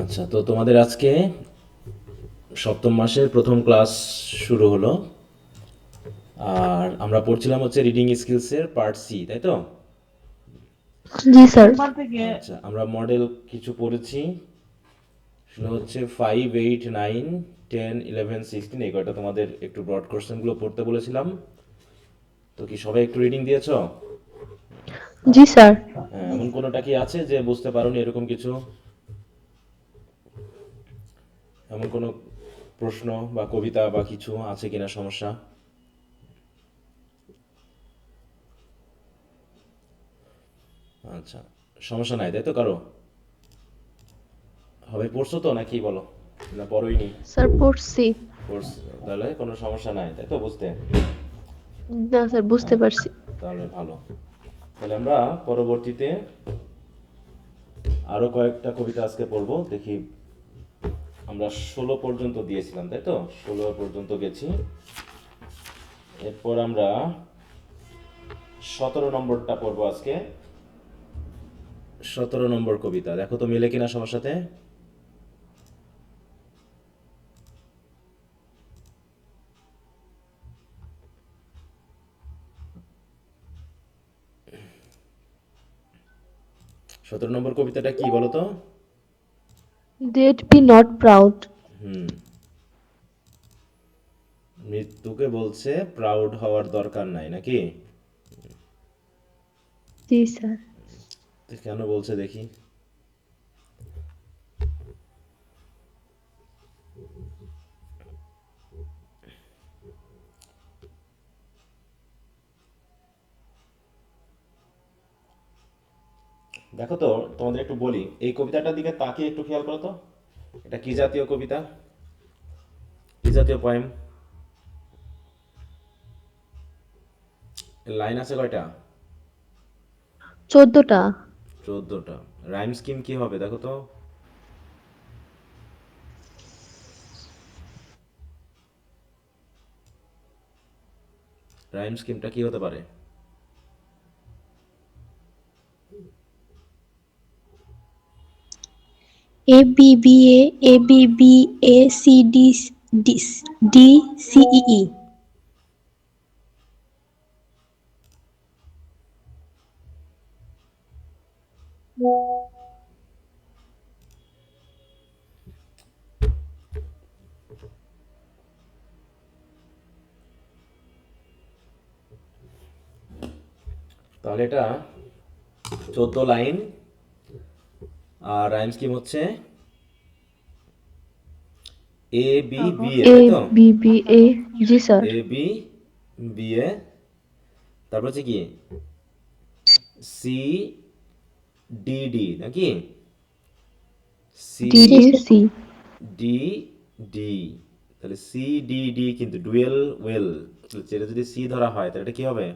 আচ্ছা, তো তোমাদের আজকে সপ্তম মাসের প্রথম ক্লাস শুরু হলো। আর আমরা পড়ছিলাম হচ্ছে রিডিং স্কিলসের পার্ট সি, তাই তো? জি স্যার। আচ্ছা, আমরা মডেল কিছু পড়েছি। সেটা হচ্ছে 5, 8, 9, 10, 11, 16, এই কয়টা তোমাদের একটু ব্রড কোশ্চেনগুলো পড়তে বলেছিলাম। তো কি সবাই একটু রিডিং দিয়েছো? জি স্যার। হ্যাঁ, এমন কোনোটা কি আছে যে বুঝতে পারোনি, এরকম কিছু? এমন কোনো প্রশ্ন বা কবিতা বা কিছু আছে কিনা সমস্যা? আচ্ছা, সমস্যা নাই তাই তো কারো? হবে পড়ছো তো নাকি বলো? না পড়োই নি? স্যার পড়ছি। পড়ছো তাহলে কোনো সমস্যা নাই তাই তো বুঝতে? না স্যার, বুঝতে পারছি। তাহলে ভালো। তাহলে আমরা পরবর্তীতে আরো কয়েকটা কবিতা আজকে পড়বো, দেখি। আমরা 16 পর্যন্ত দিয়েছিলাম তাই তো, 16 পর্যন্ত গেছি। এরপর আমরা 17 নম্বরটা পড়বো আজকে। 17 নম্বর কবিতা দেখো তো মিলে কিনা সবার সাথে। 17 নম্বর কবিতাটা কি বলো তো? Death be not proud. মৃত্যুকে বলছে প্রাউড হওয়ার দরকার নাই, নাকি? জি স্যার। তো কেন বলছে দেখি। দেখো তো, তোমাদের একটু বলি, এই কবিতাটার দিকে তাকিয়ে একটু খেয়াল করো তো। এটা কি জাতীয় কবিতা, কি জাতীয় পয়েম? লাইন আছে কয়টা? 14টা। 14টা। রাইম স্কিম কি হবে দেখো তো। রাইম স্কিমটা কি হতে পারে? A B B A B B A C D D D C E E. তাহলে এটা 14 লাইন। আর রাইম স্কিম হচ্ছে এ বি বি এ, এ তাই তো? B B A. জি sir. A B B A, তারপর হচ্ছে কি সি ডি ডি, নাকি? C D D C. D D. তাহলে সি ডি ডি কিন্তু ডুয়েল ওয়েল। এটা যদি সি ধরা হয় তাহলে এটা কি হবে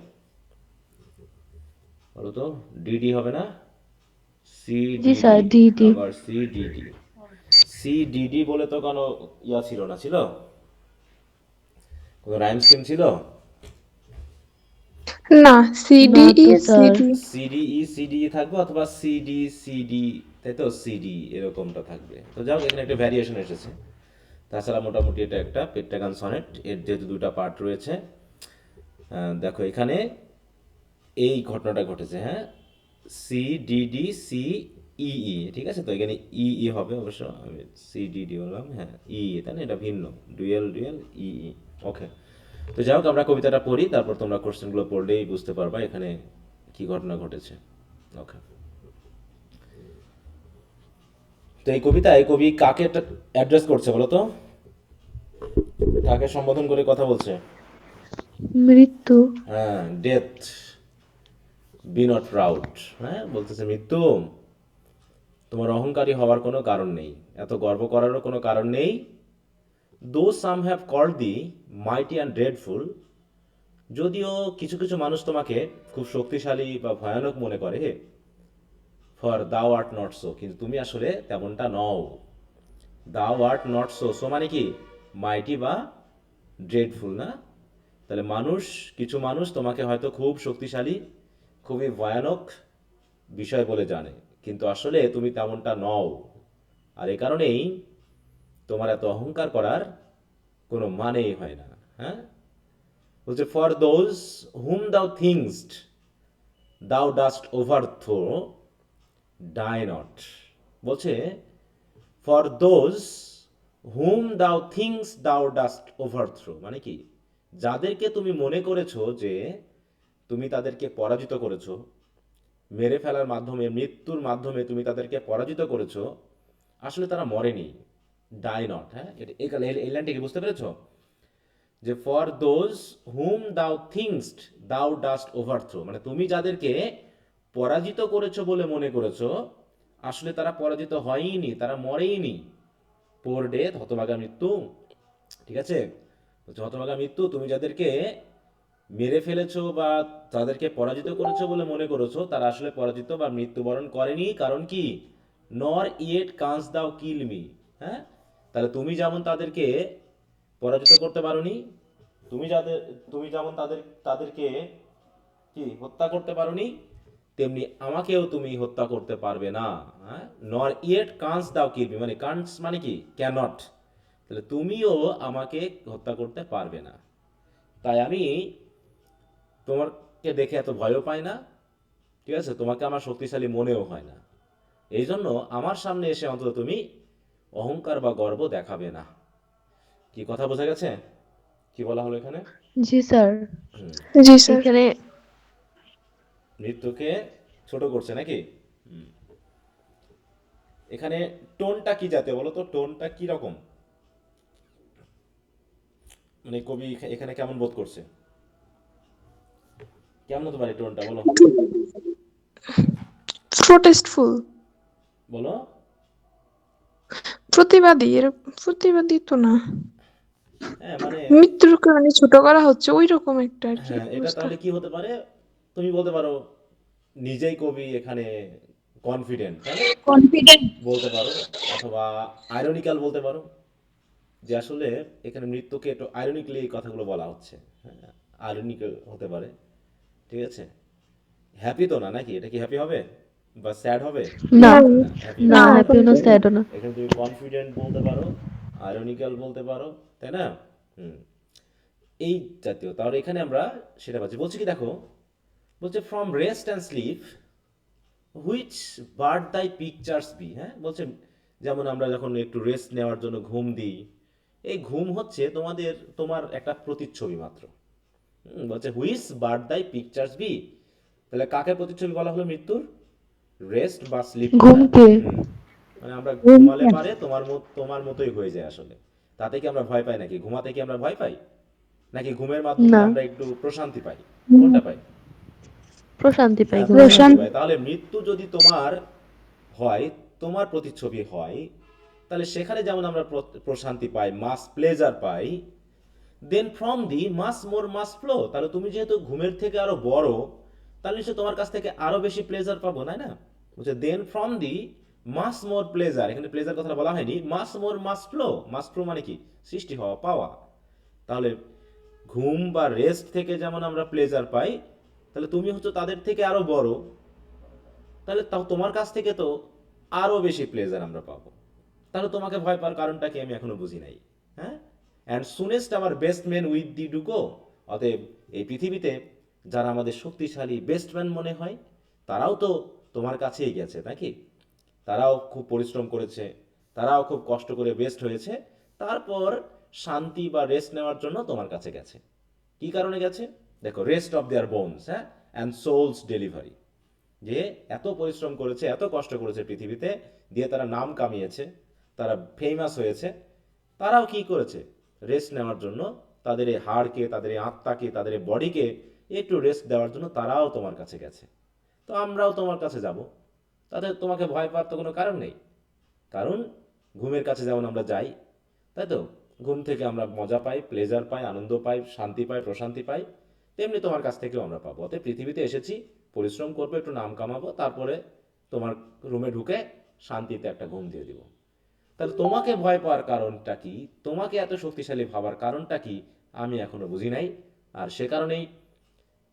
বলো তো? ডিডি হবে না? সি জি ডিডি। Sir, D D. আবার সি ডিডি। সি ডিডি বলে তো কোনো ইয়া ছিল না, ছিল কোনো রাইম স্কিম ছিল? না, না সিডি ই তো স্যার। সিডি। সিডি ই সিডি থাকবে, অথবা সিডি সিডি, তাই তো? সিডি এরকমটা থাকবে। তো যাও, এখানে একটা ভ্যারিয়েশন এসেছে। তাছাড়া মোটামুটি এটা একটা পেট্টাগান সনেট, এর যেহেতু দুটা পার্ট রয়েছে। দেখো এখানে এই ঘটনাটা ঘটেছে, হ্যাঁ। সি ডিডি সি ই ই, ঠিক আছে তো? এখানে ই ই হবে অবশ্য, আমি সি ডিডি বললাম, হ্যাঁ। ই তাই না, এটা ভিন্ন। ডুয়েল ডুয়েল ই ই। ওকে। তো যাই হোক, আমরা কবিতাটা পড়ি, তারপর তোমরা কোশ্চেনগুলো পড়লেই বুঝতে পারবা এখানে কি ঘটনা ঘটেছে। ওকে। তো এই কবিতায় কবি কাকে অ্যাড্রেস করছে বলো তো? কাকে সম্বোধন করে কথা বলছে? মৃত্যু। হ্যাঁ, ডেথ। B not proud. হ্যাঁ, বলতেছে মৃত্যু, তোমার অহংকারী হওয়ার কোনো কারণ নেই, এত গর্ব করারও কোনো কারণ নেই। Though some have called thee mighty and dreadful, যদিও কিছু কিছু মানুষ তোমাকে খুব শক্তিশালী বা ভয়ানক মনে করে, ফর দাও আর্ট নট সো, কিন্তু তুমি আসলে তেমনটা নও। দাও আর্ট নট সো, সো মানে কি? মাইটি বা ড্রেডফুল, না? তাহলে মানুষ, কিছু মানুষ তোমাকে হয়তো খুব শক্তিশালী, খুবই ভয়ানক বিষয় বলে জানে, কিন্তু আসলে তুমি তেমনটা নও। আর এই কারণেই তোমার এত অহংকার করার কোনো মানেই হয় না। হ্যাঁ, বলছে ফর দোজ হুম দাও থিংসড দাও ডাস্ট ওভারথ্রো ডাই নট। বলছে ফর দোজ হুম দাও থিংস দাও ডাস্ট ওভারথ্রো, মানে কি, যাদেরকে তুমি মনে করেছো যে তুমি তাদেরকে পরাজিত করেছো, মেরে ফেলার মাধ্যমে, মৃত্যুর মাধ্যমে তুমি তাদেরকে পরাজিত করেছো, আসলে তারা মরেনি। Die not. হ্যাঁ, এই লাইনটা কি বুঝতে পেরেছো? যে ফর দোজ হুম দাও থিংসড দাও ডাস্ট ওভারথ্রো, মানে তুমি যাদেরকে পরাজিত করেছো বলে মনে করেছো, আসলে তারা পরাজিত হয়ইনি, তারা মরেইনি। পোর ডেথ, হতভাগা মৃত্যু। ঠিক আছে, বলছে হতভাগা মৃত্যু, তুমি যাদেরকে মেরে ফেলেছো বা তাদেরকে পরাজিত করেছো বলে মনে করেছো, তারা আসলে পরাজিত বা মৃত্যুবরণ করেনি। কারণ কি, নর ইয়েট কান্স দাও কিল মি। হ্যাঁ, তাহলে তুমি যেমন তাদেরকে পরাজিত করতে পারোনি, তুমি যাদের, তুমি যেমন তাদেরকে কি হত্যা করতে পারোনি, তেমনি আমাকেও তুমি হত্যা করতে পারবে না। হ্যাঁ, নর ইয়েট কান্স দাও কিল মি, মানে কান্স মানে কি, ক্যানট। তাহলে তুমিও আমাকে হত্যা করতে পারবে না। তাই আমি তোমাকে দেখে এত ভয়ও পাই না, ঠিক আছে, তোমাকে আমার শক্তিশালী মনেও হয় না। এই জন্য আমার সামনে এসে অন্তত তুমি অহংকার বা গর্ব দেখাবে না। কি কথা বোঝা গেছে? কি বলা হলো এখানে? জি স্যার। জি স্যার। এখানে মৃত্যুকে ছোট করছে নাকি? এখানে টোনটা কি জাতীয় বলো তো, টোনটা কি রকম, মানে কবি এখানে কেমন বোধ করছে, কেমন হতে পারে টোনটা, বলো প্রোটেস্টফুল, বলো। প্রতিবাদী, এর প্রতিবাদী তো না, হ্যাঁ মানে, মৃত্যুর কারণে ছোট করা হচ্ছে ওই রকম একটা আর কি হ্যাঁ এটা অবস্থা। তাহলে কি হতে পারে, তুমি বলতে পারো নিজেই কবি এখানে কনফিডেন্ট, তাই না, কনফিডেন্ট। বলতে পারো। অথবা আইরনিক্যাল বলতে পারো, যে আসলে এখানে মৃত্যুকে একটু আইরনিক্যালি এই কথাগুলো বলা হচ্ছে। হ্যাঁ, আইরনিক্যাল হতে পারে। ঠিক আছে, হ্যাপি তো না নাকি, এটা কি হ্যাপি হবে বা স্যাড হবে? না, না, হ্যাপি না হবে না। হ্যাপিও না স্যাডও না। এখানে তুমি কনফিডেন্ট বলতে পারো, আইরনিক্যাল বলতে পারো, তাই না? হুম, এই জাতীয়। তাহলে এখানে আমরা সেটা পাচ্ছি। বলছি কি দেখো, বলছে from rest and sleep which bird দাই পিকচার্স বি। হ্যাঁ, বলছে যেমন আমরা যখন একটু রেস্ট নেওয়ার জন্য ঘুম দিই, এই ঘুম হচ্ছে তোমার একটা প্রতিচ্ছবি মাত্র। বলছে হুইচ বার্ড দাই পিকচার্স বি, তাহলে কাকে প্রতিচ্ছবি বলা হলো মৃত্যুর? রেস্ট বা স্লিপকে না? ঘুমকে। হুম, মানে আমরা ঘুমালে পারে তোমার মতোই হয়ে যায় আসলে। তাতে কি আমরা ভয় পাই নাকি? ঘুমাতে কি আমরা ভয় পাই, নাকি ঘুমের মাধ্যমে না, আমরা একটু প্রশান্তি পাই? কোনটা পাই? প্রশান্তি পাই হ্যাঁ, ঘুমের প্রশান্তি মাধ্যমে। পাই। তাহলে মৃত্যু যদি তোমার হয়, তোমার প্রতিচ্ছবি হয়, তাহলে সেখানে যেমন আমরা প্রশান্তি পাই, মাস প্লেজার পাই, then from thee much more must flow, তাহলে তুমি যেহেতু ঘুমের থেকে আরো বড়, তাহলে নিশ্চয়ই তোমার কাছ থেকে আরো বেশি প্লেজার পাবো, তাই না? বলছে then from thee much more pleasure, এখানে প্লেজার কথাটা বলা হয়নি, মাস more must flow. Mass flow মানে কি, সৃষ্টি হওয়া, পাওয়া। তাহলে ঘুম বা রেস্ট থেকে যেমন আমরা প্লেজার পাই, তাহলে তুমি হচ্ছে তাদের থেকে আরো বড়, তাহলে তাও তোমার কাছ থেকে তো আরো বেশি প্লেজার আমরা পাবো। তাহলে তোমাকে ভয় পাওয়ার কারণটা কি আমি এখনো বুঝি নাই। হ্যাঁ, অ্যান্ড সুনেস্ট আমার best man with the Duco, অতএব এই পৃথিবীতে যারা আমাদের শক্তিশালী বেস্টম্যান মনে হয়, তারাও তো তোমার কাছেই গেছে নাকি? তারাও খুব পরিশ্রম করেছে, তারাও খুব কষ্ট করে বেস্ট হয়েছে, তারপর শান্তি বা রেস্ট নেওয়ার জন্য তোমার কাছে গেছে। কি কারণে গেছে? দেখো, রেস্ট অফ দেয়ার বোনস, হ্যাঁ, অ্যান্ড সোলস ডেলিভারি, যে এত পরিশ্রম করেছে, এত কষ্ট করেছে পৃথিবীতে, দিয়ে তারা নাম কামিয়েছে, তারা ফেমাস হয়েছে, তারাও কি করেছে? রেস্ট নেওয়ার জন্য তাদের এই হাড়কে, তাদের এই আত্মাকে, তাদের এই বডিকে একটু রেস্ট দেওয়ার জন্য তারাও তোমার কাছে গেছে। তো আমরাও তোমার কাছে যাব, তাতে তোমাকে ভয় পাওয়ার তো কোনো কারণ নেই। কারণ ঘুমের কাছে যেমন আমরা যাই, তাই তো, ঘুম থেকে আমরা মজা পাই, প্লেজার পাই, আনন্দ পাই, শান্তি পাই, প্রশান্তি পাই, তেমনি তোমার কাছ থেকেও আমরা পাবো। অতএব পৃথিবীতে এসেছি, পরিশ্রম করবো, একটু নাম কামাবো, তারপরে তোমার রুমে ঢুকে শান্তিতে একটা ঘুম দিয়ে দিব। তাহলে তোমাকে ভয় পাওয়ার কারণটা কি, তোমাকে এত শক্তিশালী ভাবার কারণটা কি, আমি এখনো বুঝি নাই। আর সে কারণেই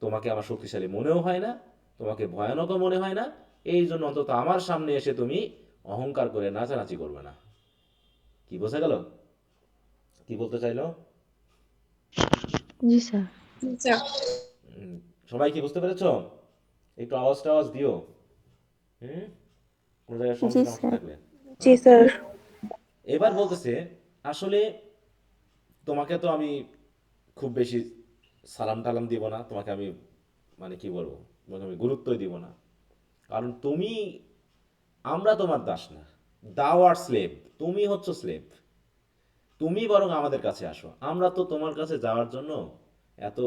তোমাকে আমার শক্তিশালী মনেও হয় না, তোমাকে ভয়ানকও মনে হয় না। এই জন্য অন্তত আমার সামনে এসে তুমি অহংকার করে নাচানাচি করবে না। কি বোঝা গেল? কি বলতে চাইলো? জি স্যার। সবাই কি বুঝতে পেরেছো? একটু আওয়াজ টাওয়াজ দিও। হুম, কোনো জায়গায় জি সমস্যা স্যার। থাকলে। জি হ্যাঁ, স্যার। এবার বলতেছে আসলে তোমাকে তো আমি খুব বেশি সালাম টালাম দিব না, তোমাকে আমি মানে কি বলবো, তোমাকে আমি গুরুত্বই দিব না, কারণ তুমি, আমরা তোমার দাস না, দাও আর স্লেভ, তুমি হচ্ছ স্লেভ। তুমি বরং আমাদের কাছে আসো, আমরা তো তোমার কাছে যাওয়ার জন্য এত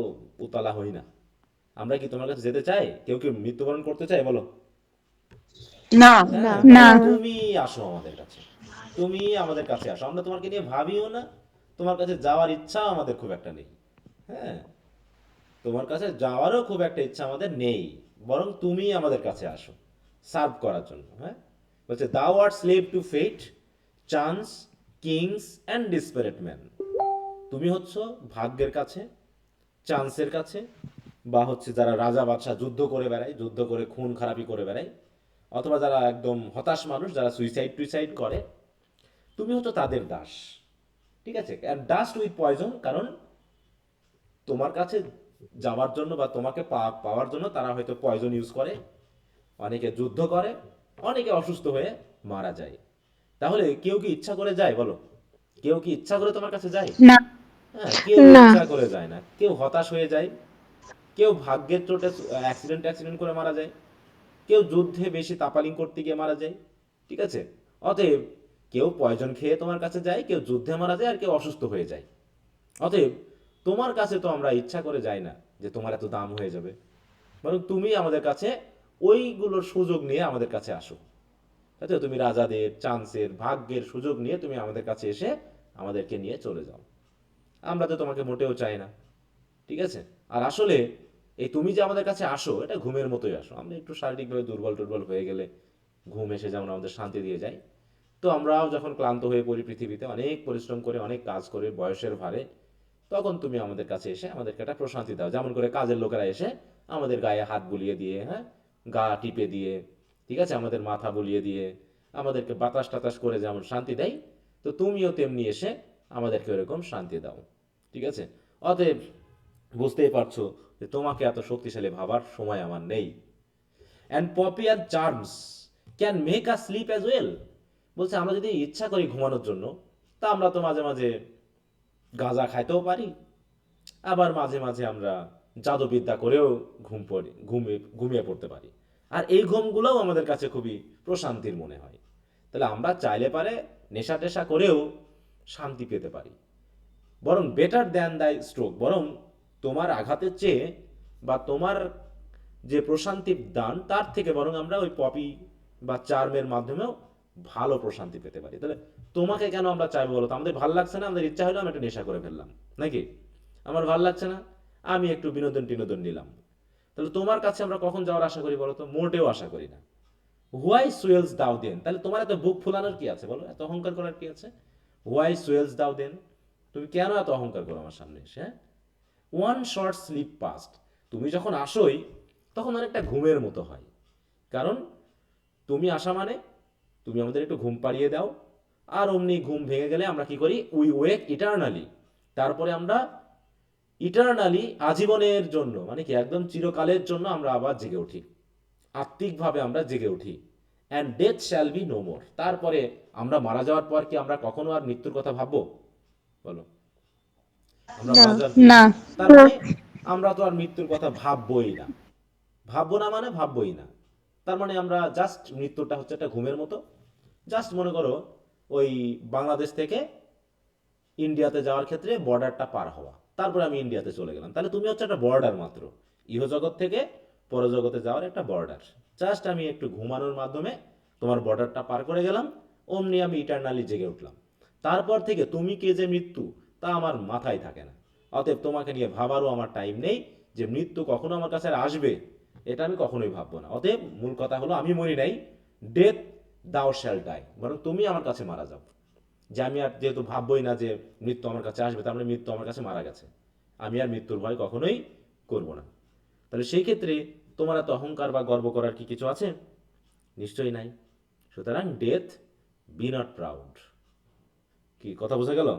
উতলা হই না। আমরা কি তোমার কাছে যেতে চাই? কেউ কি মৃত্যুবরণ করতে চাই বলো? না। না। হ্যাঁ, না। বরং তুমি আসো আমাদের কাছে, তুমি আমাদের কাছে আসো, আমরা তোমাকে নিয়ে ভাবিও না, তোমার কাছে যাওয়ার ইচ্ছা আমাদের খুব একটা নেই। হ্যাঁ, তোমার কাছে যাওয়ারও খুব একটা ইচ্ছা আমাদের নেই, বরং তুমি আমাদের কাছে আসো সার্ভ করার জন্য। হ্যাঁ, বলছে thou art slave to fate, chance, kings and desperate man. তুমি হচ্ছ ভাগ্যের কাছে, চান্সের কাছে, বা হচ্ছে যারা রাজা বাদশাহ যুদ্ধ করে বেড়ায়, যুদ্ধ করে খুন খারাপি করে বেড়ায়, অথবা যারা একদম হতাশ মানুষ, যারা সুইসাইড টুইসাইড করে, তুমি হচ্ছে তাদের দাস। ঠিক আছে, অ্যান্ড ডাস্ট উইথ পয়জন, কারণ তোমার কাছে যাওয়ার জন্য বা তোমাকে পাওয়ার জন্য তারা হয়তো পয়জন ইউজ করে, অনেকে যুদ্ধ করে, অনেকে অসুস্থ হয়ে মারা যায়। তাহলে কেউ কি ইচ্ছা করে যায় বলো? কেউ কি ইচ্ছা করে তোমার কাছে যায়? না। হ্যাঁ, কেউ না। ইচ্ছা করে যায় না, কেউ হতাশ হয়ে যায়, কেউ ভাগ্যের চোটে অ্যাক্সিডেন্ট অ্যাক্সিডেন্ট করে মারা যায়, কেউ যুদ্ধে বেশি তাপালিং করতে গিয়ে মারা যায়। ঠিক আছে, অতএব কেউ পয়জন খেয়ে তোমার কাছে যায়, কেউ যুদ্ধে মারা যায়, আর কেউ অসুস্থ হয়ে যায়। অতএব তোমার কাছে তো আমরা ইচ্ছা করে যাই না যে তোমার এত দাম হয়ে যাবে, বরং তুমি আমাদের কাছে ওইগুলোর সুযোগ নিয়ে আমাদের কাছে আসো। তাই তো, তুমি রাজাদের, চান্সের, ভাগ্যের সুযোগ নিয়ে তুমি আমাদের কাছে এসে আমাদেরকে নিয়ে চলে যাও। আমরা তো তোমাকে মোটেও চাই না। ঠিক আছে, আর আসলে এই তুমি যে আমাদের কাছে আসো, এটা ঘুমের মতোই আসো। আমরা একটু শারীরিকভাবে দুর্বল টুর্বল হয়ে গেলে ঘুম এসে যেমন আমাদের শান্তি দিয়ে যায়, তো আমরাও যখন ক্লান্ত হয়ে পড়ি পৃথিবীতে অনেক পরিশ্রম করে, অনেক কাজ করে, বয়সের ভারে, তখন তুমি আমাদের কাছে এসে আমাদেরকে একটা প্রশান্তি দাও, যেমন করে কাজের লোকেরা এসে আমাদের গায়ে হাত বুলিয়ে দিয়ে, হ্যাঁ, গা টিপে দিয়ে, ঠিক আছে, আমাদের মাথা বুলিয়ে দিয়ে, আমাদেরকে বাতাস টাতাস করে যেমন শান্তি দেয়, তো তুমিও তেমনি এসে আমাদেরকে ওরকম শান্তি দাও। ঠিক আছে, অতএব বুঝতেই পারছো যে তোমাকে এত শক্তিশালী ভাবার সময় আমার নেই। And poppy or charms can make us sleep as well. বলছে আমরা যদি ইচ্ছা করি ঘুমানোর জন্য, তা আমরা তো মাঝে মাঝে গাঁজা খাইতেও পারি, আবার মাঝে মাঝে আমরা জাদুবিদ্যা করেও ঘুমিয়ে পড়তে পারি। আর এই ঘুমগুলোও আমাদের কাছে খুবই প্রশান্তির মনে হয়। তাহলে আমরা চাইলে পারে নেশা টেশা করেও শান্তি পেতে পারি। বরং বেটার দ্যান দাই স্ট্রোক, বরং তোমার আঘাতের চেয়ে বা তোমার যে প্রশান্তির দান, তার থেকে বরং আমরা ওই পপি বা চার্মের মাধ্যমেও ভালো প্রশান্তি পেতে পারি। তাহলে তোমাকে কেন আমরা চাইবো বলো তো? আমাদের ভাল লাগছে না, আমাদের ইচ্ছা হলো আমি একটা নেশা করে ফেললাম, নাকি? আমার ভাল লাগছে না, আমি একটু বিনোদন টিনোদন নিলাম। তাহলে তোমার কাছে আমরা কখন যাওয়ার আশা করি বলো তো? মোটেও আশা করি না। হোয়াই সুয়েলস দাও দেন, তাহলে তোমার এত বুক ফুলানোর কি আছে বলো, এত অহংকার করার কি আছে? হোয়াই সুয়েলস দাও দেন, তুমি কেন এত অহংকার করো আমার সামনে এসে? হ্যাঁ, ওয়ান শর্ট স্লিপ পাস্ট, তুমি যখন আসোই তখন অনেকটা ঘুমের মতো হয়। কারণ তুমি আসা মানে তুমি আমাদের একটু ঘুম পাড়িয়ে দাও, আর অমনি ঘুম ভেঙে গেলে আমরা কি করি? We wake eternally. তারপরে আমরা ইটারনালি, আজীবনের জন্য, মানে কি একদম চিরকালের জন্য আমরা আবার জেগে উঠি, আত্মিকভাবে আমরা জেগে উঠি। And death shall be no more, তারপরে আমরা মারা যাওয়ার পর কি আমরা কখনো আর মৃত্যুর কথা ভাববো বলো? আমরা না। মারা যাওয়ার, না। তার মানে আমরা তো আর মৃত্যুর কথা ভাববোই না। ভাববো না মানে ভাববোই না, তার মানে আমরা জাস্ট, মৃত্যুটা হচ্ছে একটা ঘুমের মতো। জাস্ট মনে করো ওই বাংলাদেশ থেকে ইন্ডিয়াতে যাওয়ার ক্ষেত্রে বর্ডারটা পার হওয়া, তারপরে আমি ইন্ডিয়াতে চলে গেলাম, তাহলে তুমি হচ্ছে একটা বর্ডার মাত্র, ইহজগৎ থেকে পরজগতে যাওয়ার একটা বর্ডার। জাস্ট আমি একটু ঘুমানোর মাধ্যমে তোমার বর্ডারটা পার করে গেলাম, অমনি আমি ইটারনালি জেগে উঠলাম। তারপর থেকে তুমি কে যে মৃত্যু, তা আমার মাথায় থাকে না। অতএব তোমাকে নিয়ে ভাবারও আমার টাইম নেই, যে মৃত্যু কখনো আমার কাছে আর আসবে, এটা আমি কখনোই ভাববো না। অতএব মূল কথা হলো আমি মরি নাই, ডেথ দাও শ্যাল ডাই, বরং তুমি আমার কাছে মারা যাও। যে আমি আর যেহেতু ভাববোই না যে মৃত্যু আমার কাছে আসবে, তার মানে মৃত্যু আমার কাছে মারা গেছে, আমি আর মৃত্যুর ভয় কখনোই করব না। তাহলে সেই ক্ষেত্রে তোমার এত অহংকার বা গর্ব করার কি কিছু আছে? নিশ্চয়ই নাই। সুতরাং ডেথ বি নট প্রাউড। কি কথা বোঝা গেল?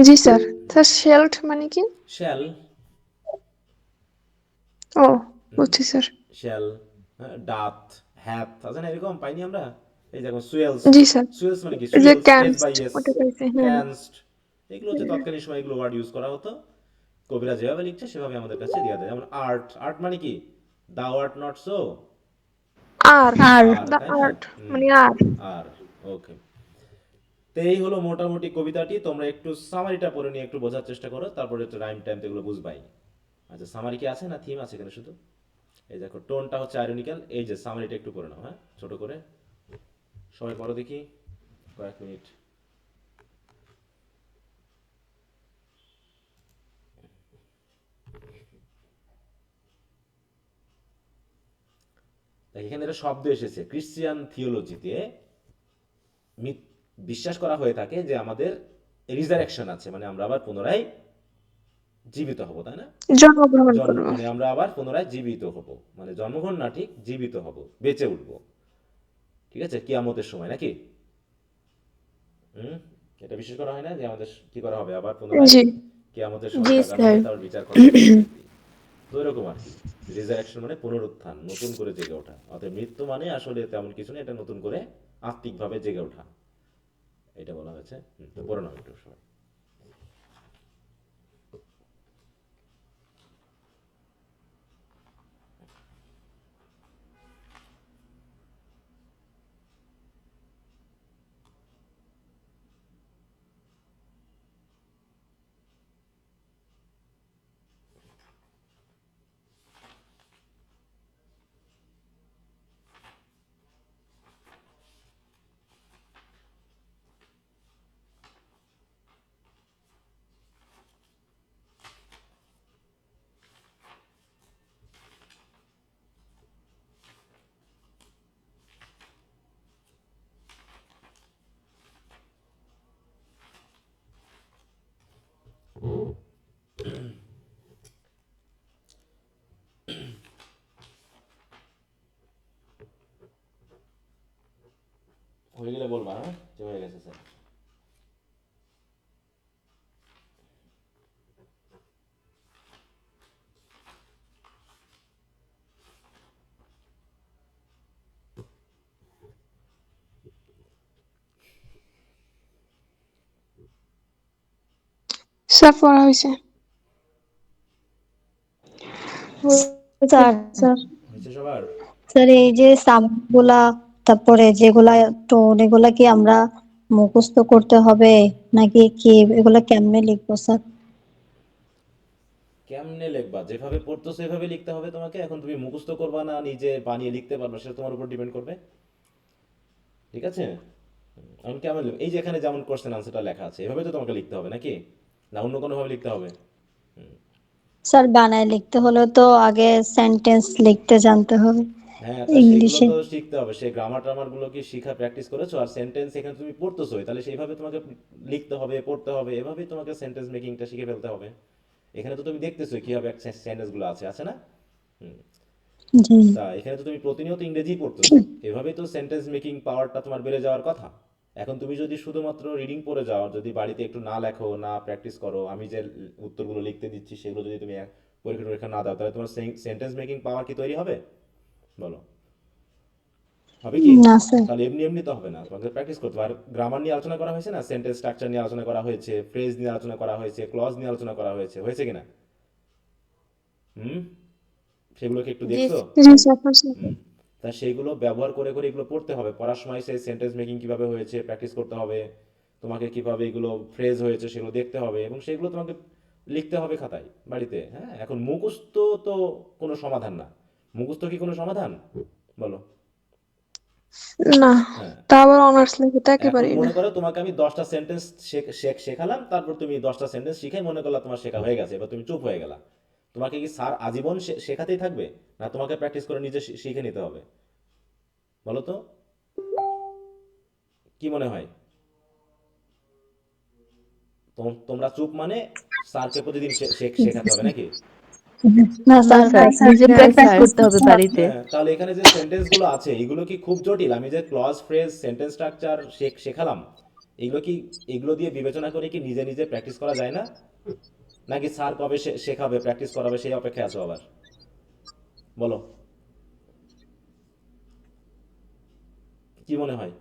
জি স্যার। স্যার শেল্ড মানে কি? শ্যাল, ও বুঝছি স্যার। শ্যাল, ডাথ, হ্যাথ আছে না, এরকম পাইনি আমরা? এই দেখো সুয়েলস, জি স্যার। সুয়েলস মানে কি? এই যে সুয়েলস এস বাই ক্যান্সড এস, ওটা পাইছি, হ্যাঁ। ক্যানসড, এগুলো হচ্ছে তৎকালীন সময় এগুলো ওয়ার্ড ইউজ করা হতো। কবিরা যেভাবে লিখছে সেভাবে আমাদের কাছে দেওয়া যায়। যেমন আর্ট, আর্ট মানে কি? দাও আর্ট নট সো, আর আর আর, দ্য তাই না? আর্ট মানে আর। আর, ওকে। তো এই হলো মোটামুটি কবিতাটি। তোমরা একটু সামারিটা পড়ে নিয়ে একটু বোঝার চেষ্টা করো, তারপরে একটু রাইম টাইম তো এগুলো বুঝবাই। আচ্ছা, সামারি কি আছে না থিম আছে এখানে শুধু? এই দেখো টোনটা হচ্ছে আইরনিক্যাল। এই যে সামারিটা একটু করে নাও, হ্যাঁ, ছোট করে সবাই পড়ো দেখি কয়েক মিনিট। দেখ, এখানে একটা শব্দ এসেছে ক্রিশ্চিয়ান থিওলজিতে। বিশ্বাস করা হয়ে থাকে যে আমাদের রিজারেকশন আছে, মানে আমরা আবার পুনরায় জীবিত হব, তাই না? জন্মগ্রহণ করবো। মানে আমরা আবার পুনরায় জীবিত হব, মানে জন্মগ্রহণ না, ঠিক জীবিত হব, বেঁচে উঠব, ঠিক আছে, কিয়ামতের সময় নাকি? হুম, এটা বিশ্বাস করা হয় না যে আমাদের কি করা হবে, আবার পুনরায় জি। কিয়ামতের সময় জি জাগানো স্যার। হবে, তারপর বিচার করা হবে ইত্যাদি। তো এরকম আর কি। রিজারেকশন মানে পুনরুত্থান, নতুন করে জেগে ওঠা। অর্থাৎ মৃত্যু মানে আসলে তেমন কিছু না, এটা নতুন করে আত্মিকভাবে জেগে ওঠা, এটা বলা হয়েছে। তো পড়ে নাও একটু সবাই। হয়ে গেলে বলবা, হ্যাঁ, যে হয়ে গেছে স্যার। স্যার পড়া হয়েছে। স্যার স্যার হয়েছে সবার? স্যার এই যে সাম গুলা, তারপরে যেগুলা টোন, এগুলা কি আমরা মুখস্থ করতে হবে নাকি কি, এগুলা কেমনে লিখবো স্যার? কেমনে লিখবা? যেভাবে পড়তো সেভাবে লিখতে হবে তোমাকে। এখন তুমি মুখস্থ করবা না নিজে বানিয়ে লিখতে পারবে, সেটা তোমার উপর ডিপেন্ড করবে, ঠিক আছে? আমি কেমন এই যে এখানে যেমন কোশ্চেন আনসারটা লেখা আছে এভাবে তো তোমাকে লিখতে হবে নাকি, না অন্য কোনো ভাবে লিখতে হবে? স্যার বানায় লিখতে হলে তো আগে সেন্টেন্স লিখতে জানতে হবে হ্যাঁ, তা সেইগুলো ইংলিশে। তো শিখতে হবে। সেই গ্রামার টামার গুলো কি শিখা প্র্যাকটিস করেছো? আর সেন্টেন্স এখানে তুমি পড়তেছোই, তাহলে সেইভাবে তোমাকে লিখতে হবে, পড়তে হবে, এভাবেই তোমাকে সেন্টেন্স মেকিংটা শিখে ফেলতে হবে। এখানে তো তুমি দেখতেছোই কিভাবে সেন্টেন্স গুলো আছে, আছে না? হুম। জি তা এখানে তো তুমি প্রতিনিয়ত ইংরেজি পড়তেছো, এভাবেই তো সেন্টেন্স মেকিং পাওয়ারটা তোমার বেড়ে যাওয়ার কথা। এখন তুমি যদি শুধুমাত্র রিডিং পড়ে যাও, যদি বাড়িতে একটু না লেখো, না প্র্যাকটিস করো, আমি যে উত্তরগুলো লিখতে দিচ্ছি সেগুলো যদি তুমি পরীক্ষা টরীক্ষা না দাও, তাহলে তোমার সেন্টেন্স মেকিং পাওয়ার কি তৈরি হবে? বলো, হবে কি? না স্যার। তাহলে এমনি এমনি তো হবে না, তোমাকে প্র্যাকটিস করতে হবে। আর গ্রামার নিয়ে আলোচনা করা হয়েছে না, সেন্টেন্স স্ট্রাকচার নিয়ে আলোচনা করা হয়েছে, ফ্রেজ নিয়ে আলোচনা করা হয়েছে, ক্লজ নিয়ে আলোচনা করা হয়েছে, হয়েছে কিনা? হুম, সেগুলোকে একটু জি দেখছো? জি স্যার হয়েছে। হুম। তা সেইগুলো ব্যবহার করে করে এগুলো পড়তে হবে। পড়ার সময় সেই সেন্টেন্স মেকিং কিভাবে হয়েছে প্র্যাকটিস করতে হবে, তোমাকে কিভাবে এগুলো ফ্রেজ হয়েছে সেগুলো দেখতে হবে, এবং সেগুলো তোমাকে লিখতে হবে খাতায় বাড়িতে। হ্যাঁ, এখন মুখস্থ তো কোনো সমাধান না। মুখস্থ কি কোনো সমাধান? বলো। না, হ্যাঁ, তা আবার অনার্স লিখে তো এখন একেবারেই না। মনে করো তোমাকে আমি 10টা সেন্টেন্স শেখালাম, তারপর তুমি 10টা সেন্টেন্স শিখাই মনে করলা তোমার শেখা হয়ে গেছে, এবার তুমি চুপ হয়ে গেলা। তোমাকে কি স্যার আজীবন শেখাতেই থাকবে, না তোমাকে প্র্যাকটিস করে নিজে শিখে নিতে হবে? বলো তো, কি মনে হয়? তোমরা চুপ মানে স্যারকে প্রতিদিন শেখাতে হবে নাকি? না না স্যার, স্যার, নিজে নিজে প্র্যাকটিস practice করতে হবে করতে হবে। বাড়িতে। হ্যাঁ, তাহলে এখানে যে সেন্টেন্স গুলো আছে এগুলো কি খুব জটিল? আমি যে ক্লজ ফ্রেজ সেন্টেন্স স্ট্রাকচার শেখালাম, এগুলো কি, এগুলো দিয়ে বিবেচনা করে কি নিজে নিজে প্র্যাকটিস করা যায় না? নাকি স্যার কবে শেখাবে, প্র্যাকটিস করাবে, সেই অপেক্ষায় আছো আবার? বলো, কি মনে হয়?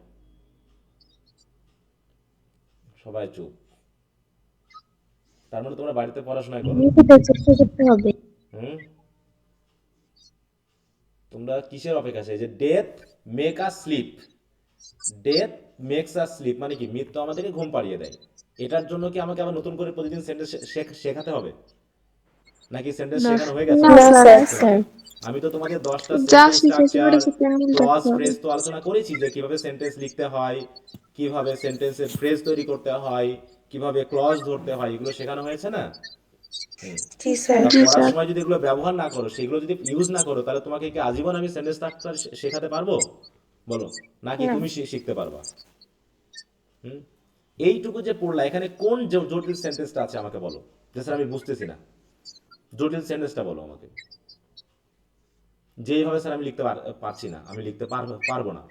সবাই চুপ। তার মানে তোমরা বাড়িতে পড়াশোনা করো? নিজেদের চেষ্টা করতে হবে। হুম? তোমরা কিসের অপেক্ষা আছে? এই যে death make us sleep, death makes us sleep মানে কি? মৃত্যু আমাদেরকে ঘুম পাড়িয়ে দেয়। এটার জন্য কি আমাকে আবার নতুন করে প্রতিদিন সেন্টেন্স শেখাতে হবে? নাকি সেন্টেন্স না শেখানো হয়ে গেছে না স্যার, স্যার। তোমাদের? আমি তো তোমাদের 10টা যা সেন্টেন্স শিখেছি স্ট্রাকচার, ওটা সাথে মিল ক্লজ রাখতে হবে। ফ্রেজ তো আলোচনা করেছি যে কিভাবে সেন্টেন্স লিখতে হয়, কিভাবে সেন্টেন্সের ফ্রেজ তৈরি করতে হয়, কিভাবে ক্লজ ধরতে হয়, এগুলো শেখানো হয়েছে না? হুম। জি স্যার। তা জি পড়ার স্যার। সময় যদি এগুলো ব্যবহার না করো, সেগুলো যদি ইউজ না করো, তাহলে তোমাকে কি আজীবন আমি সেন্টেন্স স্ট্রাকচার শেখাতে পারবো? বলো, নাকি না। তুমি শিখতে পারবা? হুম। এইটুকু যে পড়লা, এখানে কোন জটিল সেন্টেন্সটা আছে আমাকে বলো, যে স্যার আমি বুঝতেছি না, জটিল সেন্টেন্সটা বলো আমাকে। যেইভাবে স্যার আমি লিখতে পারছি না, আমি লিখতে পারবো না,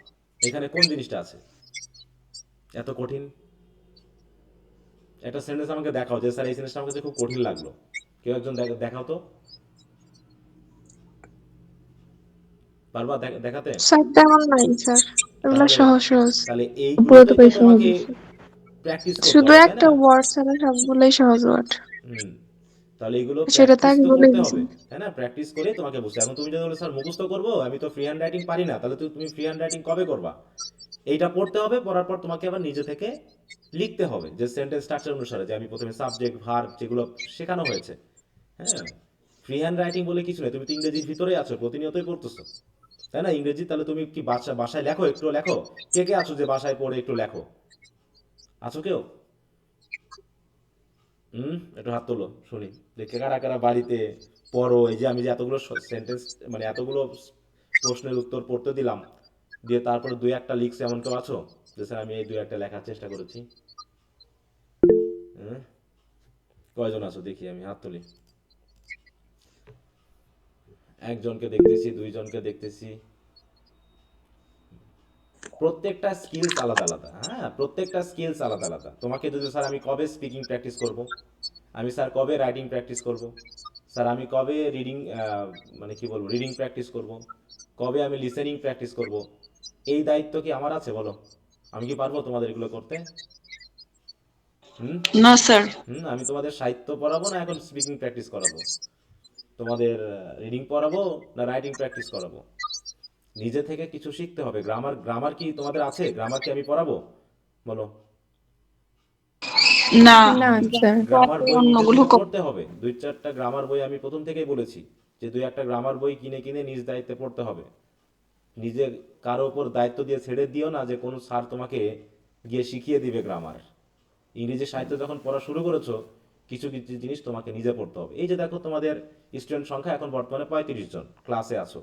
এখানে কোন জিনিসটা আছে এত কঠিন? একটা সেন্টেন্স আমাকে দেখাও যে স্যার এই সেন্টেন্সটা আমার কাছে খুব কঠিন লাগলো। কেউ একজন দেখাও তো, পারবা দেখাতে? স্যার তেমন নাই স্যার, এগুলো তাহলে সহজ সহজ। তাহলে পুরোটা এইগুলোতেই তো পাই সহজ। তোমাকে প্র্যাকটিস করতে শুধু হবে, তাই একটা না? ওয়ার্ড ছাড়া সবগুলোই সহজ ওয়ার্ড। হুম। তাহলে এগুলো সেটা তো প্র্যাকটিস আগে তো বলেই করতে দিয়েছি। হবে, তাই না? প্র্যাকটিস করে তোমাকে বুঝতে। এখন তুমি যদি বলো স্যার মুখস্থ করবো, আমি তো ফ্রি হ্যান্ড রাইটিং পারি না, তাহলে তুমি ফ্রি হ্যান্ড রাইটিং কবে করবা? এইটা পড়তে হবে, পড়ার পর তোমাকে আবার নিজে থেকে লিখতে হবে যে সেন্টেন্স স্ট্রাকচার অনুসারে, যে আমি প্রথমে সাবজেক্ট ভার্ব যেগুলো শেখানো হয়েছে। হ্যাঁ, ফ্রি হ্যান্ড রাইটিং বলে কিছু নেই, তুমি তো ইংরেজির ভিতরেই আছো, প্রতিনিয়তই পড়তেছো, তাই না? ইংরেজি, তাহলে তুমি কি বাসায় লেখো, একটু লেখো? কে কে আছো যে বাসায় পড়ে একটু লেখো? আছো কেউ? একটু হাত তোলো শুনি, যে কারা কারা বাড়িতে পড়ো। এই যে আমি যে এতগুলো সেন্টেন্স, মানে এতগুলো প্রশ্নের উত্তর পড়তে দিলাম, দিয়ে তারপরে দুই একটা লিখছে, এমন কেউ আছো যে স্যার আমি এই দুই একটা লেখার চেষ্টা করেছি? হুম? কয়জন আছো দেখি, আমি হাত তুলি। একজনকে দেখতেছি, দুইজনকে দেখতেছি। প্রত্যেকটা স্কিলস আলাদা আলাদা, হ্যাঁ, প্রত্যেকটা স্কিলস আলাদা আলাদা। তোমাকে যদি স্যার আমি কবে স্পিকিং প্র্যাকটিস করব, আমি স্যার কবে রাইটিং প্র্যাকটিস করব, স্যার আমি কবে রিডিং, মানে কি বলবো, রিডিং প্র্যাকটিস করব, কবে আমি লিসেনিং প্র্যাকটিস করব, এই দায়িত্ব কি আমার আছে বলো? আমি কি পারবো তোমাদের এগুলো করতে? হুম? না স্যার। আমি তোমাদের সাহিত্য পড়াবো না এখন স্পিকিং প্র্যাকটিস করাবো? তোমাদের রিডিং পড়াবো না রাইটিং প্র্যাকটিস করাবো? নিজে থেকে কিছু শিখতে হবে। গ্রামার গ্রামার কি তোমাদের আছে? গ্রামার কি আমি পড়াবো? বলো। না। না স্যার। গ্রামার বই নিজে অন্যগুলো থেকে পড়তে হবে। দুই চারটা গ্রামার বই আমি প্রথম থেকেই বলেছি যে দুই একটা গ্রামার বই কিনে কিনে নিজ দায়িত্বে পড়তে হবে। নিজে কারো ওপর দায়িত্ব দিয়ে ছেড়ে দিও না যে কোনো স্যার তোমাকে গিয়ে শিখিয়ে দিবে গ্রামার। ইংরেজি সাহিত্য যখন পড়া শুরু করেছো, কিছু কিছু জিনিস তোমাকে নিজে পড়তে হবে। এই যে দেখো, তোমাদের স্টুডেন্ট সংখ্যা এখন বর্তমানে 35 জন ক্লাসে আছো।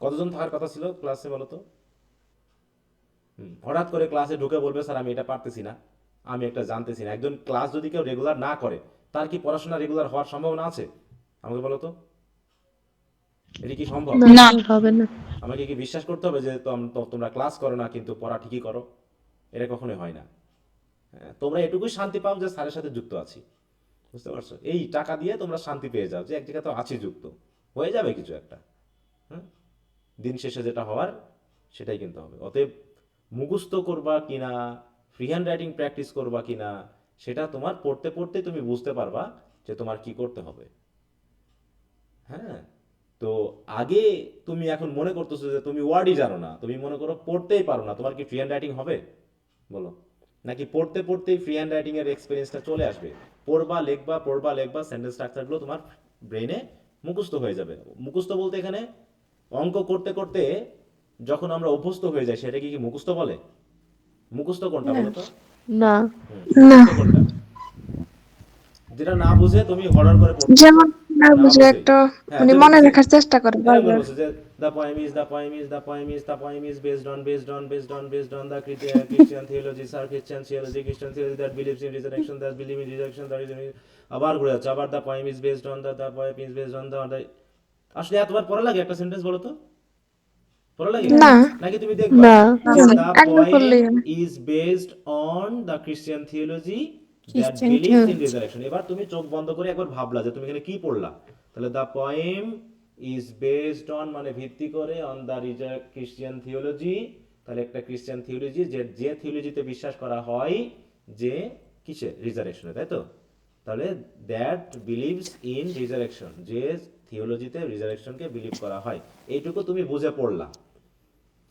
কতজন থাকার কথা ছিল ক্লাসে বলো তো? হঠাৎ করে ক্লাসে ঢুকে বলবে স্যার আমি এটা পারতেছি না, আমি একটা জানতেছি না। একজন ক্লাস যদি কেউ রেগুলার না করে, তার কি পড়াশোনা রেগুলার হওয়ার সম্ভাবনা আছে? আমাকে বলো তো, এটি কি সম্ভব? না না। স্যার, হবে না। আমাকে কি বিশ্বাস করতে হবে যে তোমরা ক্লাস করো না কিন্তু পড়া ঠিকই করো? এটা কখনোই হয় না। হ্যাঁ, তোমরা এটুকুই শান্তি পাও যে স্যারের সাথে যুক্ত আছি, বুঝতে পারছো? এই টাকা দিয়ে তোমরা শান্তি পেয়ে যাও যে এক জায়গায় তো আছি যুক্ত, হয়ে যাবে কিছু একটা। হ্যাঁ, দিন শেষে যেটা হওয়ার সেটাই কিন্তু হবে। অতএব মুখস্থ করবা কিনা, ফ্রি হ্যান্ড রাইটিং প্র্যাকটিস করবা কিনা, সেটা তোমার পড়তে পড়তে তুমি বুঝতে পারবা যে তোমার কি করতে হবে। হ্যাঁ, তো আগে তুমি এখন মনে করতেছো যে তুমি ওয়ার্ডই জানো না, তুমি মনে করো পড়তেই পারো না, তোমার কি ফ্রি হ্যান্ড রাইটিং হবে? বলো। নাকি পড়তে পড়তেই ফ্রি হ্যান্ড রাইটিং এর এক্সপিরিয়েন্সটা চলে আসবে? পড়বা লেখবা সেন্টেন্স স্ট্রাকচারগুলো তোমার ব্রেনে মুখস্থ হয়ে যাবে। মুখস্থ বলতে এখানে অঙ্ক করতে করতে যখন আমরা অভ্যস্ত হয়ে যাই, সেটা কি কি মুখস্থ বলে? মুখস্থ কোনটা না। বলো তো? না। না, মুখস্থ কোনটা? যেটা না বুঝে তুমি হরর করে পড়তেছো। যেমন না না বুঝে বুঝে একটা হ্যাঁ মানে তুমি মনে রাখার চেষ্টা করে এরকম বারবার। বলছো যে the poem is based on the Christian theology, sir, Christian theology that believes in resurrection, that believe in resurrection, that is আবার ঘুরে যাচ্ছে, আবার the poem is based on the poem is based on the আসলে এতবার পড়া লাগে একটা sentence বলো তো, পড়া লাগে না নাকি তুমি দেখবা না যে না, the একবার poem করলেই হয়। is based on the Christian theology that Christian believes in theology. resurrection। এবার তুমি চোখ বন্ধ করে একবার ভাবলা যে তুমি এখানে কি পড়লা, তাহলে the poem is based on মানে ভিত্তি করে on the Christian theology, তাহলে একটা খ্রিস্টান থিওলজি যে থিওলজিতে বিশ্বাস করা হয় যে কিসে রিজারেকশনে, তাই তো, তাহলে দ্যাট বিলিভস ইন রিজারেকশন, যে থিওলজিতে রিজারেকশনকে বিলিভ করা হয়। এইটুকু তুমি বুঝে পড়লা,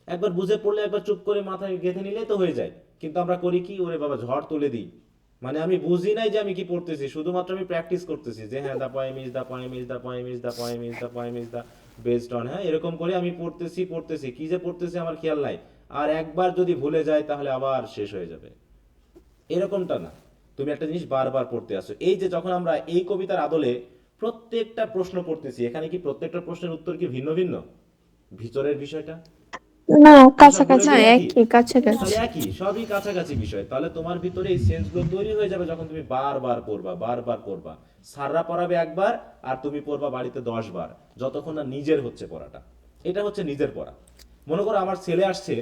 একবার বুঝে পড়লে একবার চুপ করে মাথায় গেঁথে নিলেই তো হয়ে যায়। কিন্তু আমরা করি কি, ওরে বাবা ঝড় তুলে দিই, মানে আমি বুঝি নাই যে আমি কি পড়তেছি, শুধুমাত্র আমি প্র্যাকটিস করতেছি যে হ্যাঁ the poem is the poem is the poem is the poem is the poem is the based on, হ্যাঁ এরকম করে আমি পড়তেছি কি যে পড়তেছি আমার খেয়াল নাই, আর একবার যদি ভুলে যায় তাহলে আবার শেষ হয়ে যাবে। এরকমটা না, তুমি একটা জিনিস বারবার পড়তে আসো। এই যে যখন আমরা এই কবিতার আদলে প্রত্যেকটা প্রশ্ন পড়তেছি, এখানে কি প্রত্যেকটা প্রশ্নের উত্তর কি ভিন্ন ভিন্ন, ভিতরের বিষয়টা না, সবগুলো কাছাকাছি। কি একই? একই কাছাকাছি। তাহলে একই, সবই কাছাকাছি বিষয়, তাহলে তোমার ভিতরে এই সেন্সগুলো তৈরি হয়ে যাবে যখন তুমি বারবার পড়বা। স্যাররা পড়াবে একবার আর তুমি পড়বা বাড়িতে 10 বার, যতক্ষণ না নিজের হচ্ছে পড়াটা। এটা হচ্ছে নিজের পড়া। মনে করো আমার ছেলে আসছে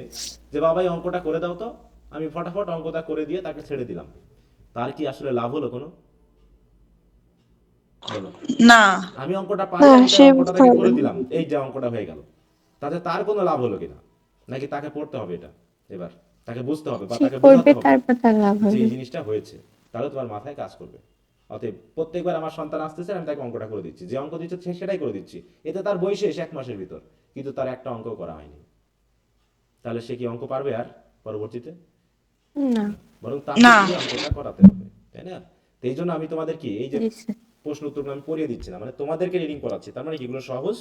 যে বাবা এই অঙ্কটা করে দাও তো, আমি ফটাফট অঙ্কটা করে দিয়ে তাকে ছেড়ে দিলাম, তার কি আসলে লাভ হলো কোনো? বলো। না। আমি অঙ্কটা পারি, না, আমি তার সে অঙ্কটা বুঝতে তাকে হবে করে না। দিলাম, এই যে অঙ্কটা হয়ে গেল, তাতে তার কোনো লাভ হলো কিনা, নাকি তাকে পড়তে হবে এটা, এবার তাকে বুঝতে হবে বা সে তাকে করবে বোঝাতে হবে তারপর তার লাভ যে হবে। এই জিনিসটা হয়েছে, তাহলে তোমার মাথায় কাজ করবে। অতএব প্রত্যেকবার আমার সন্তান আসতেছে আমি তাকে অঙ্কটা করে দিচ্ছি, যে অঙ্ক দিচ্ছে সে সেটাই করে দিচ্ছি, এতে তার বই শেষ 1 মাসের ভিতর, কিন্তু তার একটা অঙ্ক করা হয়নি, তাহলে সে কি অঙ্ক পারবে আর পরবর্তীতে? না। বরং তাকে না। দিয়ে অঙ্কটা করাতে হবে, তাই না? তো এই জন্য আমি তোমাদের কি এই যে জি স্যার। প্রশ্ন উত্তরগুলো আমি পড়িয়ে দিচ্ছি না, মানে তোমাদেরকে রিডিং করাচ্ছি, তার মানে এগুলো সহজ,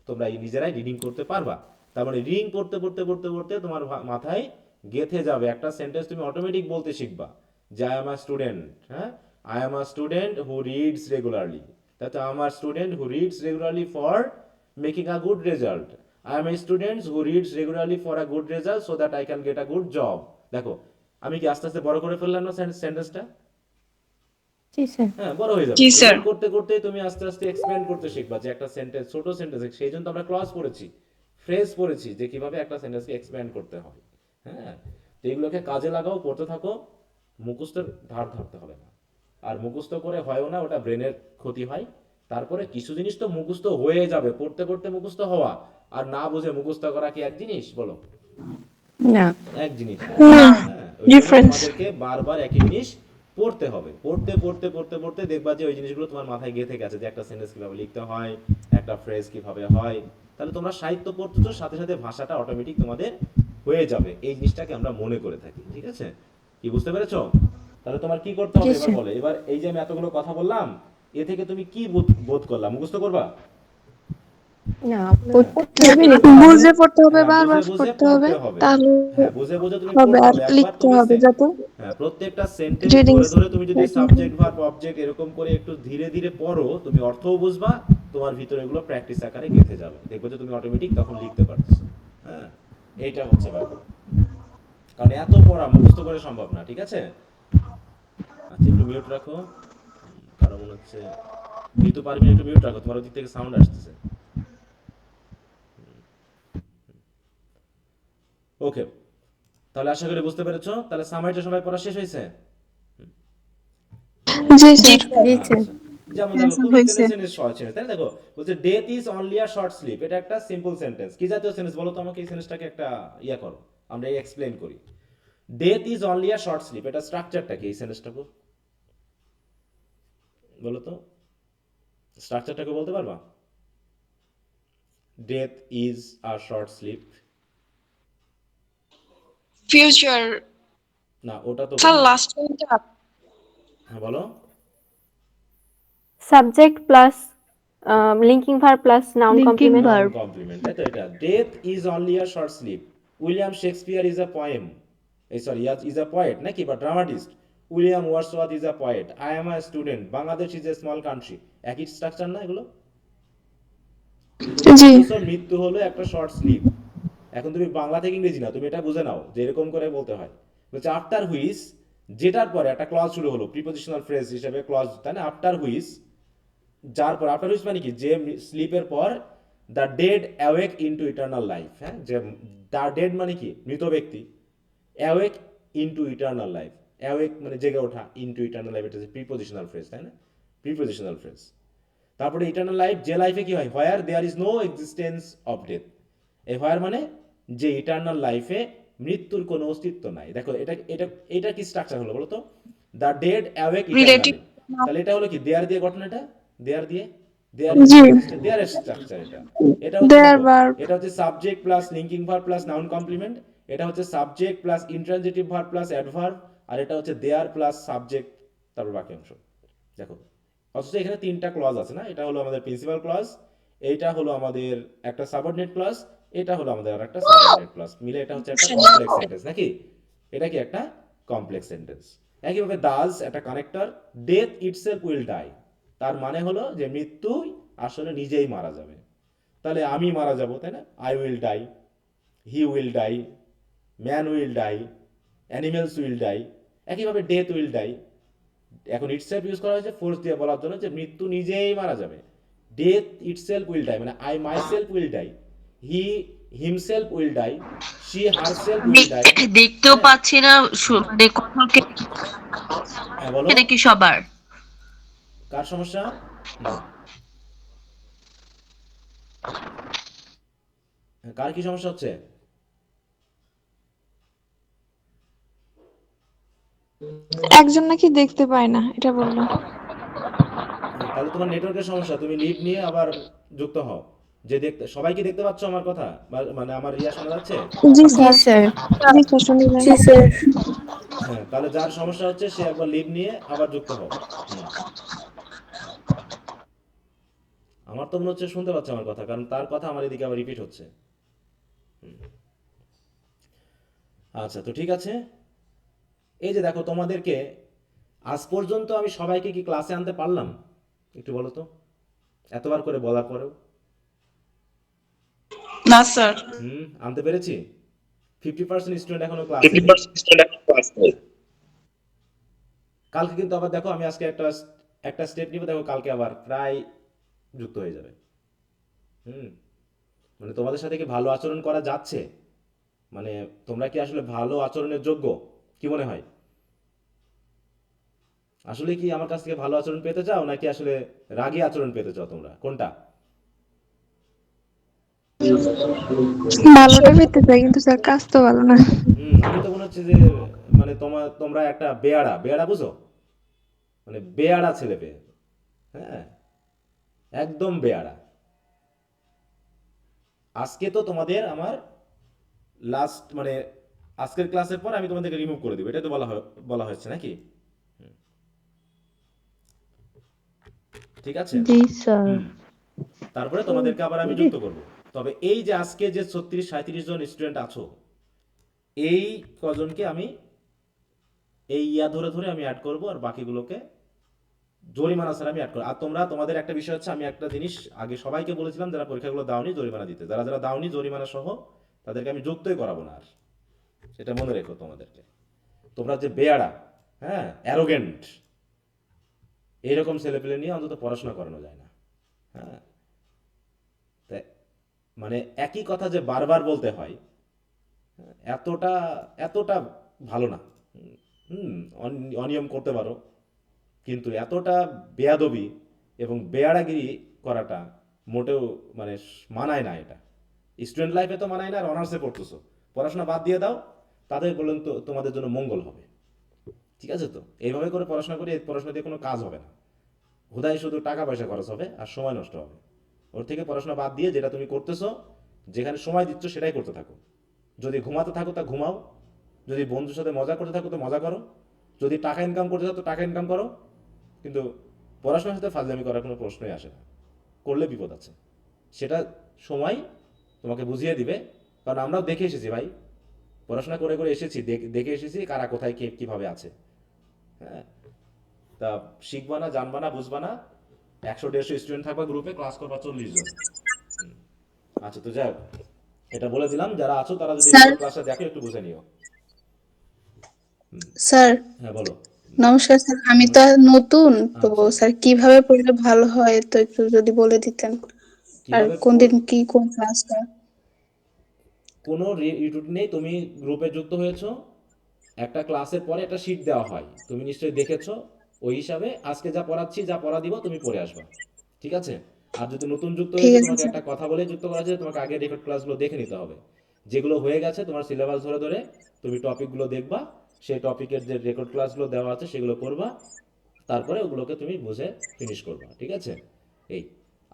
তোমরা এই নিজেরাই রিডিং করতে পারবা। তার মানে রিডিং পড়তে তোমার মাথায় গেঁথে যাবে, একটা সেন্টেন্স তুমি অটোমেটিক বলতে শিখবা, যে আই এম আ স্টুডেন্ট, হ্যাঁ I am a student who reads regularly, তাতে I am a student who reads regularly for making a good result, I am a student who reads regularly for a good result so that I can get a good job. দেখো আমি কি আস্তে আস্তে বড় করে ফেললাম না সেন্টেন্সটা? জি স্যার। হ্যাঁ বড় হয়ে যাবে। জি স্যার। এরকম করতে করতে তুমি আস্তে আস্তে এক্সপ্যান্ড করতে শিখবা, যে একটা সেন্টেন্স ছোট সেন্টেন্স, সেই জন্য তো আমরা ক্লজ পড়েছি, ফ্রেজ পড়েছি, যে কিভাবে একটা সেন্টেন্সকে এক্সপ্যান্ড করতে হয়। হ্যাঁ, তো এগুলোকে কাজে লাগাও, পড়তে থাকো, মুখস্থের ধার ধারতে হবে না, আর মুখস্থ করে হয়ও না, ওটা ব্রেনের ক্ষতি হয়। তারপরে কিছু জিনিস তো মুখস্থ হয়ে যাবে, পড়তে পড়তে মুখস্থ হওয়া আর না বুঝে মুখস্থ করা কি এক জিনিস, বলো? না। এক জিনিস না। না, হ্যাঁ, ওই জন্য ডিফারেন্স। তোমাদেরকে বারবার একই জিনিস পড়তে হবে, পড়তে দেখবা যে ওই জিনিসগুলো তোমার মাথায় গেঁথে গেছে, যে একটা সেন্টেন্স কিভাবে লিখতে হয়, একটা ফ্রেজ কিভাবে হয়, তাহলে তোমরা সাহিত্য পড়তেছো, সাথে সাথে ভাষাটা অটোমেটিক তোমাদের হয়ে যাবে। এই জিনিসটাকে আমরা মনে করে থাকি, ঠিক আছে? কি বুঝতে পেরেছো? তাহলে তোমার কি করতে জি হবে এবার স্যার। বলো। এবার এই যে আমি এতগুলো কথা বললাম, এ থেকে তুমি কি বোধ করলা? মুখস্থ করবা? না, পড়তে হবে বুঝে পড়তে হবে, হ্যাঁ বারবার বুঝে পড়তে হবে, পড়তে হবে। তাহলে হ্যাঁ বুঝে তুমি হবে। পড়তে আর হবে, একবার লিখতে তুমি হবে যাতে হ্যাঁ প্রত্যেকটা সেন্টেন্স রিডিং। ধরে ধরে তুমি যদি সাবজেক্ট ভার্ব অবজেক্ট এরকম করে একটু ধীরে ধীরে পড়ো, তুমি অর্থও বুঝবা, তোমার ভিতরে এগুলো প্র্যাকটিস আকারে গেঁথে যাবে, দেখবে যে তুমি অটোমেটিক তখন লিখতে পারতেছো। হ্যাঁ, এইটা হচ্ছে ব্যাপার, কারণ এত পড়া মুখস্থ করে সম্ভব না, ঠিক আছে? আচ্ছা একটু মিউট রাখো, কারণ মনে হচ্ছে ঋতু পারবি, একটু মিউট রাখো, তোমার ওদিক থেকে সাউন্ড আসতেছে। ওকে, তাহলে আশা করি বুঝতে পেরেছো। তাহলে সামারিটা সবাই পড়া শেষ হয়েছে? জি জি। স্যার। জি স্যার। আচ্ছা, যেমন হ্যাঁ দেখো স্যার, খুবই হয়েছে। সেন্টেন্স শর্ট সেন্টেন্স, তাই না? দেখো বলছে death is only a short sleep, এটা একটা সিম্পল সেন্টেন্স। কি জাতীয় সেন্টেন্স বলো তো আমাকে, এই সেন্টেন্সটাকে একটা ইয়া করো, আমরা এক্সপ্লেইন করি। Death is only a short sleep, এটা স্ট্রাকচারটা কি এই সেন্টেন্সটাকে, বলো তো, স্ট্রাকচারটাকে বলতে পারবা? Death is a short sleep, future. না ওটা তো স্যার বললাম। লাস্ট কোনটা? হ্যাঁ বলো। Subject plus linking verb plus noun linking complement. Noun verb. Complement, তাই তো। এটা death is only a short sleep, William Shakespeare is a poem, এই সরি ইজ আ পয়েট নাকি, বা dramatist, William Wordsworth is a poet, I am a student, Bangladesh is a small country, একই structure না এগুলো? তুমি জি বলতেছো মৃত্যু হলো একটা শর্ট স্লিপ। এখন তুমি বাংলা থেকে ইংরেজি না, তুমি এটা বুঝে নাও যে এরকম করে বলতে হয়। বলছে আফটার হুইচ, যেটার পরে একটা ক্লজ শুরু হলো, প্রিপোজিশনাল ফ্রেজ হিসেবে ক্লজ, তাই না? আফটার হুইচ, যার পর, আফটার হুইচ মানে কি, যে স্লিপের পর the dead awake into eternal life. হ্যাঁ, যে দ্য ডেড মানে কি, মৃত ব্যক্তি, awake into eternal life, awake মানে জেগে ওঠা, ইনটু ইটারনাল লাইফ, এটা হচ্ছে প্রিপোজিশনাল ফ্রেজ, তাই না? Prepositional phrase. তারপরে ইটারনাল লাইফ, যে লাইফে কি হয়, where there is no existence of death. এই হোয়ার মানে যে ইটারনাল লাইফে মৃত্যুর কোনো অস্তিত্ব নাই। দেখো এটা এটা এটা কি স্ট্রাকচার হলো বলো তো? দ্য ডেড অ্যাওয়েক রিলেটিভ ইটারনালি, তাহলে এটা হলো কি, দেয়ার দিয়ে গঠন, এটা দেয়ার দিয়ে, দেয়ার ইজ জি নো এক্সিস্টেন্স, দেয়ার এর স্ট্রাকচার এটা। এটা হচ্ছে দেয়ার দেখো, বার এটা হচ্ছে subject plus linking verb plus noun complement, এটা হচ্ছে subject plus intransitive verb plus adverb, আর এটা হচ্ছে দেয়ার প্লাস সাবজেক্ট, তারপর বাকি অংশ। দেখো, অথচ এখানে তিনটা ক্লজ আছে না? এটা হলো আমাদের প্রিন্সিপাল ক্লজ, এইটা হলো আমাদের একটা সাবঅর্ডিনেট ক্লজ, এটা হলো আমাদের আর একটা সাবঅর্ডিনেট ক্লজ, মিলে এটা হচ্ছে একটা কমপ্লেক্স সেন্টেন্স নাকি? এটা কি একটা কমপ্লেক্স সেন্টেন্স? একইভাবে দাস একটা connector, death itself will die, তার মানে হলো যে মৃত্যু আসলে নিজেই মারা যাবে। তাহলে আমি মারা যাব, তাই না? I will die, he will die, man will die, animals will die. একইভাবে ডেথ উইল ডাই। এখন ইটসেলফ ইউজ করা হয়েছে ফোর্স দিয়ে বলার জন্য যে মৃত্যু নিজেই মারা যাবে। ডেথ ইটসেলফ উইল ডাই মানে I myself will die, he himself will die, she herself will die. দেখতেও হ্যাঁ, পাচ্ছি না, মানে কোথাও হ্যাঁ বলো, নাকি সবার। কার সমস্যা? হুম, হ্যাঁ, কার কি সমস্যা হচ্ছে? একজন নাকি দেখতে পায় না এটা বললো। তাহলে তোমার নেটওয়ার্কের সমস্যা, তুমি লিভ নিয়ে আবার যুক্ত হও। যে দেখতে, সবাই কি দেখতে পাচ্ছ আমার কথা, মানে আমার ইয়া শোনা যাচ্ছে? জি জি স্যার, স্যার। জি স্যার শুনে যান। জি স্যার। হ্যাঁ, তাহলে যার সমস্যা হচ্ছে সে একবার লিভ নিয়ে আবার যুক্ত হও। হুম, আমার তো মনে হচ্ছে শুনতে পাচ্ছে আমার কথা, কারণ তার কথা আমার এদিকে আবার রিপিট হচ্ছে। আচ্ছা, তো ঠিক আছে। এই যে দেখো, তোমাদেরকে আজ পর্যন্ত আমি সবাইকে কি ক্লাসে আনতে পারলাম? একটু বলো তো, এতবার করে বলার পরেও। না স্যার। আনতে পেরেছি? 50% স্টুডেন্ট এখনো ক্লাসে নেই। কালকে কিন্তু আবার দেখো, আমি আজকে একটা একটা স্টেপ নিব, দেখো কালকে আবার প্রায় যুক্ত হয়ে যাবে। হুম, মানে তোমাদের সাথে কি ভালো আচরণ করা যাচ্ছে? মানে তোমরা কি আসলে ভালো আচরণের যোগ্য? কি মনে হয়? আসলে কি আমার কাছ থেকে ভালো আচরণ পেতে চাও, নাকি আসলে রাগী আচরণ পেতে চাও? তোমরা কোনটা? ভালোটা পেতে চাই কিন্তু স্যার কাজ তো ভালো না। আমি তো মনে হচ্ছে যে, মানে তোমরা একটা বেয়াড়া, বেয়াড়া বুঝো? মানে বেয়াড়া ছেলে পেয়ে। হ্যাঁ, একদম বেয়াড়া। আজকে তো তোমাদের আমার লাস্ট, মানে আজকের ক্লাসের পর আমি তোমাদেরকে রিমুভ করে দিব, এটাই তো বলা হয়েছে নাকি? ঠিক আছে। জি স্যার। হুম, তারপরে তোমাদেরকে আবার আমি যুক্ত করব। তবে এই যে আজকে যে 36-37 জন স্টুডেন্ট আছো, এই কজনকে আমি এই ইয়া ধরে ধরে আমি অ্যাড করব, আর বাকিগুলোকে জরিমানা ছাড়া আমি অ্যাড করব। আর তোমরা, তোমাদের একটা বিষয় হচ্ছে, আমি একটা জিনিস আগে সবাইকে বলেছিলাম, যারা পরীক্ষাগুলো দাওনি জরিমানা দিতে, যারা যারা দাওনি জরিমানা সহ তাদেরকে আমি যুক্তই করাবো না আর। সেটা মনে রেখো তোমাদেরকে। তোমরা যে বেয়াড়া, হ্যাঁ, অ্যারোগেন্ট, এইরকম ছেলেপেলে নিয়ে অন্তত পড়াশোনা করানো যায় না। হ্যাঁ, তাই মানে একই কথা যে বারবার বলতে হয়, এতটা এতটা ভালো না। হুম, অনিয়ম করতে পারো, কিন্তু এতটা বেয়াদবি এবং বেয়াড়াগিরি করাটা মোটেও মানে মানায় না এটা। স্টুডেন্ট লাইফে তো মানায় না, আর অনার্সে পড়তেছো। পড়াশোনা বাদ দিয়ে দাও, তাদের বললেন তো তোমাদের জন্য মঙ্গল হবে। ঠিক আছে? তো এইভাবে করে পড়াশোনা করে এই পড়াশোনা দিয়ে কোনো কাজ হবে না। হুদাই শুধু টাকা পয়সা খরচ হবে আর সময় নষ্ট হবে। ওর থেকে পড়াশোনা বাদ দিয়ে যেটা তুমি করতেছো, যেখানে সময় দিচ্ছ সেটাই করতে থাকো। যদি ঘুমাতে থাকো তা ঘুমাও, যদি বন্ধুর সাথে মজা করতে থাকো তো মজা করো, যদি টাকা ইনকাম করতে থাকো তো টাকা ইনকাম করো, কিন্তু পড়াশোনার সাথে ফাজলামি করার কোনো প্রশ্নই আসে না। করলে বিপদ আছে। সেটা সময় তোমাকে বুঝিয়ে দিবে, কারণ আমরাও দেখে এসেছি ভাই, পড়াশোনা করে করে এসেছি, দেখে এসেছি কারা কোথায় কে কীভাবে আছে। হ্যাঁ, তা শিখবা না, জানবা না, বুঝবা না, 100-150 স্টুডেন্ট থাকবা গ্রুপে, ক্লাস করবা 40 জন। আচ্ছা তো যাক, এটা বলে দিলাম, যারা আছো তারা যদি স্যার, রেকর্ড ক্লাসটা দেখো একটু বুঝে নিও। স্যার হ্যাঁ বলো। নমস্কার স্যার, আমি তো নমস্কার। আর নতুন তো আচ্ছা, স্যার, কিভাবে পড়লে ভালো হয় তো একটু যদি বলে দিতেন। আর কিভাবে কোন দিন কি কোন ক্লাসটা? কোনো ইউটিউব নেই, তুমি গ্রুপে যুক্ত হয়েছো, একটা ক্লাসের পরে একটা শিট দেওয়া হয়, তুমি নিশ্চয়ই দেখেছো। ওই হিসাবে আজকে যা পড়াচ্ছি, যা পড়া দিব তুমি পড়ে আসবা, ঠিক আছে? আর যদি নতুন যুক্ত ঠিক হয়েছে, আছে তোমাকে স্যার। একটা কথা বলে যুক্ত করা আছে, তোমাকে আগে রেকর্ড ক্লাসগুলো দেখে নিতে হবে। যেগুলো হয়ে গেছে তোমার সিলেবাস ধরে ধরে তুমি টপিকগুলো দেখবা, সেই টপিকের যে রেকর্ড ক্লাসগুলো দেওয়া আছে সেগুলো করবা, তারপরে ওগুলোকে তুমি বুঝে ফিনিশ করবা, ঠিক আছে? এই,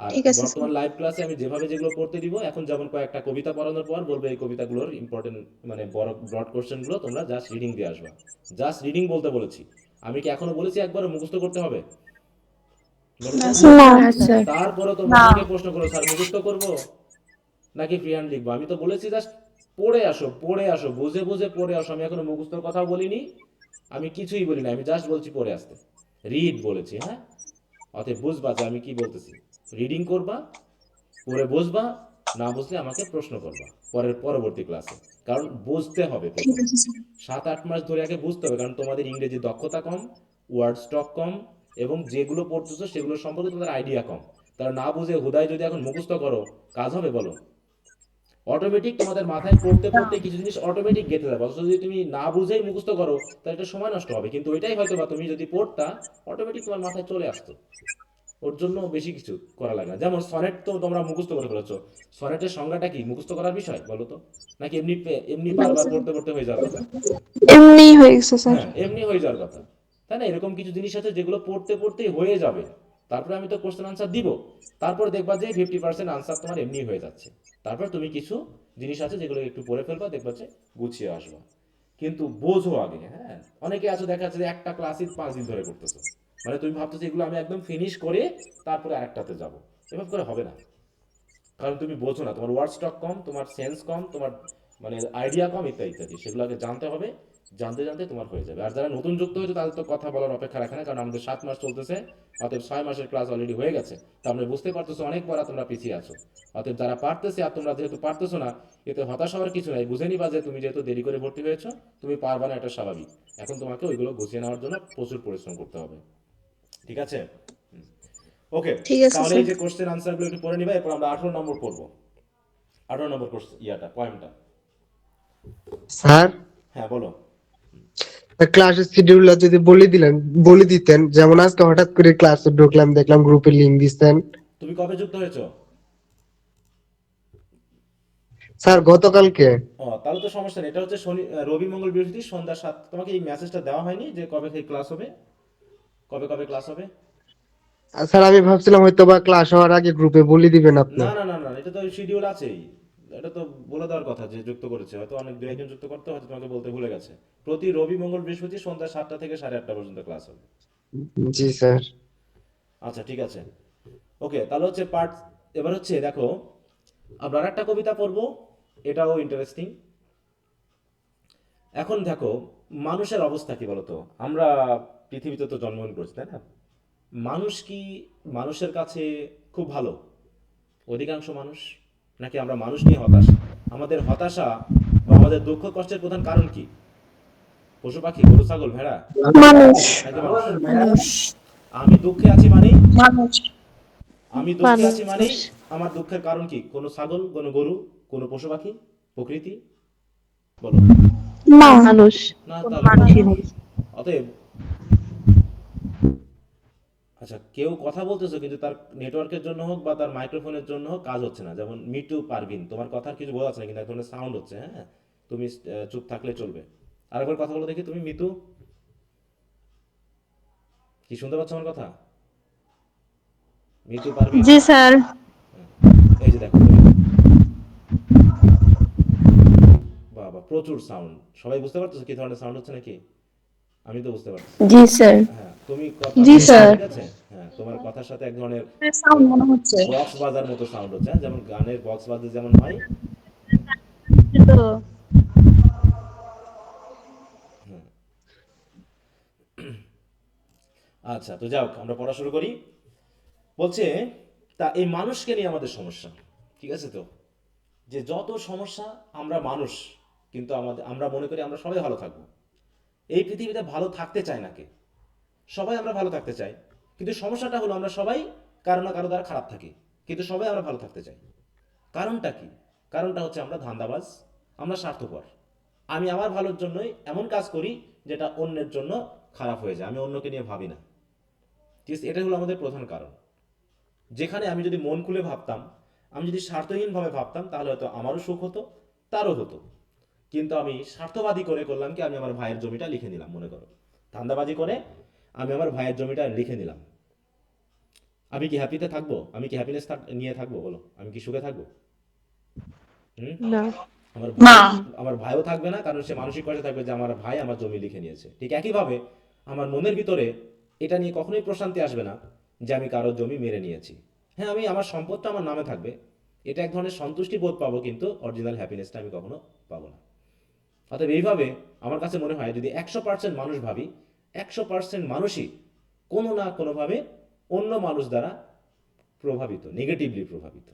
আর ঠিক আছে স্যার। বর্তমান লাইভ ক্লাসে আমি যেভাবে যেগুলো পড়তে দিব, এখন যেমন কয়েকটা কবিতা পড়ানোর পর বলবো এই কবিতাগুলোর ইম্পর্টেন্ট মানে বড় ব্রড কোশ্চেনগুলো তোমরা জাস্ট রিডিং দিয়ে আসবা। জাস্ট রিডিং বলতে বলেছি, আমি কি এখনো বলেছি একবারও মুখস্থ করতে হবে? বলো না তো। স্যার। না। না স্যার। তারপরে তোমরা অনেকে প্রশ্ন করো, স্যার মুখস্থ করব নাকি ফ্রি হ্যান্ড লিখবো? আমি তো বলেছি জাস্ট পড়ে আসো, পড়ে আসো, বুঝে বুঝে পড়ে আসো। আমি এখনো মুখস্থর কথাও বলিনি, আমি কিছুই বলি না, আমি জাস্ট বলছি পড়ে আসতে। রিড বলেছি, হ্যাঁ? অতএব বুঝবা যে আমি কি বলতেছি। রিডিং করবা, পড়ে বুঝবা, না বুঝলে আমাকে প্রশ্ন করবা পরবর্তী ক্লাসে। কারণ বুঝতে হবে ঠিক প্রথমে, আছে স্যার। 7-8 মাস ধরে আগে বুঝতে হবে, কারণ তোমাদের ইংরেজি দক্ষতা কম, ওয়ার্ড স্টক কম, এবং যেগুলো পড়তেছো সেগুলো সম্পর্কে তোমাদের আইডিয়া কম। তারা না বুঝে হুদায় যদি এখন মুখস্থ করো, কাজ হবে বলো? অটোমেটিক তোমাদের মাথায় পড়তে পড়তে কিছু জিনিস অটোমেটিক গেঁথে যাবে। অথচ যদি তুমি না বুঝেই মুখস্থ করো, তাহলে এটা সময় নষ্ট হবে। কিন্তু ওইটাই হয়তো বা তুমি যদি পড়তা, অটোমেটিক তোমার মাথায় চলে আসতো। ওর জন্য বেশি কিছু করা লাগে না। যেমন সনেট তো তোমরা মুখস্থ করে ফেলেছো, সনেটের সংজ্ঞাটা কি মুখস্থ করার বিষয় বলো তো? নাকি এমনি এমনি বারবার পড়তে পড়তে হয়ে যাওয়ার কথা? এমনিই হয়ে গেছে স্যার। হ্যাঁ, এমনি হয়ে যাওয়ার কথা, তাই না? এরকম কিছু জিনিস আছে যেগুলো পড়তে পড়তেই হয়ে যাবে। তারপরে আমি তো কোশ্চেন আনসার দিব, তারপরে দেখবা যে 50% আনসার তোমার এমনি হয়ে যাচ্ছে। তারপর তুমি কিছু জিনিস আছে যেগুলো একটু পড়ে ফেলবা, দেখবা যে গুছিয়ে আসবা। কিন্তু বোঝো আগে, হ্যাঁ? অনেকে আছে দেখা যাচ্ছে যে একটা ক্লাসই 5 দিন ধরে করতেছো, মানে তুমি ভাবতেছো এগুলো আমি একদম ফিনিশ করে তারপরে আরেকটাতে যাব। এভাবে করে হবে না, কারণ তুমি বোঝো না, তোমার ওয়ার্ড স্টক কম, তোমার সেন্স কম, তোমার মানে আইডিয়া কম, ইত্যাদি ইত্যাদি। সেগুলো আগে জানতে হবে, জানতে জানতে তোমার হয়ে যাবে। আর যারা নতুন যুক্ত হয়েছে তাদের তো কথা বলার অপেক্ষা রাখে না, কারণ আমাদের 7 মাস চলতেছে, অতএব 6 মাসের ক্লাস অলরেডি হয়ে গেছে। তা আমরা বুঝতে পারতেছো অনেক পড়া তোমরা পিছিয়ে আছো। অতএব যারা পারতেছে আর তোমরা যেহেতু পারতেছো না, এতে হতাশ হওয়ার কিছু নাই। বুঝে নিবা যে তুমি যেহেতু দেরি করে ভর্তি হয়েছো, তুমি পারবা না, এটা স্বাভাবিক। এখন তোমাকে ওইগুলো গুছিয়ে নেওয়ার জন্য প্রচুর পরিশ্রম করতে হবে, ঠিক আছে? ওকে, ঠিক আছে তাহলে স্যার। এই যে কোশ্চেন আনসারগুলো একটু পড়ে নিবা, এরপর আমরা 18 নম্বর পড়বো। 18 নম্বর কোশ্চেন ইয়াটা পয়েন্টটা। স্যার, হ্যাঁ বলো। ক্লাসের শিডিউলটা যদি বলে দিতেন, যেমন আজকে হঠাৎ করে ক্লাসে ঢুকলাম, দেখলাম গ্রুপে লিংক দিচ্ছেন। তুমি কবে যুক্ত হয়েছো? স্যার গতকালকে। ও, তাহলে তো সমস্যা নেই। এটা হচ্ছে শনি, রবি, মঙ্গল, বৃহস্পতি সন্ধ্যা 7। তোমাকে এই মেসেজটা দেওয়া হয়নি যে কবে থেকে ক্লাস হবে, কবে কবে ক্লাস হবে? স্যার আমি ভাবছিলাম হয়তো বা ক্লাস হওয়ার আগে গ্রুপে বলে দিবেন আপনি। না না না না, এটা তো শিডিউল আছেই। এটা তো বলে দেওয়ার কথা যে যুক্ত করেছে, হয়তো অনেক দু একজন যুক্ত করতে, হয়তো তোমাকে বলতে ভুলে গেছে। প্রতি রবি, মঙ্গল, বৃহস্পতি সন্ধ্যা 7টা থেকে 8:30 পর্যন্ত ক্লাস হবে। জি স্যার। আচ্ছা ঠিক আছে। ওকে, তাহলে হচ্ছে পার্ট, এবার হচ্ছে দেখো, আমরা আর একটা কবিতা পড়বো, এটাও ইন্টারেস্টিং। এখন দেখো, মানুষের অবস্থা কি বলতো? আমরা পৃথিবীতে তো জন্মগ্রহণ করছি, তাই না? মানুষ কি মানুষের কাছে খুব ভালো অধিকাংশ মানুষ, নাকি আমরা মানুষ নিয়ে হতাশ? আমাদের হতাশা বা আমাদের দুঃখ কষ্টের প্রধান কারণ কি? পশু পাখি, গরু, ছাগল, ভেড়া, মানুষ। নাকি মানুষ? মানুষ। আমি দুঃখে আছি মানেই, মানুষ। আমি দুঃখে আছি মানেই মানুষ। আমার দুঃখের কারণ কি? কোনো ছাগল, কোনো গরু, কোনো পশু পাখি, প্রকৃতি? বলো। না। মানুষ। না, তাহলে মানুষই নেই। অতএব, আচ্ছা কেউ কথা বলতেছো কিন্তু তার নেটওয়ার্কের জন্য হোক বা তার মাইক্রোফোনের জন্য হোক কাজ হচ্ছে না। যেমন মিটু পারভিন, তোমার কথার কিছু বোঝা যাচ্ছে না, কিন্তু এক ধরনের সাউন্ড হচ্ছে, হ্যাঁ? তুমি চুপ থাকলে চলবে। আরেকবার কথা বলো দেখি, তুমি মিতু, কি শুনতে পাচ্ছ আমার কথা? মিতু পারভিন। জি স্যার। হ্যাঁ, এই যে দেখো তুমি, বাবা প্রচুর সাউন্ড। সবাই বুঝতে পারতেছো কি ধরনের সাউন্ড হচ্ছে নাকি? আমি তো বুঝতে পারতেছি। জি স্যার। হ্যাঁ, তুমি কথা জি বলছো, স্যার। ঠিক আছে? হ্যাঁ, তোমার কথার সাথে এক ধরনের সাউন্ড মনে হচ্ছে। বক্স বাজার মতো সাউন্ড হচ্ছে, হ্যাঁ? যেমন গানের বক্স বাজে যেমন হয়। তো আচ্ছা তো যাও, আমরা পড়া শুরু করি। বলছে, তা এই মানুষকে নিয়ে আমাদের সমস্যা, ঠিক আছে তো? যে যত সমস্যা, আমরা মানুষ, কিন্তু আমরা মনে করি আমরা সবাই ভালো থাকবো। এই পৃথিবীতে ভালো থাকতে চায় না কে? সবাই আমরা ভালো থাকতে চাই, কিন্তু সমস্যাটা হলো আমরা সবাই কারো না কারো দ্বারা খারাপ থাকি, কিন্তু সবাই আমরা ভালো থাকতে চাই। কারণটা কি? কারণটা হচ্ছে আমরা ধান্দাবাজ, আমরা স্বার্থপর। আমি আমার ভালোর জন্যই এমন কাজ করি যেটা অন্যের জন্য খারাপ হয়ে যায়, আমি অন্যকে নিয়ে ভাবি না। ঠিক আছে, এটাই হলো আমাদের প্রধান কারণ। যেখানে আমি যদি মন খুলে ভাবতাম, আমি যদি স্বার্থহীনভাবে ভাবতাম, তাহলে হয়তো আমারও সুখ হতো, তারও হতো। কিন্তু আমি স্বার্থবাদী করে করলাম কি, আমি আমার ভাইয়ের জমিটা লিখে নিলাম, মনে করো ধান্দাবাজি করে আমি আমার ভাইয়ের জমিটা লিখে নিলাম। আমি কি হ্যাপিতে থাকবো? আমি কি হ্যাপিনেস নিয়ে থাকবো? বলো, আমি কি সুখে থাকবো? হুম? না। আমার না। ভাই, আমার ভাইও থাকবে না, কারণ সে মানসিক কষ্টে থাকবে যে আমার ভাই আমার জমি লিখে নিয়েছে। ঠিক একইভাবে আমার মনের ভিতরে এটা নিয়ে কখনোই প্রশান্তি আসবে না যে আমি কারোর জমি মেরে নিয়েছি। হ্যাঁ, আমি আমার সম্পদটা আমার নামে থাকবে, এটা এক ধরনের সন্তুষ্টি বোধ পাবো, কিন্তু অরিজিনাল হ্যাপিনেসটা আমি কখনো পাবো না। অতএব এইভাবে আমার কাছে মনে হয়, যদি 100% মানুষ ভাবি, 100% মানুষই কোনো না কোনোভাবে অন্য মানুষ দ্বারা প্রভাবিত, নেগেটিভলি প্রভাবিত।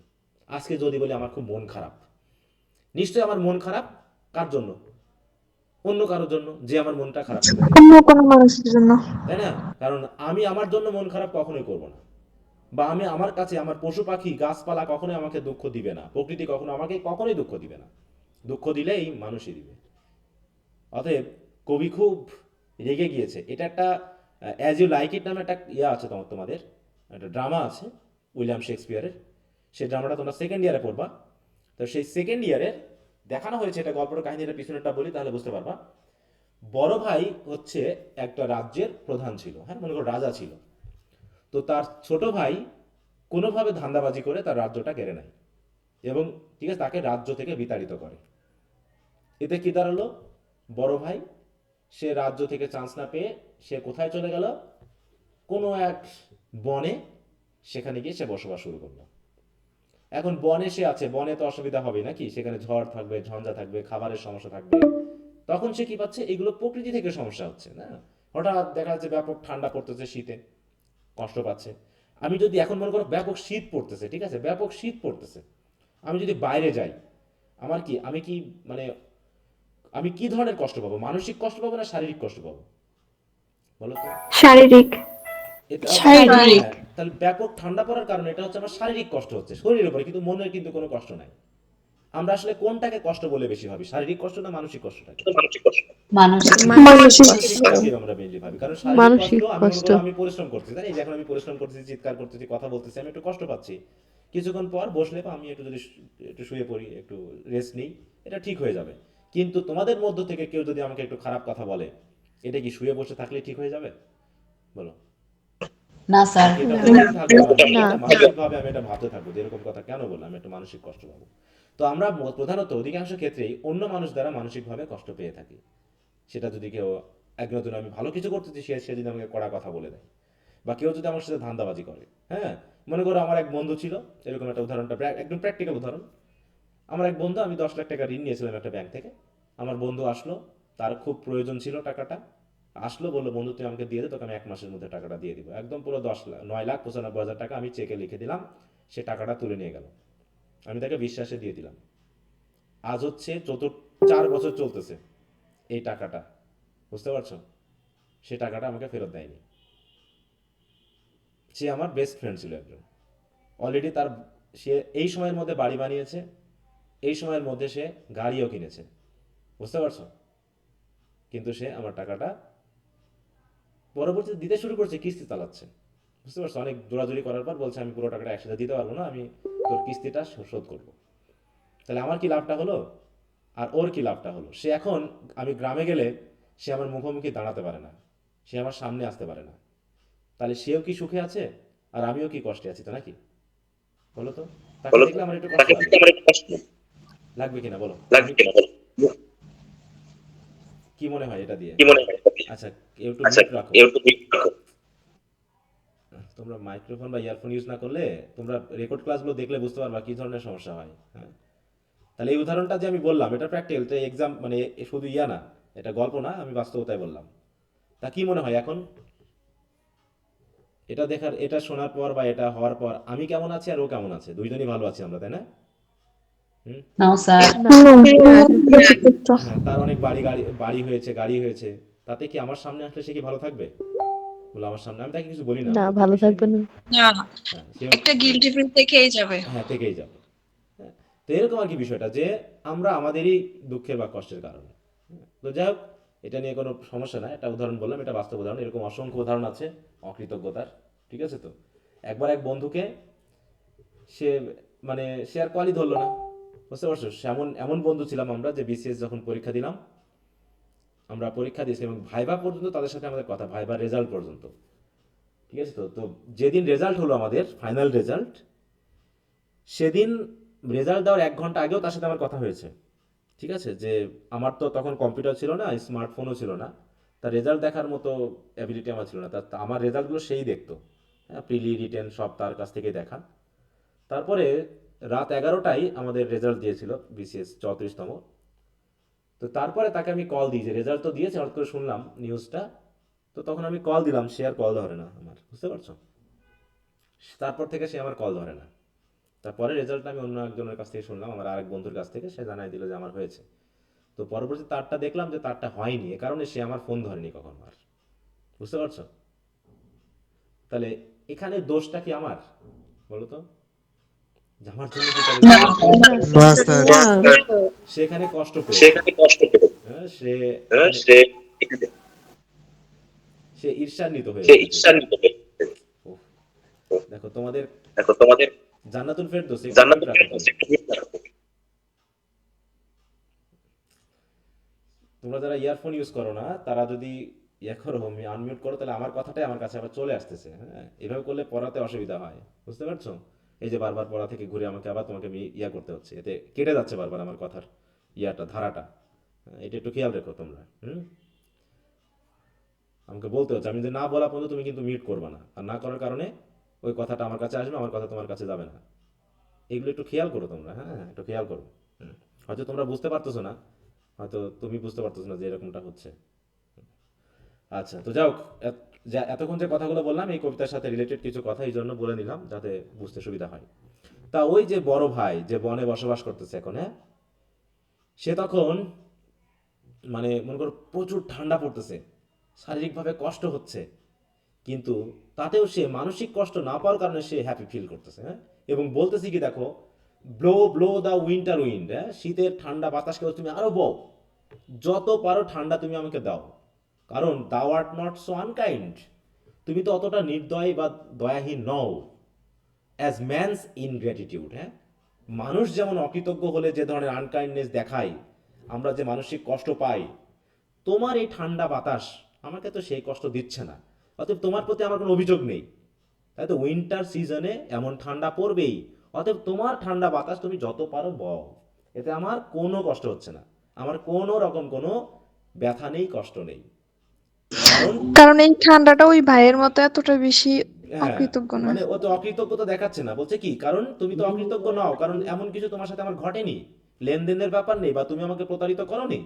আজকে যদি বলি আমার খুব মন খারাপ, নিশ্চয়ই আমার মন খারাপ কার জন্য? অন্য কারোর জন্য, যে আমার মনটা খারাপ করে দিয়েছে, অন্য কোনো মানুষের জন্য। তাই না? কারণ আমি আমার জন্য মন খারাপ কখনোই করব না। বা আমি আমার কাছে আমার পশু পাখি গাছপালা কখনোই আমাকে দুঃখ দিবে না, প্রকৃতি কখনো আমাকে কখনোই দুঃখ দিবে না। দুঃখ দিলে এই মানুষই দিবে। অতএব কবি খুব রেগে গিয়েছে। এটা একটা অ্যাজ ইউ লাইক ইট নামে একটা ইয়ে আছে, তোমাদের একটা ড্রামা আছে উইলিয়াম শেক্সপিয়ারের। সেই ড্রামাটা তোমরা সেকেন্ড ইয়ারে পড়বা। তো সেই সেকেন্ড ইয়ারে দেখানো হয়েছে, এটা গল্পটা কাহিনীটা পিছনেরটা বলি তাহলে বুঝতে পারবা। বড় ভাই হচ্ছে একটা রাজ্যের প্রধান ছিল, হ্যাঁ, মনে করো রাজা ছিল। তো তার ছোট ভাই কোনোভাবে ধান্দাবাজি করে তার রাজ্যটা কেড়ে নেয়, এবং ঠিক আছে, তাকে রাজ্য থেকে বিতাড়িত করে। এতে কি দাঁড়ালো? বড় ভাই সে রাজ্য থেকে চান্স না পেয়ে সে কোথায় চলে গেল? কোনো এক বনে, সেখানে গিয়ে সে বসবাস শুরু করলো। এখন বনে সে আছে, বনে তো অসুবিধা হবে নাকি, সেখানে ঝড় থাকবে, ঝঞ্ঝা থাকবে, খাবারের সমস্যা থাকবে। তখন সে কি পাচ্ছে? এগুলো প্রকৃতি থেকে সমস্যা হচ্ছে না। হঠাৎ দেখা যাচ্ছে ব্যাপক ঠান্ডা পড়তেছে, শীতে কষ্ট পাচ্ছে। আমি যদি এখন মনে করো ব্যাপক শীত পড়তেছে, ঠিক আছে, ব্যাপক শীত পড়তেছে, আমি যদি বাইরে যাই, আমার কি, আমি কি মানে আমি কি ধরনের কষ্ট পাবো? মানসিক কষ্ট পাবো না শারীরিক কষ্ট পাবো? বলো তো। শারীরিক। এটা শারীরিক। হ্যাঁ, তাহলে ব্যাপক ঠান্ডা পড়ার কারণে এটা হচ্ছে আমার শারীরিক কষ্ট হচ্ছে শরীরের উপরে, কিন্তু মনের কিন্তু কোনো কষ্ট নাই। আমরা আসলে কোনটাকে কষ্ট বলে বেশি ভাবি, শারীরিক কষ্ট না মানসিক কষ্টটাকে? মানসিক। মানসিকটাকে আমরা মেইনলি ভাবি, কারণ শারীরিক কষ্ট মানসিক আমি মনে কষ্ট। করো আমি পরিশ্রম করছি, তাই এই যে এখন আমি পরিশ্রম করতেছি, চিৎকার করতেছি, কথা বলতেছি, আমি একটু কষ্ট পাচ্ছি। কিছুক্ষণ পর বসলে বা আমি একটু যদি একটু শুয়ে পড়ি, একটু রেস্ট নিই, এটা ঠিক হয়ে যাবে। কিন্তু তোমাদের মধ্য থেকে কেউ যদি আমাকে একটু খারাপ কথা বলে, এটা কি শুয়ে বসে থাকলে ঠিক হয়ে যাবে? বলো। না স্যার। নাকি এটা প্রতিদিন থাকবে আমার মধ্যে? না। এটা মানসিকভাবে আমি এটা ভাবতে থাকবো যে এরকম কথা কেন বললাম, আমি একটু মানসিক কষ্ট পাবো। তো আমরা প্রধানত অধিকাংশ ক্ষেত্রেই অন্য মানুষ দ্বারা মানসিকভাবে কষ্ট পেয়ে থাকি। সেটা যদি কেউ একজন, আমি ভালো কিছু করতেছি, সে যদি আমাকে কড়া কথা বলে দেয়, বা কেউ যদি আমার সাথে ধান্দাবাজি করে। হ্যাঁ, মনে করো আমার এক বন্ধু ছিল, এরকম একটা উদাহরণটা একদম প্র্যাকটিক্যাল উদাহরণ। আমার এক বন্ধু, আমি 10 লাখ টাকা ঋণ নিয়েছিলাম একটা ব্যাংক থেকে। আমার বন্ধু আসলো, তার খুব প্রয়োজন ছিল টাকাটা, আসলো, বললো বন্ধু তুই আমাকে দিয়ে দে, তোকে আমি 1 মাসের মধ্যে টাকাটা দিয়ে দিব। একদম পুরো 9,95,000 টাকা আমি চেকে লিখে দিলাম, সে টাকাটা তুলে নিয়ে গেল। আমি তাকে বিশ্বাসে দিয়ে দিলাম। আজ হচ্ছে 4 বছর চলতেছে এই টাকাটা, বুঝতে পারছো? সে টাকাটা আমাকে ফেরত দেয়নি। সে আমার বেস্ট ফ্রেন্ড ছিল একজন। অলরেডি সে এই সময়ের মধ্যে বাড়ি বানিয়েছে, এই সময়ের মধ্যে সে গাড়িও কিনেছে, বুঝতে পারছো? কিন্তু সে আমার টাকাটা পরবর্তীতে দিতে শুরু করছে, কিস্তি চালাচ্ছে, বুঝতে পারছো? অনেক জোরাজুরি করার পর বলছে আমি পুরো টাকাটা একসাথে দিতে পারবো না, আমি তোর কিস্তিটা শোধ করবো। তাহলে আমার কি লাভটা হলো, আর ওর কি লাভটা হলো? সে এখন, আমি গ্রামে গেলে সে আমার মুখোমুখি দাঁড়াতে পারে না, সে আমার সামনে আসতে পারে না। তাহলে সেও কি সুখে আছে, আর আমিও কি কষ্টে আছি, তো নাকি? বলো তো। তাকে দেখলে আমার একটু কষ্ট লাগে, লাগবে কিনা বলো? কি মনে হয় এটা দিয়ে? আচ্ছা, একটু মিউট রাখো। তোমরা মাইক্রোফোন বা ইয়ারফোন ইউজ না করলে তোমরা রেকর্ড ক্লাসগুলো দেখলে বুঝতে পারবা কি ধরনের সমস্যা হয়। হ্যাঁ, তাহলে এই উদাহরণটা যে আমি বললাম, এটা প্র্যাকটিক্যাল, এটা এক্সাম, মানে শুধু ইয়া না, এটা গল্প না, আমি বাস্তবতায় বললাম। তা কি মনে হয় এখন এটা দেখার, এটা শোনার পর বা এটা হওয়ার পর আমি কেমন আছি আর ও কেমন আছে? দুইজনই ভালো আছি আমরা, তাই না? হুম? No, sir. হ্যাঁ, তার অনেক বাড়ি হয়েছে, গাড়ি হয়েছে, তাতে কি আমার সামনে আসলে সে কি ভালো থাকবে? বলে আমার সামনে আমি তাকে কিছু বলি না, না, বলছি ভালো বিষয় থাকবে নেই। না। না, হ্যাঁ, সে একটা গিল্টি ফিল থেকেই যাবে। হ্যাঁ থেকেই যাবে। হ্যাঁ, তো এরকম আর কি বিষয়টা যে আমরা আমাদেরই দুঃখের বা কষ্টের কারণ। তো যাই হোক, এটা নিয়ে কোনো সমস্যা নাই, একটা উদাহরণ বললাম, এটা বাস্তব উদাহরণ, এরকম অসংখ্য উদাহরণ আছে অকৃতজ্ঞতার। ঠিক আছে? তো একবার এক বন্ধুকে সে মানে সে আর কলই ধরলো না, বুঝতে পারছো? সে এমন এমন বন্ধু ছিলাম আমরা যে বিসিএস যখন পরীক্ষা দিলাম, আমরা পরীক্ষা দিয়েছি এবং ভাইবা পর্যন্ত তাদের সাথে আমাদের কথা, ভাইবার রেজাল্ট পর্যন্ত। ঠিক আছে? তো তো যেদিন রেজাল্ট হলো আমাদের ফাইনাল রেজাল্ট, সেদিন রেজাল্ট দেওয়ার 1 ঘন্টা আগেও তার সাথে আমার কথা হয়েছে। ঠিক আছে? যে আমার তো তখন কম্পিউটার ছিল না, স্মার্টফোনও ছিল না, তার রেজাল্ট দেখার মতো অ্যাবিলিটি আমার ছিল না। তা আমার রেজাল্টগুলো সেই দেখতো। হ্যাঁ, প্রিলি রিটেন সব তার কাছ থেকে দেখা। তারপরে রাত 11টায় আমাদের রেজাল্ট দিয়েছিল, বিসিএস 34তম। তো তারপরে তাকে আমি কল দিই যে রেজাল্ট তো দিয়েছে, হঠাৎ করে শুনলাম নিউজটা। তো তখন আমি কল দিলাম, সে আর কল ধরে না আমার, বুঝতে পারছো? তারপর থেকে সে আমার কল ধরে না। তারপরে রেজাল্টটা আমি অন্য একজনের কাছ থেকে শুনলাম, আমার আরেক বন্ধুর কাছ থেকে, সে জানাই দিল যে আমার হয়েছে। তো পরবর্তী তারটা দেখলাম যে তারটা হয়নি, এ কারণে সে আমার ফোন ধরেনি কখনো আর, বুঝতে পারছো? তাহলে এখানে দোষটা কি আমার, বলো তো? যে আমার জন্য কি তাহলে না, না স্যার, স্যার। না। সেখানে কষ্ট পেয়েছে। হ্যাঁ, সে ঈর্ষান্বিত হয়ে উঠেছে। উফ, দেখো তোমাদের জান্নাতুল ফেরদৌস একটু মিউট রাখো তোমরা। তোমরা যারা ইয়ারফোন ইউজ করো না, তারা যদি ইয়ে করো, আনমিউট করো, তাহলে আমার কথাটাই আমার কাছে আবার চলে আসতেছে। হ্যাঁ, এভাবে করলে পড়াতে অসুবিধা হয়, বুঝতে পারছো? এই যে বারবার পড়া থেকে ঘুরে আমাকে আবার তোমাকে ইয়া করতে হচ্ছে, এতে কেটে যাচ্ছে বারবার আমার কথার ধারাটা। হ্যাঁ, এটা একটু খেয়াল রেখো তোমরা। আমাকে বলতে হচ্ছে, আমি যদি না বলা পর্যন্ত তুমি কিন্তু মিউট করবে না, আর না করার কারণে ওই কথাটা আমার কাছে আসবে, আমার কথা তোমার কাছে যাবে না। এগুলো একটু খেয়াল করো তোমরা, হ্যাঁ একটু খেয়াল করো। হয়তো তোমরা বুঝতে পারতেছো না, হয়তো তুমি বুঝতে পারতেছো না যে এরকমটা হচ্ছে। আচ্ছা, তো যাও, এতক্ষণ যে কথাগুলো বললাম এই কবিতার সাথে রিলেটেড কিছু কথা এই জন্য বলে নিলাম যাতে বুঝতে সুবিধা হয়। তা ওই যে বড় ভাই যে বনে বসবাস করতেছে এখন, হ্যাঁ, সে তখন মানে মনে করো প্রচুর ঠান্ডা পড়তেছে, শারীরিকভাবে কষ্ট হচ্ছে, কিন্তু তাতেও সে মানসিক কষ্ট না পাওয়ার কারণে সে হ্যাপি ফিল করতেছে। হ্যাঁ, এবং বলতেছি কি দেখো, blow blow the winter wind, হ্যাঁ, শীতের ঠান্ডা বাতাসকে তুমি আরো বও, যত পারো ঠান্ডা তুমি আমাকে দাও, কারণ দাও আর্ট নট সো আনকাইন্ড, তুমি তো অতটা নির্দয় বা দয়াহীন নও। অ্যাজ ম্যানস ইনগ্র্যাটিটিউড, হ্যাঁ, মানুষ যেমন অকৃতজ্ঞ হলে যে ধরনের আনকাইন্ডনেস দেখায়, আমরা যে মানসিক কষ্ট পাই, তোমার এই ঠান্ডা বাতাস আমাকে তো সেই কষ্ট দিচ্ছে না, অতএব তোমার প্রতি আমার কোনো অভিযোগ নেই। তাই তো উইন্টার সিজনে এমন ঠান্ডা পড়বেই, অতএব তোমার ঠান্ডা বাতাস তুমি যত পারো বও, এতে আমার কোনো কষ্ট হচ্ছে না, আমার কোনো রকম কোনো ব্যথা নেই, কষ্ট নেই। কারণ কারণ এই ঠান্ডাটা ওই ভাইয়ের মতো এতটা বেশি হ্যাঁ, অকৃতজ্ঞ না। মানে ও তো অকৃতজ্ঞতা দেখাচ্ছে না, বলছে কি, কারণ তুমি তো অকৃতজ্ঞ নও, কারণ এমন কিছু তোমার সাথে আমার ঘটেনি, লেনদেনের ব্যাপার নেই, বা তুমি আমাকে প্রতারিত করোনি,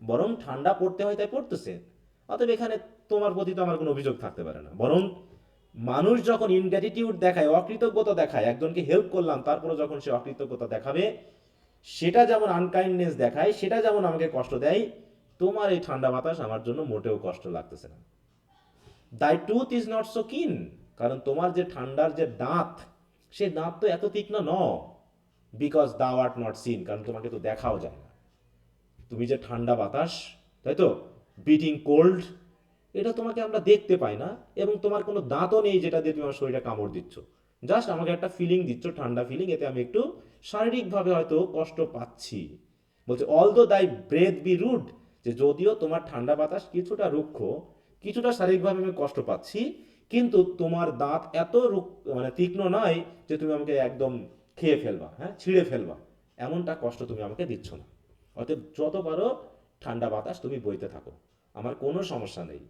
বরং ঠান্ডা পড়তে হয় তাই পড়তেছে। অতএব এখানে তোমার প্রতি তো আমার কোনো অভিযোগ থাকতে পারে না। বরং মানুষ যখন ইনগ্র্যাটিটিউড দেখায়, অকৃতজ্ঞতা দেখায়, একজনকে হেল্প করলাম তারপরে যখন সে অকৃতজ্ঞতা দেখাবে, সেটা যেমন আনকাইন্ডনেস দেখায়, সেটা যেমন আমাকে কষ্ট দেয়, তোমার এই ঠান্ডা বাতাস আমার জন্য মোটেও কষ্ট লাগতেছে না। দাই টুথ ইজ নট সো কিন, কারণ তোমার যে ঠান্ডার যে দাঁত, সে দাঁত তো এত তীক্ষ্ণ ন, বিকজ দাও আর্ট নট সিন, কারণ তোমাকে তো দেখাও যায় না। তুমি যে ঠান্ডা বাতাস, তাই তো, বিটিং কোল্ড, এটা তোমাকে আমরা দেখতে পাই না, এবং তোমার কোনো দাঁতও নেই যেটা দিয়ে তুমি আমার শরীরে কামড় দিচ্ছ, জাস্ট আমাকে একটা ফিলিং দিচ্ছ, ঠান্ডা ফিলিং, এতে আমি একটু শারীরিকভাবে হয়তো কষ্ট পাচ্ছি। বলছে অল দো দাই ব্রেথ বি রুড, যে যদিও তোমার ঠান্ডা বাতাস কিছুটা রুক্ষ, কিছুটা শারীরিকভাবে আমি কষ্ট পাচ্ছি, কিন্তু তোমার দাঁত এত মানে তীক্ষ্ণ নয় যে তুমি আমাকে একদম খেয়ে ফেলবা, হ্যাঁ, ছিঁড়ে ফেলবা, এমনটা কষ্ট তুমি আমাকে দিচ্ছ না। অতএব যত পারো ঠান্ডা বাতাস তুমি বইতে থাকো, আমার কোনো সমস্যা নেই।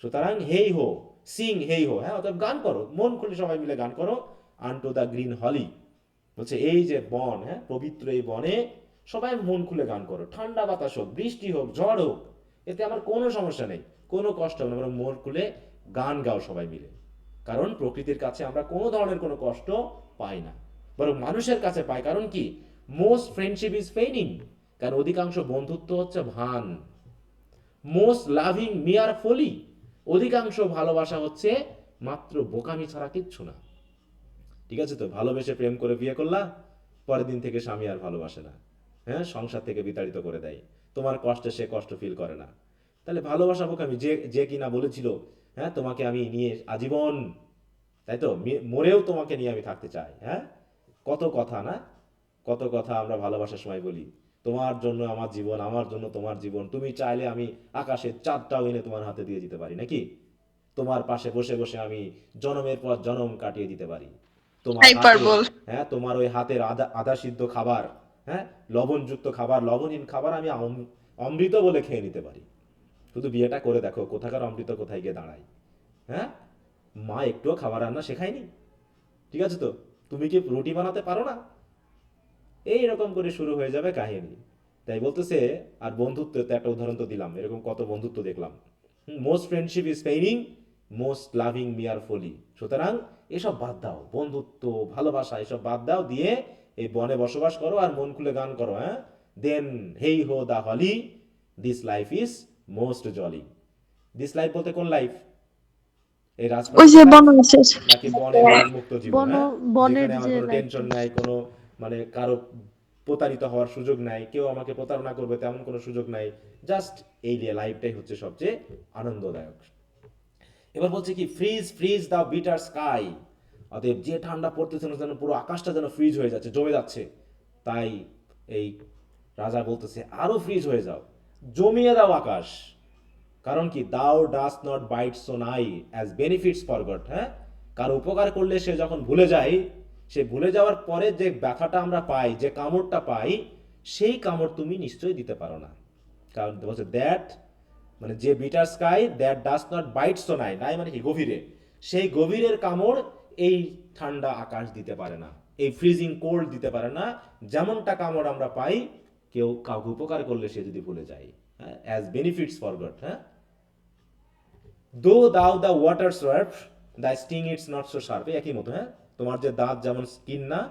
সুতরাং হেই হো, সিং হেই হো, হ্যাঁ, অতএব গান করো, মন খুলে সবাই মিলে গান করো, আনটু দ্য গ্রিন হলি, বলছে এই যে বন, হ্যাঁ, পবিত্র এই বনে সবাই মন খুলে গান করো, ঠান্ডা বাতাস হোক, বৃষ্টি হোক, ঝড় হোক, এতে আমার কোনো সমস্যা নেই, কোনো কষ্ট হবে না, বরং মন খুলে গান গাও সবাই মিলে। কারণ প্রকৃতির কাছে আমরা কোনো ধরনের কোনো কষ্ট পাই না, বরং মানুষের কাছে পাই। কারণ কি, মোস্ট ফ্রেন্ডশিপ ইজ ফেইনিং, কারণ অধিকাংশ বন্ধুত্ব হচ্ছে ভান। মোস্ট লাভিং মিয়ার ফলি, অধিকাংশ ভালোবাসা হচ্ছে মাত্র বোকামি ছাড়া কিচ্ছু না। ঠিক আছে, তো ভালোবেসে প্রেম করে বিয়ে করলা, পরের দিন থেকে স্বামী আর ভালোবাসে না, হ্যাঁ, সংসার থেকে বিতাড়িত করে দেয়, তোমার কষ্টে সে কষ্ট ফিল করে না। তাহলে ভালোবাসা বোকামি। যে যে কিনা বলেছিল, হ্যাঁ, তোমাকে আমি নিয়ে আজীবন, তাই তো, মরেও তোমাকে নিয়ে আমি থাকতে চাই, হ্যাঁ, কত কথা না, কত কথা আমরা ভালোবাসার সময় বলি। তোমার জন্য আমার জীবন, আমার জন্য তোমার জীবন, তুমি চাইলে আমি আকাশের চাঁদটাও এনে তোমার হাতে দিয়ে দিতে পারি, নাকি? তোমার পাশে বসে বসে আমি জনমের পর জনম কাটিয়ে দিতে পারি। তোমার হাতে, হাইপারবোল। হ্যাঁ, তোমার ওই হাতের আদা আদা সিদ্ধ খাবার, হ্যাঁ, লবণযুক্ত খাবার, লবণহীন খাবার আমি অমৃত বলে খেয়ে নিতে পারি। শুধু বিয়েটা করে দেখো কোথাকার অমৃত কোথায় গিয়ে দাঁড়ায়, হ্যাঁ। মা একটুও খাবার রান্না শেখায়নি, ঠিক আছে, তো তুমি কি রুটি বানাতে পারো না? এই রকম করে শুরু হয়ে যাবে কাহিনী। তাই বলতেছে, আর বন্ধুত্ব তো একটা উদাহরণ তো দিলাম, এরকম কত বন্ধুত্ব দেখলাম। Most friendship is feigning, most loving mere folly. সুতরাং এসব বাদ দাও, বন্ধুত্ব, ভালোবাসা এসব বাদ দাও, দিয়ে এই বনে বসবাস করো আর মন খুলে গান করো, হ্যাঁ। Then heigh ho the holly, this life is most jolly. This life বলতে কোন লাইফ? এই ওই রাজপ্রাসাদের যে লাইফ, বনবাসের নাকি বনের উন্মুক্ত জীবন, হ্যাঁ, বনের যেখানে আমার যে কোনো টেনশন লাইফটা। নাই, কোনো মানে কারো প্রতারিত হওয়ার সুযোগ নাই, কেউ আমাকে প্রতারণা করবে তেমন কোনো সুযোগ নাই, জাস্ট এই লাইফটাই হচ্ছে সবচেয়ে আনন্দদায়ক। এবার বলছে কি, ফ্রিজ ফ্রিজ দা বিটার স্কাই, অতএব যে ঠান্ডা পড়তেছে না, যেন পুরো আকাশটা যেন ফ্রিজ হয়ে যাচ্ছে, জমে যাচ্ছে। তাই এই রাজা বলতেছে, আরো ফ্রিজ হয়ে যাও, জমিয়ে দাও আকাশ। কারণ কি, দাও ডাস নট বাইট সো নাই অ্যাজ বেনিফিটস ফরগট, হ্যাঁ। কারো উপকার করলে সে যখন ভুলে যায়, সে ভুলে যাওয়ার পরে যে ব্যথাটা আমরা পাই, যে কামড়টা পাই, সেই কামড় তুমি নিশ্চয়ই দিতে পারো না। কারণ বলছে দ্যাট, মানে যে bitter sky that does not byte so নাই, নাই মানে কি, গভীরে, সেই গভীরের কামড় এই ঠান্ডা আকাশ দিতে পারে না, এই ফ্রিজিং কোল্ড দিতে পারে না। যেমনটা কামড় আমরা পাই কেউ কাউকে উপকার করলে সে যদি ভুলে যায়, হ্যাঁ, অ্যাজ বেনিফিটস ফরগট, হ্যাঁ। Though thou the water surf the sting it's not so sharp, একই মতো, হ্যাঁ। তোমার যে দাঁত যেমন স্কিন না,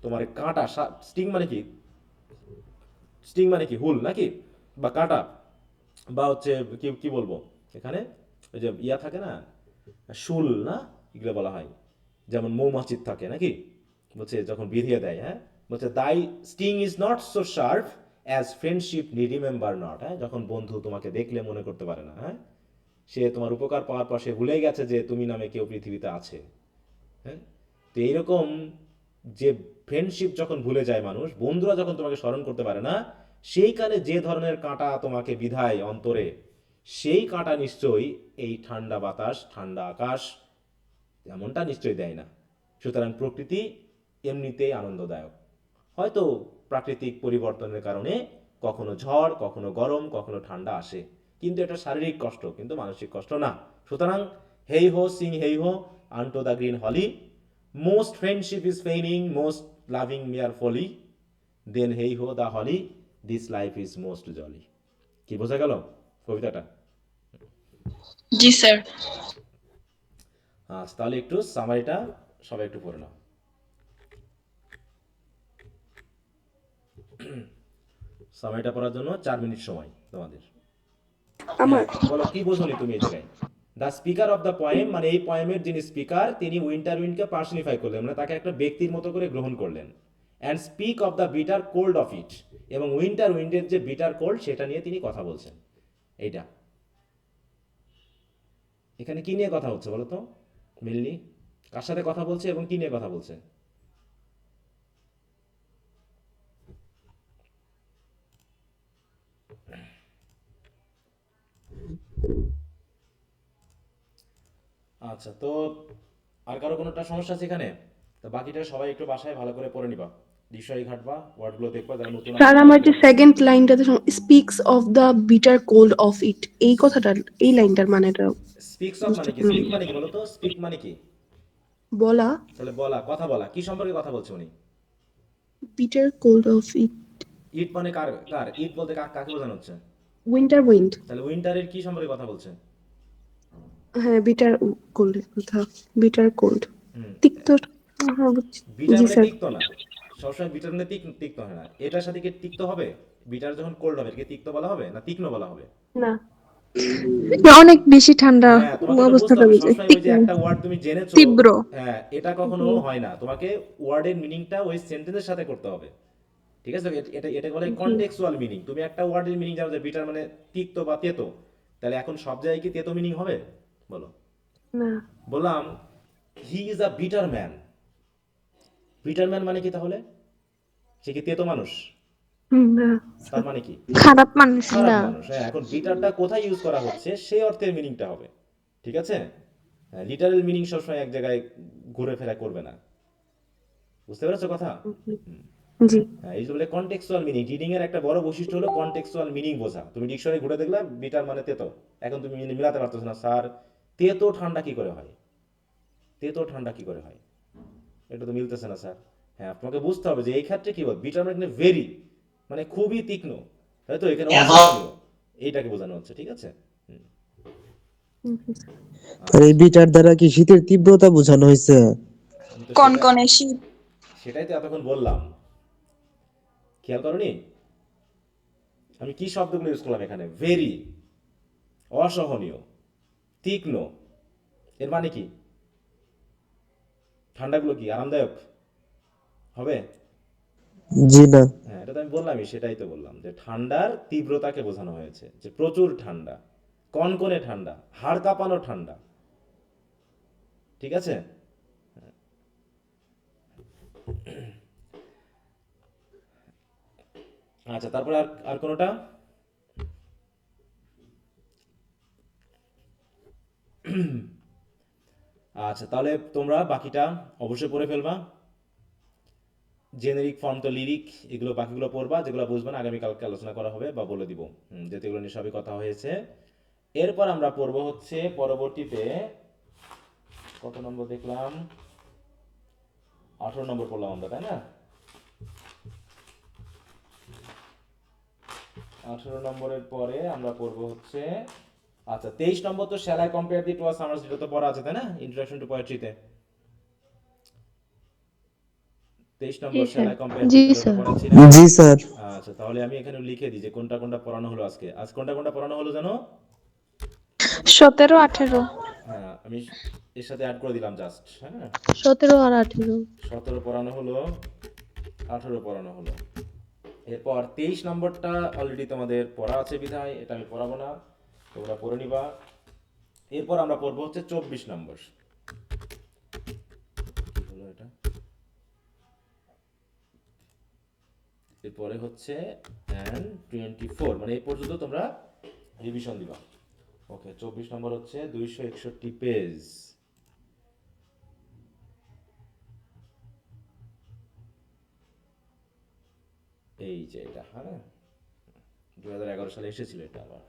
তোমার এই কাঁটা, স্টিং মানে কি, স্টিং মানে কি, হুল নাকি, বা কাঁটা, বা হচ্ছে কি কি বলবো এখানে, ওই যে ইয়া থাকে না, শুল না, এগুলো বলা হয়, যেমন মৌমাছির থাকে নাকি, বলছে যখন বিধিয়ে দেয়, হ্যাঁ। বলছে thy sting is not so sharp as friendship নি রিমেম্বার নট, হ্যাঁ। যখন বন্ধু তোমাকে দেখলে মনে করতে পারে না, হ্যাঁ, সে তোমার উপকার পাওয়ার পর সে ভুলে গেছে যে তুমি নামে কেউ পৃথিবীতে আছে, হ্যাঁ। তো এইরকম যে ফ্রেন্ডশিপ যখন ভুলে যায় মানুষ, বন্ধুরা যখন তোমাকে স্মরণ করতে পারে না, সেইখানে যে ধরনের কাঁটা তোমাকে বিধায় অন্তরে, সেই কাঁটা নিশ্চয়ই এই ঠান্ডা বাতাস, ঠান্ডা আকাশ এমনটা নিশ্চয়ই দেয় না। সুতরাং প্রকৃতি এমনিতেই আনন্দদায়ক। হয়তো প্রাকৃতিক পরিবর্তনের কারণে কখনো ঝড়, কখনো গরম, কখনো ঠান্ডা আসে, কিন্তু এটা শারীরিক কষ্ট, কিন্তু মানসিক কষ্ট না। সুতরাং হেই হো Singh heigh ho unto the green holly, most friendship is feigning, most loving mere folly, then heigh ho the holly, this life is most jolly. কি বোঝা গেল কবিতাটা? জি স্যার। আচ্ছা, তাহলে একটু সামারিটা সবাই একটু পড়ে নাও। সামারিটা পড়ার জন্য 4 মিনিট সময় তোমাদের। আমার বলো কি বোঝনি তুমি এই জায়গায়? The speaker of the poem, মানে এই পয়েমের যিনি স্পিকার, তিনি উইন্টার উইন্ডকে পার্সনিফাই করলেন, মানে তাকে একটা ব্যক্তির মতো করে গ্রহণ করলেন। And speak of the bitter cold of ইট, এবং উইন্টার উইন্ডের যে বিটার কোল্ড সেটা নিয়ে তিনি কথা বলছেন। এইটা এখানে কি নিয়ে কথা হচ্ছে বলো তো মেনলি? কার সাথে কথা বলছে এবং কি নিয়ে কথা বলছে? আচ্ছা, তো আর কারো কোনোটা সমস্যা আছে এখানে? তো বাকিটা সবাই একটু বাসায় ভালো করে পড়ে নিবা, ডিকশনারি ঘাটবা, ওয়ার্ডগুলো দেখবা, যারা নতুন স্যার আছে আমার যে সেকেন্ড লাইনটাতে speaks of the bitter cold of it, এই কথাটা, এই লাইনটার মানেটা স্পিক্স অফ মানে কি? স্পিক মানে কি বলো তো? স্পিক মানে কি? বলা, তাহলে বলা, কথা বলা, কি সম্পর্কে কথা বলছে উনি? বিটার কোল্ড অফ ইট, ইট মানে কার কার ইট বলতে কাকে বোঝানো হচ্ছে? উইন্টার উইন্ড, তাহলে উইন্টারের কি সম্পর্কে কথা বলছে? হ্যাঁ বিটার কোল্ড কথা, বিটার কোল্ড, হুম, তিক্ত। বিটার জি মানে স্যার। তিক্ত না, সবসময় বিটার মানে তিক্ত হয় না, এটার সাথে কি তিক্ত হবে? বিটার যখন কোল্ড হবে এটাকে তিক্ত বলা হবে না তীক্ষ্ণ বলা হবে? না। অনেক বেশি ঠান্ডা হ্যাঁ, তোমাকে ওটা বুঝতে অবস্থাটা হবে। বুঝে সবসময় ওই যে একটা ওয়ার্ড তুমি জেনেছো, তীব্র। হ্যাঁ, এটা কখনো হয় না। তোমাকে ওয়ার্ডের মিনিংটা ওই সেন্টেন্সের সাথে করতে হবে। ঠিক আছে? এটা বলে কনটেক্সচুয়াল মিনিং। তুমি একটা ওয়ার্ডের মিনিং জানো যে বিটার মানে তিক্ত বা তেতো, তাহলে এখন সব জায়গায় কি তেতো মিনিং হবে? বলো। না। বললাম he is a bitter man. Bitter man মানে কি তাহলে? সে কি তেতো মানুষ? না। তার মানে কি? খারাপ মানুষ। খারাপ না। মানুষ। হ্যাঁ, এখন বিটারটা কোথায় ইউজ করা হচ্ছে সেই অর্থের মিনিংটা হবে। ঠিক আছে? হ্যাঁ, লিটারেল মিনিং সবসময় এক জায়গায় ঘুরে ফেরা করবে না। বুঝতে পেরেছো কথা? জি। হ্যাঁ, এই যে বলে কনটেক্সচুয়াল মিনিং। রিডিং এর একটা বড় বৈশিষ্ট্য হলো কনটেক্সচুয়াল মিনিং বোঝা। তুমি ডিকশনারি ঘুরে দেখলে বিটার মানে তেতো, এখন তুমি মিলাতে পারতেছো না, স্যার তেতো ঠান্ডা কি করে হয়? তেতো ঠান্ডা কি করে হয়? এটা তো মিলতেছে না স্যার। হ্যাঁ, তোমাকে বুঝতে হবে যে এই ক্ষেত্রে কি বল, বিটার মানে ভেরি, মানে খুবই তীক্ষ্ণ, তাই তো? এখানে অসহনীয়, এইটাকে বোঝানো হচ্ছে। ঠিক আছে? হুম। আর এই বিটার দ্বারা কি শীতের তীব্রতা বোঝানো হয়েছে? আমি তো কনকনে শীত। সেটাই তো এতক্ষণ বললাম, খেয়াল করনি? আমি কি শব্দগুলো ইউজ করলাম এখানে? ভেরি, অসহনীয়, তীক্ষ্ণ। এর মানে কি? ঠান্ডাগুলো কি আরামদায়ক হবে? জি না। হ্যাঁ, এটা তো আমি বললামই, সেটাই তো বললাম যে ঠান্ডার তীব্রতাকে বোঝানো হয়েছে, যে প্রচুর ঠান্ডা, কনকনে ঠান্ডা, হাড় কাঁপানো ঠান্ডা। ঠিক আছে? আচ্ছা, তারপরে আর আর কোনোটা? আচ্ছা, তাহলে তোমরা বাকিটা অবশ্যই পড়ে ফেলবা। জেনেরিক ফর্ম তো লিরিক, এগুলো বাকিগুলো পড়বা, যেগুলো বুঝবে না আগামীকালকে আলোচনা করা হবে বা বলে দিব, যেহেতু এগুলো নিয়ে সবই কথা হয়েছে। এরপর আমরা পড়ব হচ্ছে পরবর্তীতে, কত নম্বর দেখলাম? 18 নম্বর পড়লাম আমরা, তাই না? 18 নম্বরের পরে আমরা পড়ব হচ্ছে, আচ্ছা 23 নম্বর তো shall I compare thee to a summer's, যেটা তো পড়া আছে তাই না, ইন্ট্রোডাকশন টু পোয়েট্রিতে। 23 নম্বর জি shall sir. I compare thee, জি তাহলে ওটা স্যার। পড়াচ্ছি না? জি স্যার। আচ্ছা, তাহলে আমি এখানে লিখে দিই যে কোনটা কোনটা পড়ানো হলো আজকে। আজ কোনটা কোনটা পড়ানো হলো জানো? 17, 18। হ্যাঁ, আমি এর সাথে অ্যাড করে দিলাম জাস্ট। হ্যাঁ, 17 আর 18। 17 পড়ানো হলো, 18 পড়ানো হলো। এরপর 23 নম্বরটা অলরেডি তোমাদের পড়া আছে বিধায় এটা আমি পড়াবো না, তোমরা পড়ে নিবা। এরপর আমরা পড়বো হচ্ছে 24 নম্বর। কি হলো এটা? এরপরে হচ্ছে and 24, মানে এই পর্যন্ত তোমরা রিভিশন দিবা। ওকে, 24 নম্বর হচ্ছে 261 পেজ। এই যে এটা, হ্যাঁ 2011 সালে এসেছিল, এটা আবার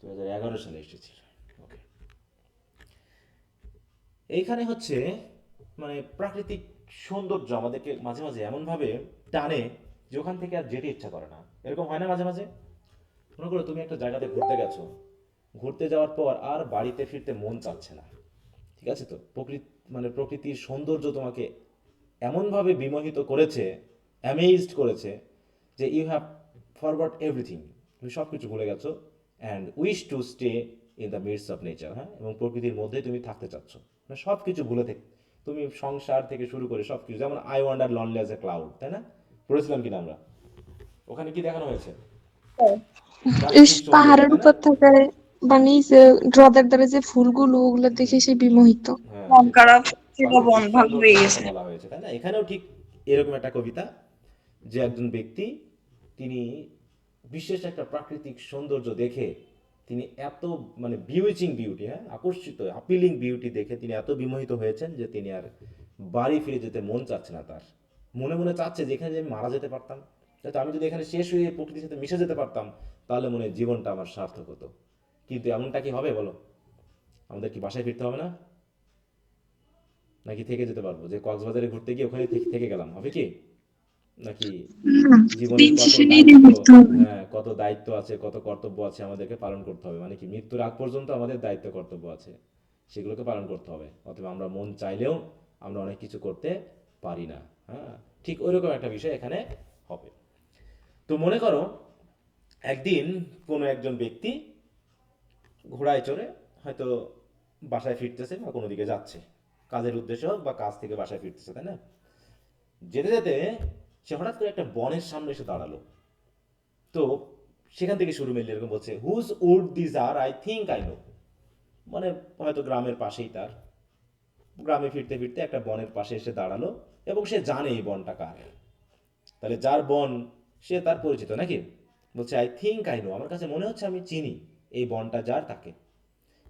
2011 সালে এসেছিল। ওকে, এইখানে হচ্ছে মানে প্রাকৃতিক সৌন্দর্য আমাদেরকে মাঝে মাঝে এমনভাবে টানে যে ওখান থেকে আর যেতে ইচ্ছা করে না। এরকম হয় না মাঝে মাঝে? মনে করো তুমি একটা জায়গাতে ঘুরতে গেছো, ঘুরতে যাওয়ার পর আর বাড়িতে ফিরতে মন চাচ্ছে না। ঠিক আছে? তো প্রকৃতির সৌন্দর্য তোমাকে এমনভাবে বিমোহিত করেছে, অ্যামেজড করেছে, যে ইউ হ্যাভ ফরগট এভরিথিং, তুমি সব কিছু ভুলে গেছো, and wish to stay in the midst of nature. হ্যাঁ, এবং প্রকৃতির মধ্যে তুমি থাকতে চাচ্ছ, মানে সব কিছু ভুলে থেকে তুমি সংসার থেকে শুরু করে সব কিছু, যেমন I wonder lonely as a cloud, তাই না? পড়েছিলাম কিনা আমরা? ওখানে কি দেখানো হয়েছে? প্রাকৃতিক সৌন্দর্য, পাহাড়ের তাই না? উপর থেকে বানিয়েছে হ্রদের ধারে যে ফুলগুলো, ওগুলো দেখে সে বিমোহিত। হ্যাঁ, মন সেই খারাপ ছিল, প্রাকৃতিক মন ভালো হয়ে সৌন্দর্যের কথা গেছে। বলা হয়েছে, তাই না? এখানেও ঠিক এরকম একটা কবিতা, যে একজন ব্যক্তি তিনি বিশেষ একটা প্রাকৃতিক সৌন্দর্য দেখে তিনি এত মানে বিউচিং বিউটি, হ্যাঁ আকর্ষিত, আপিলিং বিউটি দেখে তিনি এত বিমোহিত হয়েছেন যে তিনি আর বাড়ি ফিরে যেতে মন চাচ্ছে না। তার মনে মনে চাচ্ছে যে এখানে যে আমি মারা যেতে পারতাম, তো আমি যদি এখানে শেষ হয়ে প্রকৃতির সাথে মিশে যেতে পারতাম, তাহলে মনে হয় জীবনটা আমার সার্থক হতো। কিন্তু এমনটা কি হবে বলো? আমাদের কি বাসায় ফিরতে হবে না? নাকি থেকে যেতে পারবো, যে কক্সবাজারে ঘুরতে গিয়ে ওখানে থেকে গেলাম, হবে কি? নাকি জীবনের দিন কত শেষে নিজে দায়িত্ব, করতে হবে। হ্যাঁ কত দায়িত্ব আছে, কত কর্তব্য আছে আমাদেরকে পালন করতে হবে, মানে কি মৃত্যুর আগ পর্যন্ত আমাদের দায়িত্ব কর্তব্য আছে, সেগুলোকে পালন করতে হবে। অথবা আমরা মন চাইলেও আমরা অনেক কিছু করতে পারি না। হ্যাঁ, ঠিক ওইরকম একটা বিষয় এখানে হবে। তো মনে করো একদিন কোনো একজন ব্যক্তি ঘোড়ায় চড়ে হয়তো বাসায় ফিরতেছে বা কোনো দিকে যাচ্ছে, কাজের উদ্দেশ্যে হোক বা কাজ থেকে বাসায় ফিরতেছে, তাই না? যেতে যেতে সে হঠাৎ করে একটা বনের সামনে এসে দাঁড়ালো। তো সেখান থেকে শুরু মিললে এরকম বলছে, whose wood this are I think I know. মানে হয়তো গ্রামের পাশেই তার, গ্রামে ফিরতে ফিরতে একটা বনের পাশে এসে দাঁড়ালো এবং সে জানে এই বনটা কার। তাহলে যার বন সে তার পরিচিত নাকি? বলছে আই থিঙ্ক আই নো, আমার কাছে মনে হচ্ছে আমি চিনি এই বনটা যার, তাকে।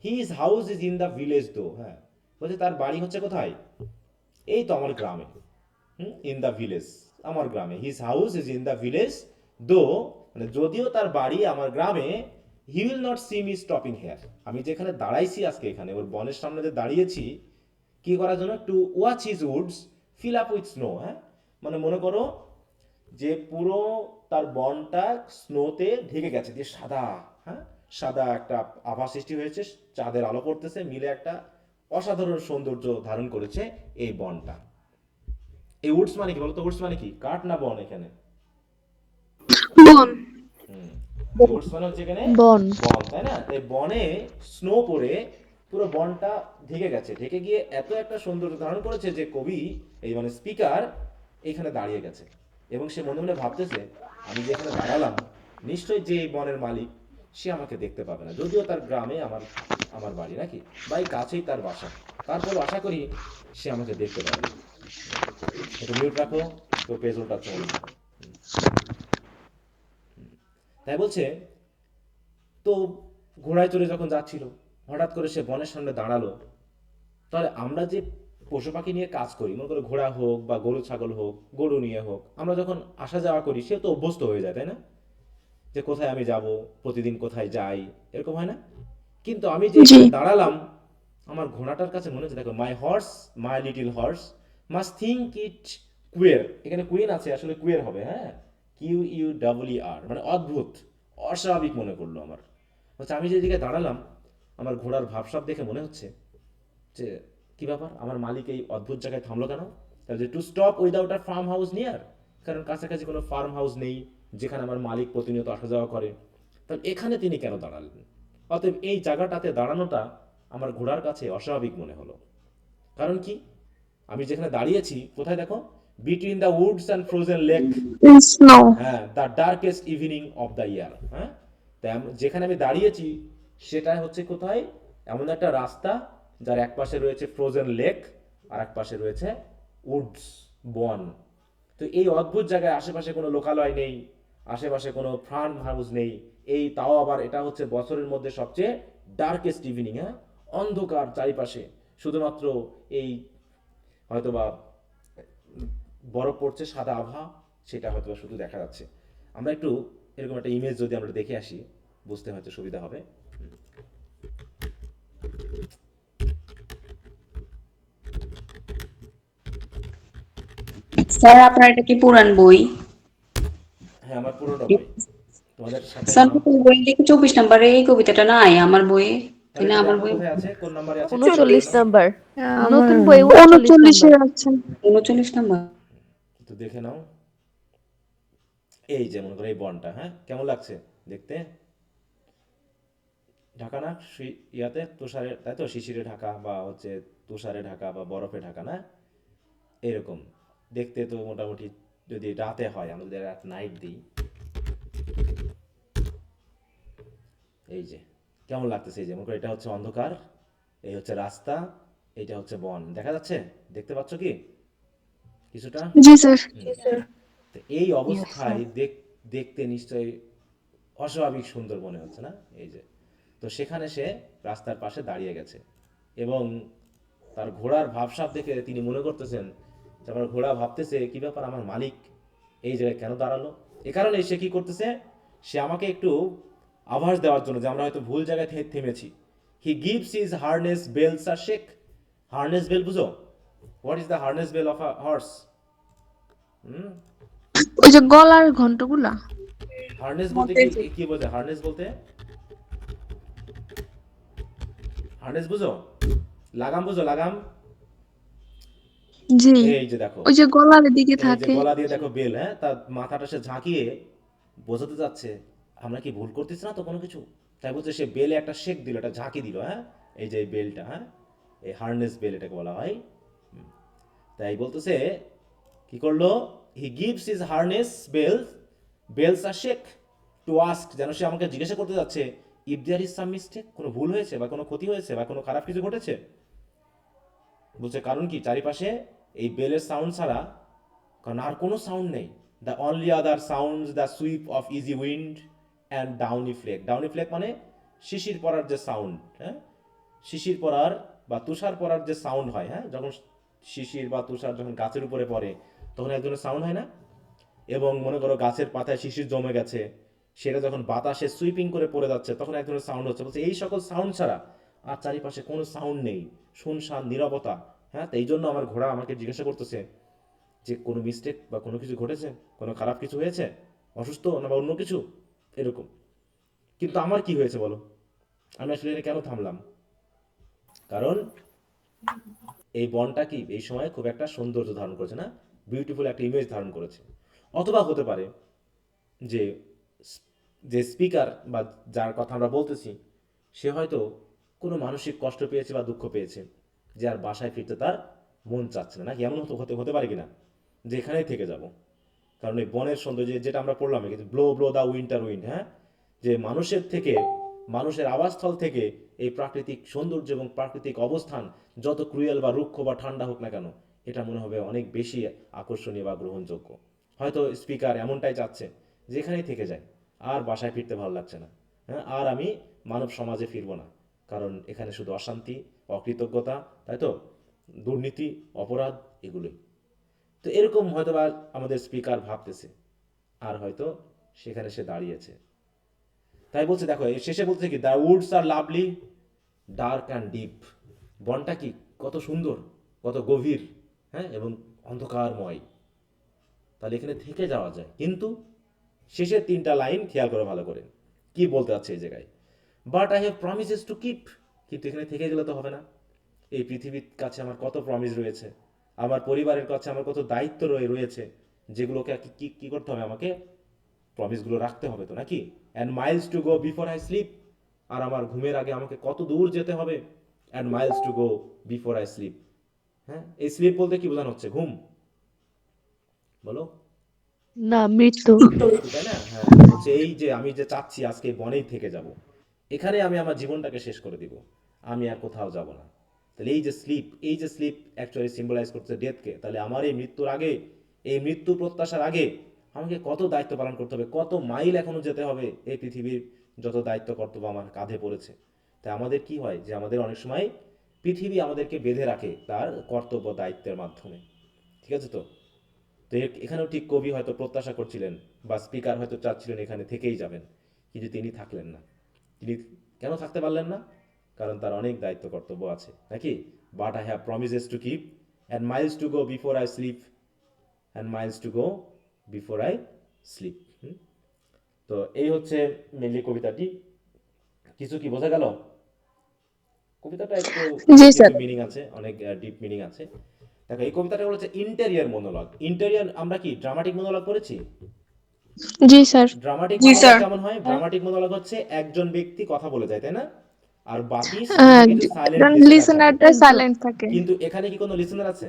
His house is in the village দো, হ্যাঁ, বলছে তার বাড়ি হচ্ছে কোথায়? এই তো আমার গ্রামে, ইন দ্য ভিলেজ, আমার গ্রামে। His house is in the village though, মানে যদিও তার বাড়ি আমার গ্রামে, he will not see me stopping here, আমি যেখানে দাঁড়াইছি আজকে এখানে ওর বনের সামনে যে দাঁড়িয়েছি কি করার জন্য? To watch his Woods fill up with snow, হ্যাঁ, মানে মনে করো যে পুরো তার বনটা স্নোতে ঢেকে গেছে, দিয়ে সাদা, হ্যাঁ, সাদা একটা আভা সৃষ্টি হয়েছে, চাঁদের আলো পড়তেছে, মিলে একটা অসাধারণ সৌন্দর্য ধারণ করেছে এই বনটা। এই উডস মানে কি বলতো? উডস মানে কি, কাঠ না বন এখানে? বন। উডস মানে হচ্ছে এখানে বন। বন, তাই না? তাই বনে স্নো পড়ে পুরো বনটা ঢেকে গেছে, ঢেকে গিয়ে এত একটা সৌন্দর্য ধারণ করেছে যে কবি, এই মানে স্পিকার, এখানে দাঁড়িয়ে গেছে এবং সে মনে মনে ভাবতেছে আমি যে এখানে দাঁড়ালাম নিশ্চয়ই যে এই বনের মালিক সে আমাকে দেখতে পাবে না, যদিও তার গ্রামে আমার আমার বাড়ি নাকি, বা এই কাছেই তার বাসা, তারপর আশা করি সে আমাকে দেখতে পাবে। একটু মিউট রাখো, তো পেজ ওটা চলে। তাই বলছে, তো ঘোড়ায় চড়ে যখন যাচ্ছিল হঠাৎ করে সে বনের সামনে দাঁড়ালো। তাহলে আমরা যে পশু পাখি নিয়ে কাজ করি, মনে করো ঘোড়া হোক বা গরু ছাগল হোক, গরু নিয়ে হোক, আমরা যখন আসা যাওয়া করি সে তো অভ্যস্ত হয়ে যায়, তাই না? যে কোথায় আমি যাব, প্রতিদিন কোথায় যাই, এরকম হয় না? কিন্তু আমি যে এখানে দাঁড়ালাম, আমার ঘোড়াটার কাছে মনে হচ্ছে, দেখো, my horse, my little horse must think it queer, এখানে কুইন আছে, আসলে কুয়ের হবে, হ্যাঁ, Q U double E R, মানে অদ্ভুত, অস্বাভাবিক মনে করলো আমার। হচ্ছে আমি যে দিকে দাঁড়ালাম আমার ঘোড়ার ভাবসাব দেখে মনে হচ্ছে যে কি ব্যাপার, আমার মালিক এই অদ্ভুত জায়গায় থামলো কেন? তাহলে to stop without a farm house near, কারণ কাছাকাছি কোনো ফার্ম হাউস নেই যেখানে আমার মালিক প্রতিনিয়ত আসা যাওয়া করে, তাহলে এখানে তিনি কেন দাঁড়ালেন? অতএব এই জায়গাটাতে দাঁড়ানোটা আমার ঘোড়ার কাছে অস্বাভাবিক মনে হলো। কারণ কি, আমি যেখানে দাঁড়িয়েছি কোথায় দেখো, between the woods and frozen lake, snow. হ্যাঁ, the darkest evening of the year, হ্যাঁ, তাই যেখানে আমি দাঁড়িয়েছি সেটা হচ্ছে কোথায়, এমন একটা রাস্তা যার এক পাশে রয়েছে ফ্রোজেন লেক আর এক পাশে রয়েছে উডস, বন। তো এই অদ্ভুত জায়গায় আশেপাশে কোনো লোকালয় নেই, আশেপাশে কোনো ফার্ম হাউস নেই, এই তাও আবার এটা হচ্ছে বছরের মধ্যে সবচেয়ে ডার্কেস্ট ইভিনিং, হ্যাঁ, অন্ধকার চারিপাশে, শুধুমাত্র এই হয়তোবা বরফ পড়ছে, সাদা আভা, সেটা হয়তো শুধু দেখা যাচ্ছে। আমরা একটু এরকম একটা ইমেজ যদি আমরা দেখে আসি বুঝতে হয়তো সুবিধা হবে। স্যার আপনার এটা কি পুরান বই? হ্যাঁ, আমার পুরোনো বই, তোমাদের সাথে স্যার বই দেখি 24 নম্বরে এই কবিতাটা নাই আমার বইয়ে, তাই না? আমার বই কোথায় আছে, কোন নম্বরে আছে? 39 নাম্বার, আমার নতুন বই 39 নাম্বার। আছে। 39 নম্বর। তো দেখে নাও, এই যে মনে করো এই বনটা, হ্যাঁ, কেমন লাগছে দেখতে? ঢাকা না ইয়াতে তুষারে, তাই তো, শিশিরে ঢাকা বা হচ্ছে তুষারে ঢাকা বা বরফে ঢাকা না, এরকম দেখতে। তো মোটামুটি যদি রাতে হয়, আমরা যদি রাত নাইট দিই, এই যে কেমন লাগতেছে, এই যে মনে করো এটা হচ্ছে অন্ধকার, এই হচ্ছে রাস্তা, এইটা হচ্ছে বন, দেখা যাচ্ছে, দেখতে পাচ্ছ কি কিছুটা? জি স্যার। তো এই অবস্থায় দেখতে নিশ্চয়ই অস্বাভাবিক সুন্দর মনে হচ্ছে না? এই যে, তো সেখানে সে রাস্তার পাশে দাঁড়িয়ে গেছে এবং তার ঘোড়ার ভাবসাব দেখে তিনি মনে করতেছেন যে আমার ঘোড়া ভাবতেছে কি ব্যাপার, আমার মালিক এই জায়গায় কেন দাঁড়ালো? এ কারণে সে কি করতেছে, সে আমাকে একটু আভাস দেওয়ার জন্য যে আমরা হয়তো ভুল জায়গায় থেমেছি। He gives his harness bells a shake. Harness bell বুঝো? What is the harness bell of a horse? ওই যে গলার ঘন্টগুলা। হার্নেস বলতে কি বোঝায়? হার্নেস বলতে, হার্নেস বুঝো? লাগাম বুঝো? লাগাম, জি, এই যে দেখো, ওই যে গলার দিকে এই যে থাকে। গলা দিয়ে দেখো বেল, হ্যাঁ, তার মাথাটা সে ঝাঁকিয়ে বোঝাতে যাচ্ছে আমরা কি ভুল করতেছি না তো কোনো কিছু। তাই বলছে সে বেলে একটা শেক দিল, একটা ঝাঁকি দিল, হ্যাঁ, এই যে এই বেলটা, হ্যাঁ, এই হার্নেস বেল এটাকে বলা হয়। তাই বলতেছে কি করলো, he gives his harness bells a shake to ask, যেন সে আমাকে জিজ্ঞাসা করতে যাচ্ছে if there is some mistake, কোনো ভুল হয়েছে বা কোনো ক্ষতি হয়েছে বা কোনো খারাপ কিছু ঘটেছে। বলছে কারণ কি, চারিপাশে এই বেলের সাউন্ড ছাড়া, কারণ আর কোনো সাউন্ড নেই। The only other sound the sweep of easy wind and downy flake. Downy flake মানে শিশির পড়ার যে সাউন্ড, হ্যাঁ, শিশির পড়ার বা তুষার পড়ার যে সাউন্ড হয়, হ্যাঁ, যখন শিশির বা তুষার যখন গাছের উপরে পড়ে তখন এক ধরনের সাউন্ড হয় না। এবং মনে করো গাছের পাতায় শিশির জমে গেছে, সেটা যখন বাতাসে সুইপিং করে পড়ে যাচ্ছে তখন এক ধরনের সাউন্ড হচ্ছে। বলছে এই সকল সাউন্ড ছাড়া আর চারিপাশে কোনো সাউন্ড নেই, শুনশান নীরবতা। হ্যাঁ, তো এই জন্য আমার ঘোড়া আমাকে জিজ্ঞাসা করতেছে যে কোনো মিস্টেক বা কোনো কিছু ঘটেছে, কোনো খারাপ কিছু হয়েছে, অসুস্থ না বা অন্য কিছু এরকম। কিন্তু আমার কি হয়েছে বলো, আমি আসলে এটা কেন থামলাম? কারণ এই বনটা কি এই সময় খুব একটা সৌন্দর্য ধারণ করেছে না, বিউটিফুল একটা ইমেজ ধারণ করেছে। অথবা হতে পারে যে যে স্পিকার বা যার কথা আমরা বলতেছি সে হয়তো কোনো মানসিক কষ্ট পেয়েছে বা দুঃখ পেয়েছে, যে আর বাসায় ফিরতে তার মন চাচ্ছে না, নাকি এমন হতে হতে পারে কিনা যে এখানেই থেকে যাব। কারণ এই বনের সৌন্দর্য যেটা আমরা পড়লাম, কিন্তু blow blow the winter wind, হ্যাঁ, যে মানুষের থেকে, মানুষের আবাসস্থল থেকে এই প্রাকৃতিক সৌন্দর্য এবং প্রাকৃতিক অবস্থান যত ক্রুয়েল বা রুক্ষ বা ঠান্ডা হোক না কেন, এটা মনে হবে অনেক বেশি আকর্ষণীয় বা গ্রহণযোগ্য। হয়তো স্পিকার এমনটাই চাচ্ছে যে এখানেই থেকে যায়, আর বাসায় ফিরতে ভালো লাগছে না, হ্যাঁ, আর আমি মানব সমাজে ফিরবো না, কারণ এখানে শুধু অশান্তি, অকৃতজ্ঞতা, তাই তো, দুর্নীতি, অপরাধ, এগুলোই। তো এরকম হয়তো বা আমাদের স্পিকার ভাবতেছে, আর হয়তো সেখানে সে দাঁড়িয়েছে। তাই বলছে দেখো, এর শেষে বলছে কি, the woods are lovely dark and deep. বনটা কি কত সুন্দর, কত গভীর, হ্যাঁ, এবং অন্ধকারময়। তাহলে এখানে থেকে যাওয়া যায়, কিন্তু শেষের তিনটা লাইন খেয়াল করে ভালো করে কি বলতে চাচ্ছে এই জায়গায়। But I have promises to keep, কিন্তু এখানে থেকে গেলে তো হবে না। এই পৃথিবীর কাছে আমার কত প্রমিস রয়েছে, আমার পরিবারের কাছে আমার কত দায়িত্ব রয়েছে, যেগুলোকে কি কি করতে হবে, আমাকে প্রমিসগুলো রাখতে হবে তো, নাকি? And miles to go before I sleep, আর আমার ঘুমের আগে আমাকে কত দূর যেতে হবে। And miles to go before I sleep. হ্যাঁ, এই স্লিপ বলতে কি বোঝানো হচ্ছে, ঘুম, বলো? না, মৃত্যু। মৃত্যু, তাই না? হ্যাঁ, হচ্ছে এই যে আমি যে চাচ্ছি আজকে এই বনেই থেকে যাব, এখানে আমি আমার জীবনটাকে শেষ করে দিব, আমি আর কোথাও যাব না। তাহলে এই যে স্লিপ অ্যাকচুয়ালি সিম্বলাইজ করছে ডেথকে। তাহলে আমার এই মৃত্যুর আগে, এই মৃত্যু প্রত্যাশার আগে আমাকে কত দায়িত্ব পালন করতে হবে, কত মাইল এখনো যেতে হবে, এই পৃথিবীর যত দায়িত্ব কর্তব্য আমার কাঁধে পড়েছে। তাই আমাদের কি হয় যে আমাদের অনেক সময় পৃথিবী আমাদেরকে বেঁধে রাখে তার কর্তব্য দায়িত্বের মাধ্যমে। ঠিক আছে তো? তো এখানেও ঠিক কবি হয়তো প্রত্যাশা করছিলেন বা স্পিকার হয়তো চাচ্ছিলেন এখানে থেকেই যাবেন, কিন্তু তিনি থাকলেন না। তিনি কেন থাকতে পারলেন না? কারণ তার অনেক দায়িত্ব কর্তব্য আছে, নাকি? But I have promises to keep and miles to go before I slip, and miles to go before I slip. তো এই হচ্ছে মেনলি কবিতাটি। কিছু কি বোঝা গেল? কবিতাটা একটু জি কিছু স্যার। মিনিং আছে, অনেক ডিপ মিনিং আছে। দেখো, এই কবিতাটা হচ্ছে ইন্টেরিয়র মনোলগ। ইন্টেরিয়র আমরা কি ড্রামাটিক মনোলগ পড়েছি? জি স্যার। ড্রামাটিক মনোলগ কেমন হয়? ড্রামাটিক মনোলগ হচ্ছে একজন ব্যক্তি কথা বলে যায়, তাই না? আর বাকি সামনে কিছু সাইলেন্ট লিসেনার থাকে। লিসেনারটা সাইলেন্ট থাকে। কিন্তু এখানে কি কোনো লিসেনার আছে?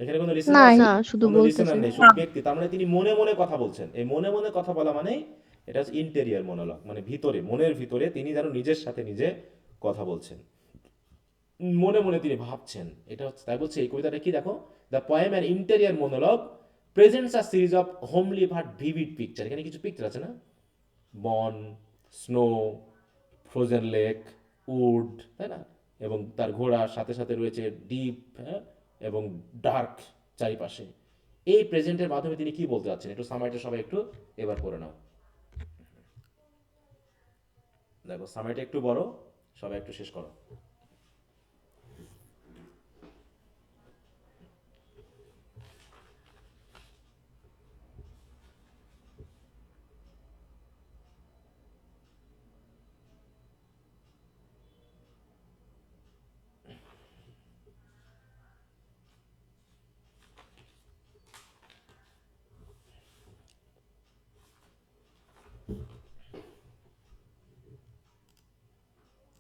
এখানে কোনো লিসেনার নাই। আছে? না, শুধু কোনো লিসেনার বলতেছে। নেই, শুধু ব্যক্তি। তার মানে তিনি মনে মনে কথা বলছেন। এই মনে মনে কথা বলা মানে এটা হচ্ছে ইন্টেরিয়র মনোলগ, মানে ভিতরে, মনের ভিতরে তিনি যেন নিজের সাথে নিজে কথা বলছেন, মনে মনে তিনি ভাবছেন। এটা হচ্ছে, তাই বলছে এই কবিতাটা কি, দেখো, the poem an interior monologue presents a series of homely but vivid picture. এখানে কিছু পিকচার আছে না, বন, স্নো, ফ্রোজেন লেক, উড, তাই না, এবং তার ঘোড়ার সাথে সাথে রয়েছে ডিপ, হ্যাঁ, এবং ডার্ক চারিপাশে। এই প্রেজেন্টের মাধ্যমে তিনি কি বলতে চাচ্ছেন, একটু সামাইটা সবাই একটু এবার করে নাও। দেখো, সামাইটা একটু বড়, সবাই একটু শেষ করো।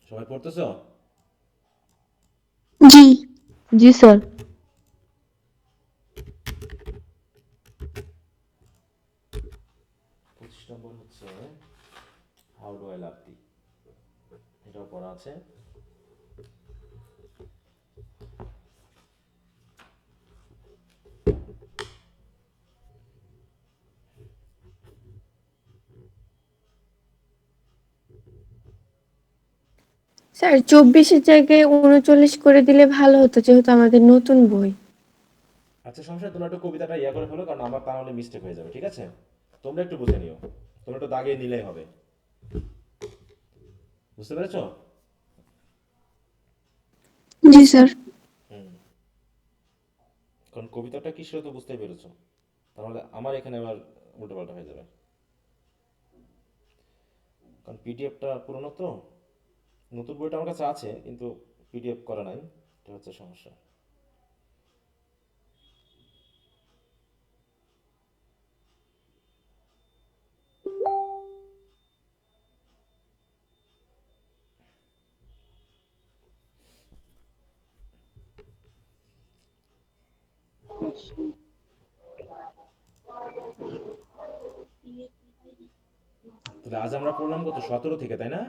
সবাই পড়তেছো? জি জি স্যার। 25 নম্বর হচ্ছে হাউ ডু আই লাভ দি, এটাও পড়া আছে। স্যার 24-এর জায়গায় 39 করে দিলে ভালো হতো, যেহেতু আমাদের নতুন বই। আচ্ছা সমস্যা, তোমরা একটু কবিতাটা ইয়া করে ফেলো, কারণ আমার তা নাহলে মিস্টেক হয়ে যাবে, ঠিক আছে? তোমরা একটু বুঝে নিও, তোমরা একটু দাগিয়ে নিলেই হবে। বুঝতে পেরেছো? জি স্যার। হুম, কারণ কবিতাটা কি সেটা তো বুঝতেই পেরেছো, তাহলে আমার এখানে আবার উল্টোপাল্টা হয়ে যাবে, কারণ পিডিএফটা পুরনো তো। নতুন বইটা আমার কাছে আছে কিন্তু পিডিএফ করা নাই, এটা হচ্ছে সমস্যা। তাহলে আজ আমরা পড়লাম কত, 17 থেকে, তাই না?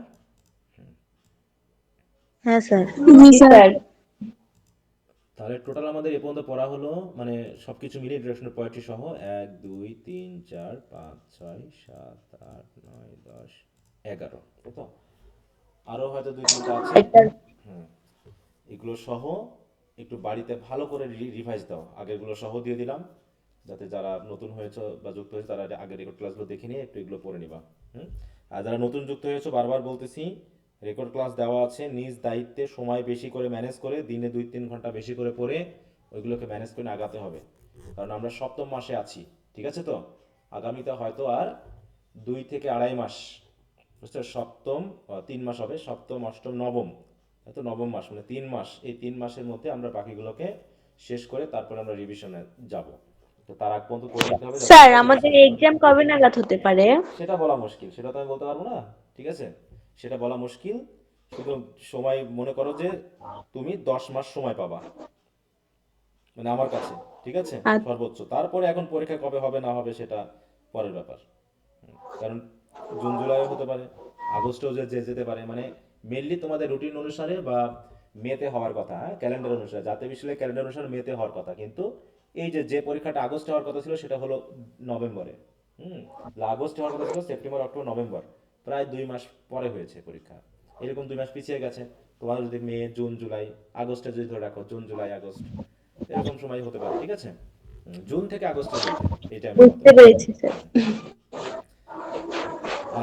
হ্যাঁ স্যার। জি স্যার। তাহলে টোটাল আমাদের এ পর্যন্ত পড়া হলো, মানে সবকিছু মিলিয়ে ইন্ট্রোডাকশন পোয়েট্রি সহ 1 2 3 4 5 6 7 8 9 10 11, তাই তো? আরও হয়তো 2 3টা আছে। হুম, এগুলো সহ একটু বাড়িতে ভালো করে রিভাইজ দাও, আগেরগুলো সহ দিয়ে দিলাম, যাতে যারা নতুন হয়েছে বা যুক্ত হয়েছে তারা আগের রেকর্ড ক্লাসগুলো দেখে নিয়ে একটু এগুলো পড়ে নিবা। হুম, আর যারা নতুন যুক্ত হয়েছে বারবার বলতেছি, রেকর্ড ক্লাস দেওয়া আছে, নিজ দায়িত্বে সময় বেশি করে ম্যানেজ করে দিনে 2 3 ঘন্টা বেশি করে পড়ে ওইগুলোকে ম্যানেজ করে আগাতে হবে, কারণ আমরা সপ্তম মাসে আছি, ঠিক আছে তো? আগামীতে হয়তো আর 2 থেকে 2.5 মাস, বুঝছো? সপ্তম 3 মাস হবে, সপ্তম অষ্টম নবম, তাই তো? নবম মাস মানে 3 মাস, এই 3 মাসের মধ্যে আমরা বাকিগুলোকে শেষ করে তারপরে আমরা রিভিশনে যাব। তো তার আগ পর্যন্ত করে নিতে হবে যাতে স্যার, তোমরা আমাদের রিভিশন। এক্সাম কবে নাগাদ হতে পারে? সেটা বলা মুশকিল, সেটা তো আমি বলতে পারবো না, ঠিক আছে? সেটা বলা মুশকিল। শুধু সময় মনে করো যে তুমি 10 মাস সময় পাবা, মানে আমার কাছে, ঠিক আছে? আর সর্বোচ্চ। তারপরে এখন পরীক্ষা কবে হবে না হবে সেটা পরের ব্যাপার, কারণ জুন জুলাইও হতে পারে, আগস্টেও যে যে যেতে পারে, মানে মেনলি তোমাদের রুটিন অনুসারে বা মেতে হওয়ার কথা, হ্যাঁ, ক্যালেন্ডার অনুসারে, জাতীয় বিশ্ববিদ্যালয়ের ক্যালেন্ডার অনুসারে মেতে হওয়ার কথা, কিন্তু এই যে যে পরীক্ষাটা আগস্টে হওয়ার কথা ছিল সেটা হলো নভেম্বরে। হুম, আগস্টে হওয়ার কথা ছিল সেপ্টেম্বর অক্টোবর নভেম্বর, প্রায় 2 মাস পরে হয়েছে পরীক্ষা, এরকম 2 মাস পিছিয়ে গেছে। তোমার যদি মে জুন জুলাই, আগস্টে যদি ধরে রাখো জুন জুলাই আগস্ট, এরকম সময় হতে পারে, ঠিক আছে? জুন থেকে আগস্টের মধ্যে এই টাইমের মধ্যে। বুঝতে পেরেছি স্যার।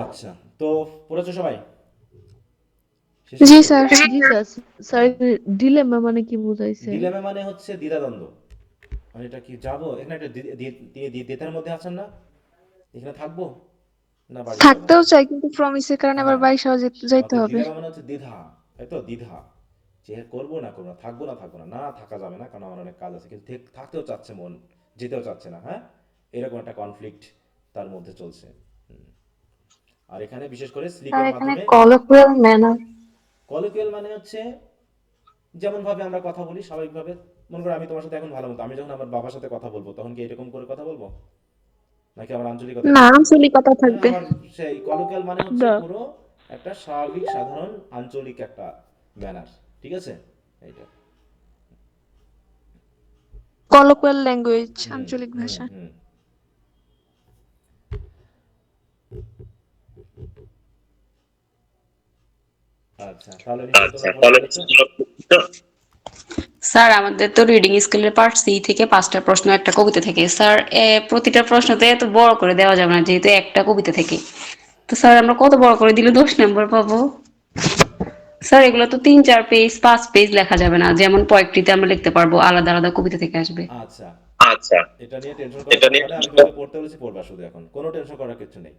আচ্ছা, তো পড়েছো সবাই? শেষে জি কি স্যার। করবো? জি স্যার। স্যার ডিলেমা মানে কি বুঝাইছে? ডিলেমা মানে হচ্ছে দ্বিধাদ্বন্দ্ব, মানে এটা কি যাবো এখানে, একটা তিনি দ্বিধার মধ্যে আছেন না, এখানে থাকবো না বাড়ি যাবো। থাকতেও চাই কিন্তু প্রমিসের কারণে আবার হ্যাঁ, বাড়ি যাইতে অর্থাৎ হবে। ডিলেমা মানে হচ্ছে দ্বিধা, তাই তো? দ্বিধা যে করবো না করবো না, থাকবো না থাকবো না, না থাকা যাবে না কারণ আমার অনেক কাজ আছে, কিন্তু থাকতেও চাচ্ছে মন, যেতেও চাচ্ছে না, হ্যাঁ, এরকম একটা কনফ্লিক্ট তার মধ্যে চলছে। আর এখানে বিশেষ করে স্যার, স্লিপের এখানে মাধ্যমে। Colloquial manner. কলিকুয়াল মানে হচ্ছে যেমন ভাবে আমরা কথা বলি স্বাভাবিকভাবে। মনে করো আমি তোমার সাথে এখন ভালো মতো, আমি যখন আমার বাবার সাথে কথা বলবো তখন কি এরকম করে কথা বলবো, নাকি আমার আঞ্চলিকতা না, থাকবে? আঞ্চলিকতা থাকবে। আমার সেই কলিকুয়াল মানে হচ্ছে না। পুরো একটা স্বাভাবিক সাধারণ আঞ্চলিক একটা ম্যানার, ঠিক আছে? এইটা। কলোকুয়াল ল্যাঙ্গুয়েজ, হুম আঞ্চলিক হুম ভাষা। হুম। আচ্ছা, তাহলে নিশ্চয়ই তোমরা পড়ে ফেলেছো। স্যার, আমাদের তো রিডিং স্কেলের পার্ট সি থেকে 5টা প্রশ্ন একটা কবিতা থেকে। স্যার, প্রতিটা প্রশ্নতে এত বড় করে দেওয়া যাবে না, যেহেতু একটা কবিতা থেকে। তো স্যার, আমরা কত বড় করে দিলে 10 নম্বর পাবো? স্যার, এগুলো তো 3 4 পেজ 5 পেজ লেখা যাবে না, যেমন পোয়েট্রিতে আমরা লিখতে পারবো, আলাদা আলাদা কবিতা থেকে আসবে। আচ্ছা, এটা নিয়ে টেনশন করার দরকার নেই, আমি তোমাকে পড়তে বলেছি পড়বা শুধু, এখন কোনো টেনশন করার কিছু নেই।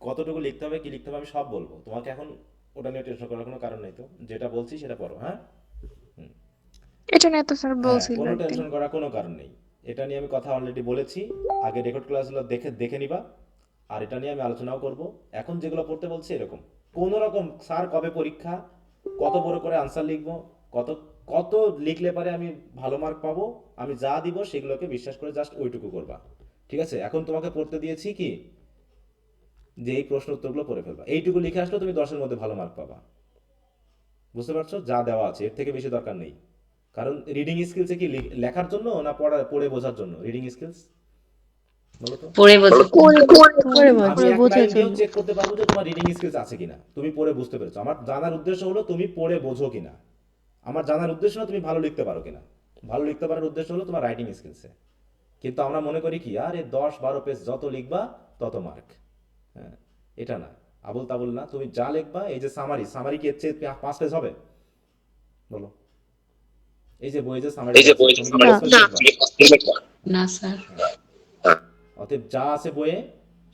কতটুকু লিখতে হবে কি লিখতে হবে আমি সব বলবো তোমাকে, এখন ওটা নিয়ে টেনশন করার কোনো কারণ নেই, তো যেটা বলছি সেটা পড়ো, হ্যাঁ? এটা নিয়ে তো স্যার হ্যাঁ, বলছিল কোনো একদিন। টেনশন করার কোনো কারণ নেই, এটা নিয়ে আমি কথা অলরেডি বলেছি, আগে রেকর্ড ক্লাসগুলো দেখে দেখে নিবা, আর এটা নিয়ে আমি আলোচনাও করব। এখন যেগুলো পড়তে বলছি এরকম কোনো রকম স্যার কবে পরীক্ষা, কত বড় করে আনসার লিখবো, কত কত লিখলে পারে আমি ভালো মার্ক পাবো, আমি যা দিব সেগুলোকে বিশ্বাস করে জাস্ট ওইটুকু করবা। ঠিক আছে, এখন তোমাকে পড়তে দিয়েছি কি যে এই প্রশ্ন উত্তরগুলো পড়ে ফেলবা, এইটুকু লিখে আসলে তুমি 10-এর মধ্যে ভালো মার্ক পাবা। বুঝতে পারছো? যা দেওয়া আছে এর থেকে বেশি দরকার নেই। কারণ রিডিং স্কিলসে কি লেখার জন্য না পড়ে বোঝার জন্য রিডিং স্কিলস, বলো তো? পড়ে বোঝো। করে বল। আমি এক লাইন দিয়েও চেক করতে পারবো যে তোমার রিডিং স্কিলস আছে কিনা, তুমি পড়ে বুঝতে পেরেছো। আমার জানার উদ্দেশ্য হলো তুমি পড়ে বোঝো কিনা, আমার জানার উদ্দেশ্য হলো তুমি ভালো লিখতে পারো কিনা। ভালো লিখতে পারার উদ্দেশ্য হলো তোমার রাইটিং স্কিলসে। কিন্তু আমরা মনে করি কি, আরে 10-12 পেজ যত লিখবা তত মার্ক। হ্যাঁ, এটা না, আবুল তাবুল না, তুমি যা লিখবা। এই যে সামারি কি এর চেয়ে 5 পেজ হবে, বলো? এই যে বইয়ে যে সামারি তুমি কি 5 পেজ লিখবা? না স্যার। অতএব যা আছে বইয়ে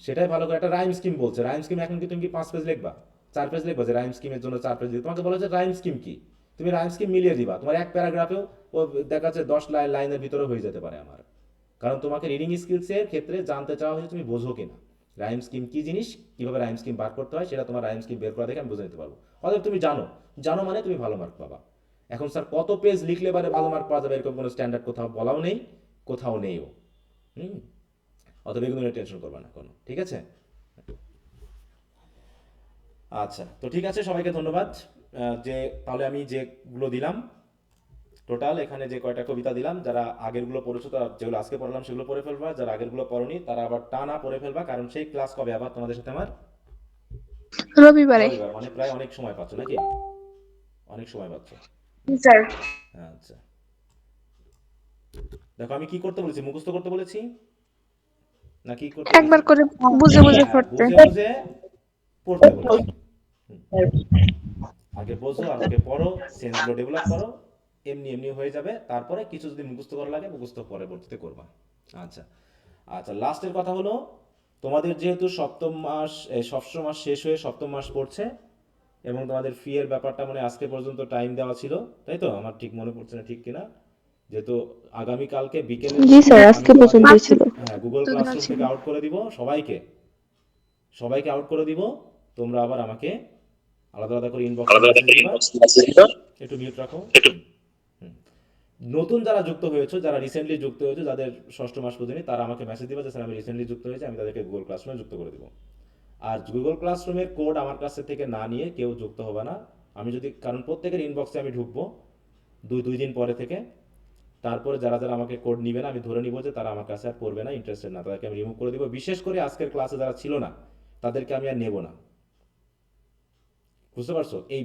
সেটাই ভালো করে। একটা রাইম স্কিম বলছে, রাইম স্কিম এখন কি তুমি কি 5 পেজ লিখবা, 4 পেজ লিখবা? যে রাইম স্কিমের জন্য 4 পেজ লিখবা, তোমাকে বলা হচ্ছে রাইম স্কিম কি, তুমি রাইম স্কিম মিলিয়ে দিবা। তোমার এক প্যারাগ্রাফেও ও দেখা যাচ্ছে 10 লাইনের ভিতরে হয়ে যেতে পারে আমার। কারণ তোমাকে রিডিং স্কিলসের ক্ষেত্রে জানতে চাওয়া হয়েছে তুমি বোঝো কিনা, রাইম স্কিম কি জিনিস, কিভাবে রাইম স্কিম বার করতে হয়, সেটা তোমার রাইম স্কিম বের করা দেখে আমি বুঝে নিতে পারবো। অতএব তুমি জানো মানে তুমি ভালো মার্ক পাবা। এখন স্যার কত পেজ লিখলে পারে ভালো মার্ক পাওয়া যাবে এরকম কোনো স্ট্যান্ডার্ড কোথাও বলাও নেই, কোথাও নেইও। হুম, অতএব এগুলো নিয়ে টেনশন করবা না কোনো, ঠিক আছে? আচ্ছা, তো ঠিক আছে, সবাইকে ধন্যবাদ। যে তাহলে আমি যেগুলো দিলাম টোটাল এখানে, যে কয়টা কবিতা দিলাম, যারা আগেরগুলো পড়েছো তারা যেগুলো আজকে পড়লাম সেগুলো পড়ে ফেলবা, যারা আগেরগুলো পড়নি তারা আবার টানা পড়ে ফেলবা। কারণ সেই ক্লাস কবে আবার তোমাদের সাথে আমার? রবিবারে। রবিবার, মানে প্রায় অনেক সময় পাচ্ছ নাকি? অনেক সময় পাচ্ছ। স্যার। আচ্ছা, দেখো আমি কি করতে বলেছি, মুখস্থ করতে বলেছি না কি করতে একবার বলেছি? করে বুঝে বুঝে হ্যাঁ, পড়তে। বুঝে বুঝে পড়তে বলেছি। হুম, আগে বোঝো, আগে পড়ো, সেন্সগুলো ডেভেলপ করো, এমনি এমনি হয়ে যাবে। তারপরে কিছু যদি মুখস্থ করা লাগে মুখস্থ পরবর্তীতে করবা। আচ্ছা আচ্ছা, লাস্টের কথা হলো, তোমাদের যেহেতু ষষ্ঠ মাস শেষ হয়ে সপ্তম মাস পড়ছে, এবং তোমাদের ফি এর ব্যাপারটা মানে আজকে পর্যন্ত টাইম দেওয়া ছিল, তাই তো? আমার ঠিক মনে পড়ছে না ঠিক কিনা। যেহেতু আগামীকালকে বিকেলের জি মধ্যে স্যার, আমি আজকে তোমাদের পর্যন্তই ছিল। গুগল ক্লাসরুম থেকে আউট করে দিব সবাইকে, সবাইকে আউট করে দিব। তোমরা আবার আমাকে আলাদা আলাদা করে ইনবক্সে মেসেজ দিবা। একটু মিউট রাখো। হুম। নতুন যারা যুক্ত হয়েছে, যারা রিসেন্টলি যুক্ত হয়েছে, যাদের ষষ্ঠ মাস পর্যন্ত, তারা আমাকে মেসেজ দিবা যে স্যার আমি রিসেন্টলি যুক্ত হয়েছে, আমি তাদেরকে গুগল ক্লাসরুমে যুক্ত করে দিব। আর গুগল ক্লাসরুমের কোড আমার কাছ থেকে না নিয়ে কেউ যুক্ত হবে না। আমি যদি, কারণ প্রত্যেকের ইনবক্সে আমি ঢুকবো দুই দিন পরে থেকে, তারপরে যারা যারা আমাকে কোড নিবে না আমি ধরে নিব যে তারা আমার কাছে আর পড়বে না, ইন্টারেস্টেড না, তাদেরকে আমি রিমুভ করে দিব। বিশেষ করে আজকের ক্লাসে যারা ছিল না তাদেরকে আমি আর নেব না। বুঝতে পারছো? এই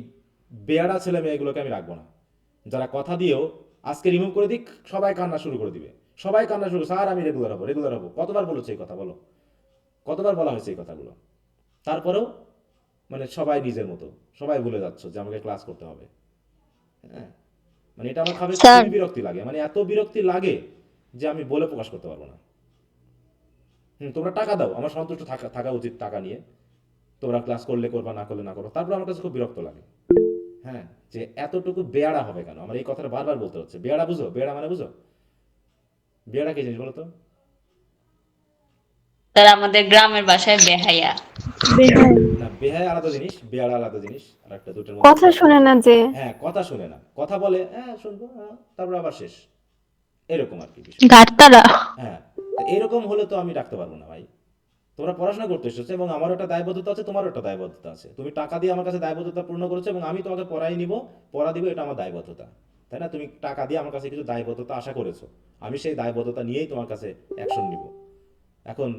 বেয়াড়া ছেলে মেয়েগুলোকে আমি রাখবো না। যারা কথা দিয়েও আজকে রিমুভ করে দিক, সবাই কান্না শুরু করে দিবে, সবাই কান্না শুরু, স্যার আমি রেগুলার হবো রেগুলার হবো। কতবার বলেছে এই কথা, বলো? কতবার বলা হয়েছে এই কথাগুলো? তারপরেও মানে সবাই নিজের মতো, সবাই ভুলে যাচ্ছ যে আমাকে ক্লাস করতে হবে। হ্যাঁ, মানে এটা আমার স্যার খুবই বিরক্তি লাগে, মানে এত বিরক্তি লাগে যে আমি বলে প্রকাশ করতে পারবো না। তোমরা টাকা দাও, আমার সন্তুষ্ট থাকা উচিত টাকা নিয়ে। তোমরা ক্লাস করলে করবা, না করলে না করো, তারপর আমার কাছে খুব বিরক্ত লাগে। হ্যাঁ, যে এতটুকু বেয়াড়া হবে কেন? আমার এই কথাটা বারবার বলতে হচ্ছে। বেয়াড়া বুঝো? বেয়াড়া মানে বুঝো? বেয়াড়া কি জিনিস বলো তো? স্যার আমাদের গ্রামের ভাষায় বেহায়া। না, বেহায়া আলাদা জিনিস, বেয়াড়া আলাদা জিনিস, আর একটা দুটোর মধ্যে কথা পার্থক্য শোনে আছে। না যে। হ্যাঁ, কথা শুনে না, কথা বলে হ্যাঁ শুনবো, হ্যাঁ, তারপর আবার শেষ, এরকম আর কি বিষয়। ঘাটতারা। হ্যাঁ, তো এরকম হলে তো আমি রাখতে পারবো না ভাই। তোমরা পড়াশোনা করতে এসেছো এবং আমারও একটা দায়বদ্ধতা আছে, তোমারও একটা দায়বদ্ধতা আছে। তুমি টাকা দিয়ে আমার কাছে দায়বদ্ধতা পূর্ণ করেছো এবং আমি তোমাকে পড়াই নিব, পড়া দিব, এটা আমার দায়বদ্ধতা, তাই না? তুমি টাকা দিয়ে আমার কাছে কিছু দায়বদ্ধতা আশা করেছো, আমি সেই দায়বদ্ধতা নিয়েই তোমার কাছে অ্যাকশন নিব। এখন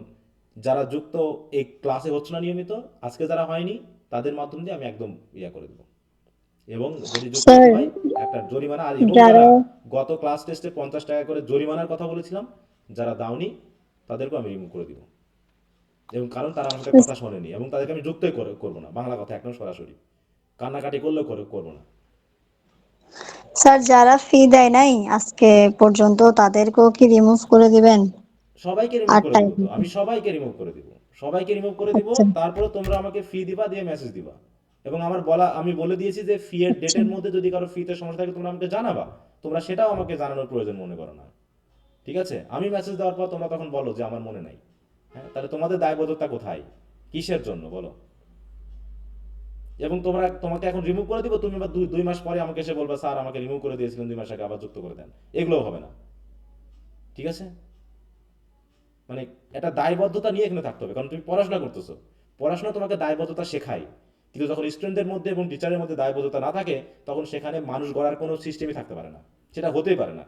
যারা যুক্ত এই ক্লাসে হচ্ছে না নিয়মিত, আজকে যারা হয়নি, তাদের মাধ্যম দিয়ে আমি একদম করে দেবো। এবং যদি যুক্ত স্যার হতে হয় একটা জরিমানা, আর এবং যারা যারা গত ক্লাস টেস্টে 50 টাকা করে জরিমানার কথা বলেছিলাম, যারা দাওনি তাদেরকেও আমি রিমুভ করে দিব। এবং কারণ তারা আমার সাথে কথা শোনেনি, এবং তাদেরকে আমি যুক্তই করবো না, বাংলা কথা একদম সরাসরি, কান্নাকাটি করলেও করবো না। স্যার যারা ফি দেয় নাই আজকে পর্যন্ত তাদেরকেও কি রিমুভ করে দিবেন? সবাইকে রিমুভ আর করে দিব, টাইম তো আমি সবাইকে রিমুভ করে দিব, সবাইকে রিমুভ করে দিব। আচ্ছা তারপরে তোমরা আমাকে ফি দিবা, দিয়ে মেসেজ দিবা। এবং আমি বলে দিয়েছি যে ফি এর আচ্ছা ডেটের মধ্যে যদি কারো ফিতে সমস্যা থাকে তোমরা আমাকে জানাবা, তোমরা সেটাও আমাকে জানানোর প্রয়োজন মনে করো না, ঠিক আছে? আমি মেসেজ দেওয়ার পর তোমরা তখন বলো যে আমার মনে নাই। হ্যাঁ, তাহলে তোমাদের দায়বদ্ধতা কোথায়, কিসের জন্য বলো? এবং তোমাকে এখন রিমুভ করে দিব, তুমি আবার 2 মাস পরে আমাকে এসে বলবে স্যার আমাকে রিমুভ করে দিয়েছিলেন 2 মাস আগে, আবার যুক্ত করে দেন। এগুলোও হবে না, ঠিক আছে? মানে একটা দায়বদ্ধতা নিয়ে এখানে থাকতে হবে, কারণ তুমি পড়াশোনা করতেছো, পড়াশোনা তোমাকে দায়বদ্ধতা শেখায়। কিন্তু যখন স্টুডেন্টদের মধ্যে এবং টিচারের মধ্যে দায়বদ্ধতা না থাকে, তখন সেখানে মানুষ গড়ার কোনো সিস্টেমই থাকতে পারে না, সেটা হতেই পারে না।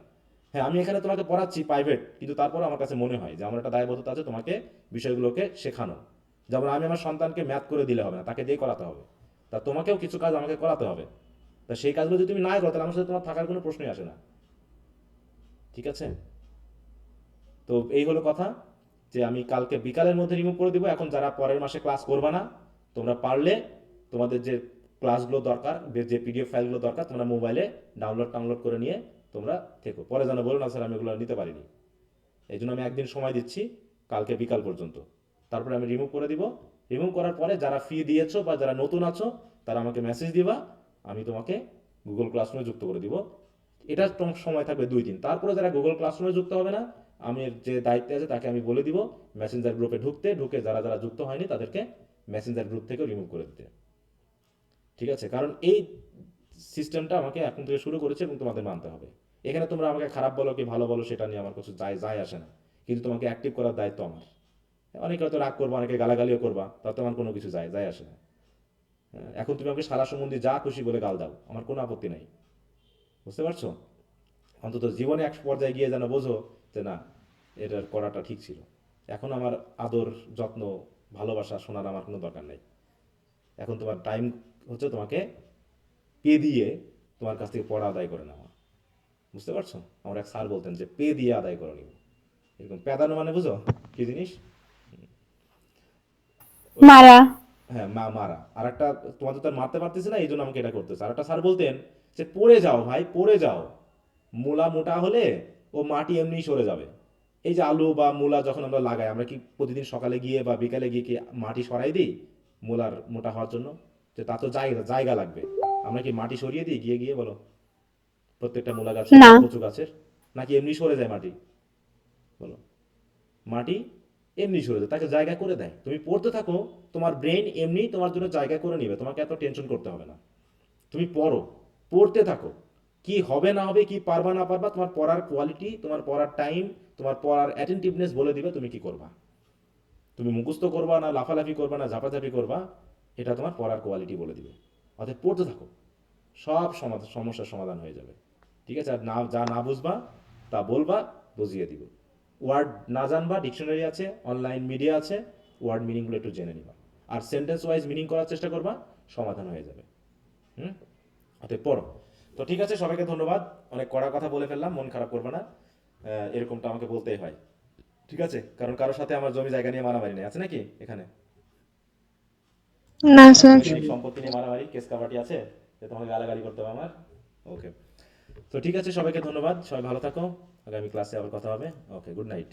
হ্যাঁ, আমি এখানে তোমাকে পড়াচ্ছি প্রাইভেট, কিন্তু তারপরে আমার কাছে মনে হয় যে আমার একটা দায়বদ্ধতা আছে তোমাকে বিষয়গুলোকে শেখানো। যেমন আমি আমার সন্তানকে ম্যাথ করে দিলে হবে না, তাকে দিয়ে করাতে হবে। তা তোমাকেও কিছু কাজ আমাকে করাতে হবে। তা সেই কাজগুলো যদি তুমি না করো, তাহলে আমার সাথে তোমার থাকার কোনো প্রশ্নই আসে না, ঠিক আছে? তো এই হলো কথা, যে আমি কালকে বিকালের মধ্যে রিমুভ করে দিব। এখন যারা পরের মাসে ক্লাস করবা না, তোমরা পারলে তোমাদের যে ক্লাসগুলো দরকার, যে পিডিএফ ফাইলগুলো দরকার, তোমরা মোবাইলে ডাউনলোড করে নিয়ে তোমরা থেকো। পরে যেন বলো না স্যার আমি এগুলো নিতে পারিনি। এই জন্য আমি একদিন সময় দিচ্ছি, কালকে বিকাল পর্যন্ত, তারপরে আমি রিমুভ করে দিব। রিমুভ করার পরে যারা ফি দিয়েছো বা যারা নতুন আছো, তারা আমাকে মেসেজ দিবা, আমি তোমাকে গুগল ক্লাসরুমে যুক্ত করে দিব। এটা সময় থাকবে 2 দিন। তারপরে যারা গুগল ক্লাসরুমে যুক্ত হবে না, আমি যে দায়িত্বে আছে তাকে আমি বলে দিব মেসেঞ্জার গ্রুপে ঢুকে যারা যারা যুক্ত হয়নি তাদেরকে মেসেঞ্জার গ্রুপ থেকে রিমুভ করে দিতে, ঠিক আছে? কারণ এই সিস্টেমটা আমাকে এখন থেকে শুরু করেছে এবং তোমাদের মানতে হবে। এখানে তোমরা আমাকে খারাপ বলো কি ভালো বলো সেটা নিয়ে আমার কিছু যায় আসে না, কিন্তু তোমাকে অ্যাক্টিভ করার দায়িত্ব আমার। অনেকে হয়তো রাগ করবা, অনেকে গালাগালিও করবা, তাতে আমার কোনো কিছু যায় আসে না। এখন তুমি আমাকে সারা সম্বন্ধে যা খুশি বলে গাল দাও, আমার কোনো আপত্তি নাই, বুঝতে পারছো? অন্তত জীবনে এক পর্যায়ে গিয়ে যেন বোঝো যে না, এটার করাটা ঠিক ছিল। এখন আমার আদর যত্ন ভালোবাসা শোনার আমার কোনো দরকার নেই। এখন তোমার টাইম হচ্ছে তোমাকে পে দিয়ে তোমার কাছ থেকে পড়া আদায় করে নেওয়া, বুঝতে পারছো? আমার এক স্যার বলতেন যে পে দিয়ে আদায় করে নিব, এরকম পেদানো মানে বুঝো কি জিনিস? মারা। হ্যাঁ, মারা। আর একটা তোমাদের তো আর মারতে পারতেছে না, এই জন্য আমাকে এটা করতেছে। আর একটা স্যার বলতেন যে পড়ে যাও ভাই, পড়ে যাও, মূলা মোটা হলে ও মাটি এমনিই সরে যাবে। এই যে আলু বা মূলা যখন আমরা লাগাই, আমরা কি প্রতিদিন সকালে গিয়ে বা বিকালে গিয়ে কি মাটি সরাই দিই মূলার মোটা হওয়ার জন্য? যে তা তো জায়গা লাগবে, আমরা কি মাটি সরিয়ে দিই গিয়ে গিয়ে বলো প্রত্যেকটা মূলা গাছের না। কচু গাছের? নাকি এমনি সরে যায় মাটি? বলো, মাটি এমনি সরে যায়, তাকে জায়গা করে দেয়। তুমি পড়তে থাকো, তোমার ব্রেন এমনি তোমার জন্য জায়গা করে নিবে, তোমাকে এত টেনশন করতে হবে না। তুমি পড়ো, পড়তে থাকো, কি হবে না হবে, কি পারবা না পারবা, তোমার পড়ার কোয়ালিটি, তোমার পড়ার টাইম, তোমার পড়ার অ্যাটেন্টিভনেস বলে দিবে তুমি কি করবা। তুমি মুখস্থ করবা না লাফালাফি করবা না ঝাপাঝাপি করবা, এটা তোমার পড়ার কোয়ালিটি বলে দিবে। অর্থাৎ পড়তে থাকো, সব সমস্যার সমাধান হয়ে যাবে, ঠিক আছে? আর যা না বুঝবা তা বলবা, বুঝিয়ে দিব। ওয়ার্ড না জানবা, ডিকশনারি আছে, অনলাইন মিডিয়া আছে, ওয়ার্ড মিনিংগুলো একটু জেনে নিবা। আর সেন্টেন্স ওয়াইজ মিনিং করার চেষ্টা করবা, সমাধান হয়ে যাবে। অতএব পড়ো। তো ঠিক আছে, সবাইকে ধন্যবাদ। অনেক কড়া কথা বলে ফেললাম, মন খারাপ করবে না, এরকমটা আমাকে বলতেই হয়, ঠিক আছে? কারণ কারোর সাথে আমার জমি জায়গা নিয়ে মারামারি নেই, আছে নাকি এখানে? না স্যার। বৈদেশিক সম্পত্তি নিয়ে মারামারি কেস কাবাটি আছে যে তোমাকে গালাগালি করতে হবে আমার? ওকে, তো ঠিক আছে, সবাইকে ধন্যবাদ, সবাই ভালো থাকো, আগামী ক্লাসে আবার কথা হবে। ওকে, গুড নাইট।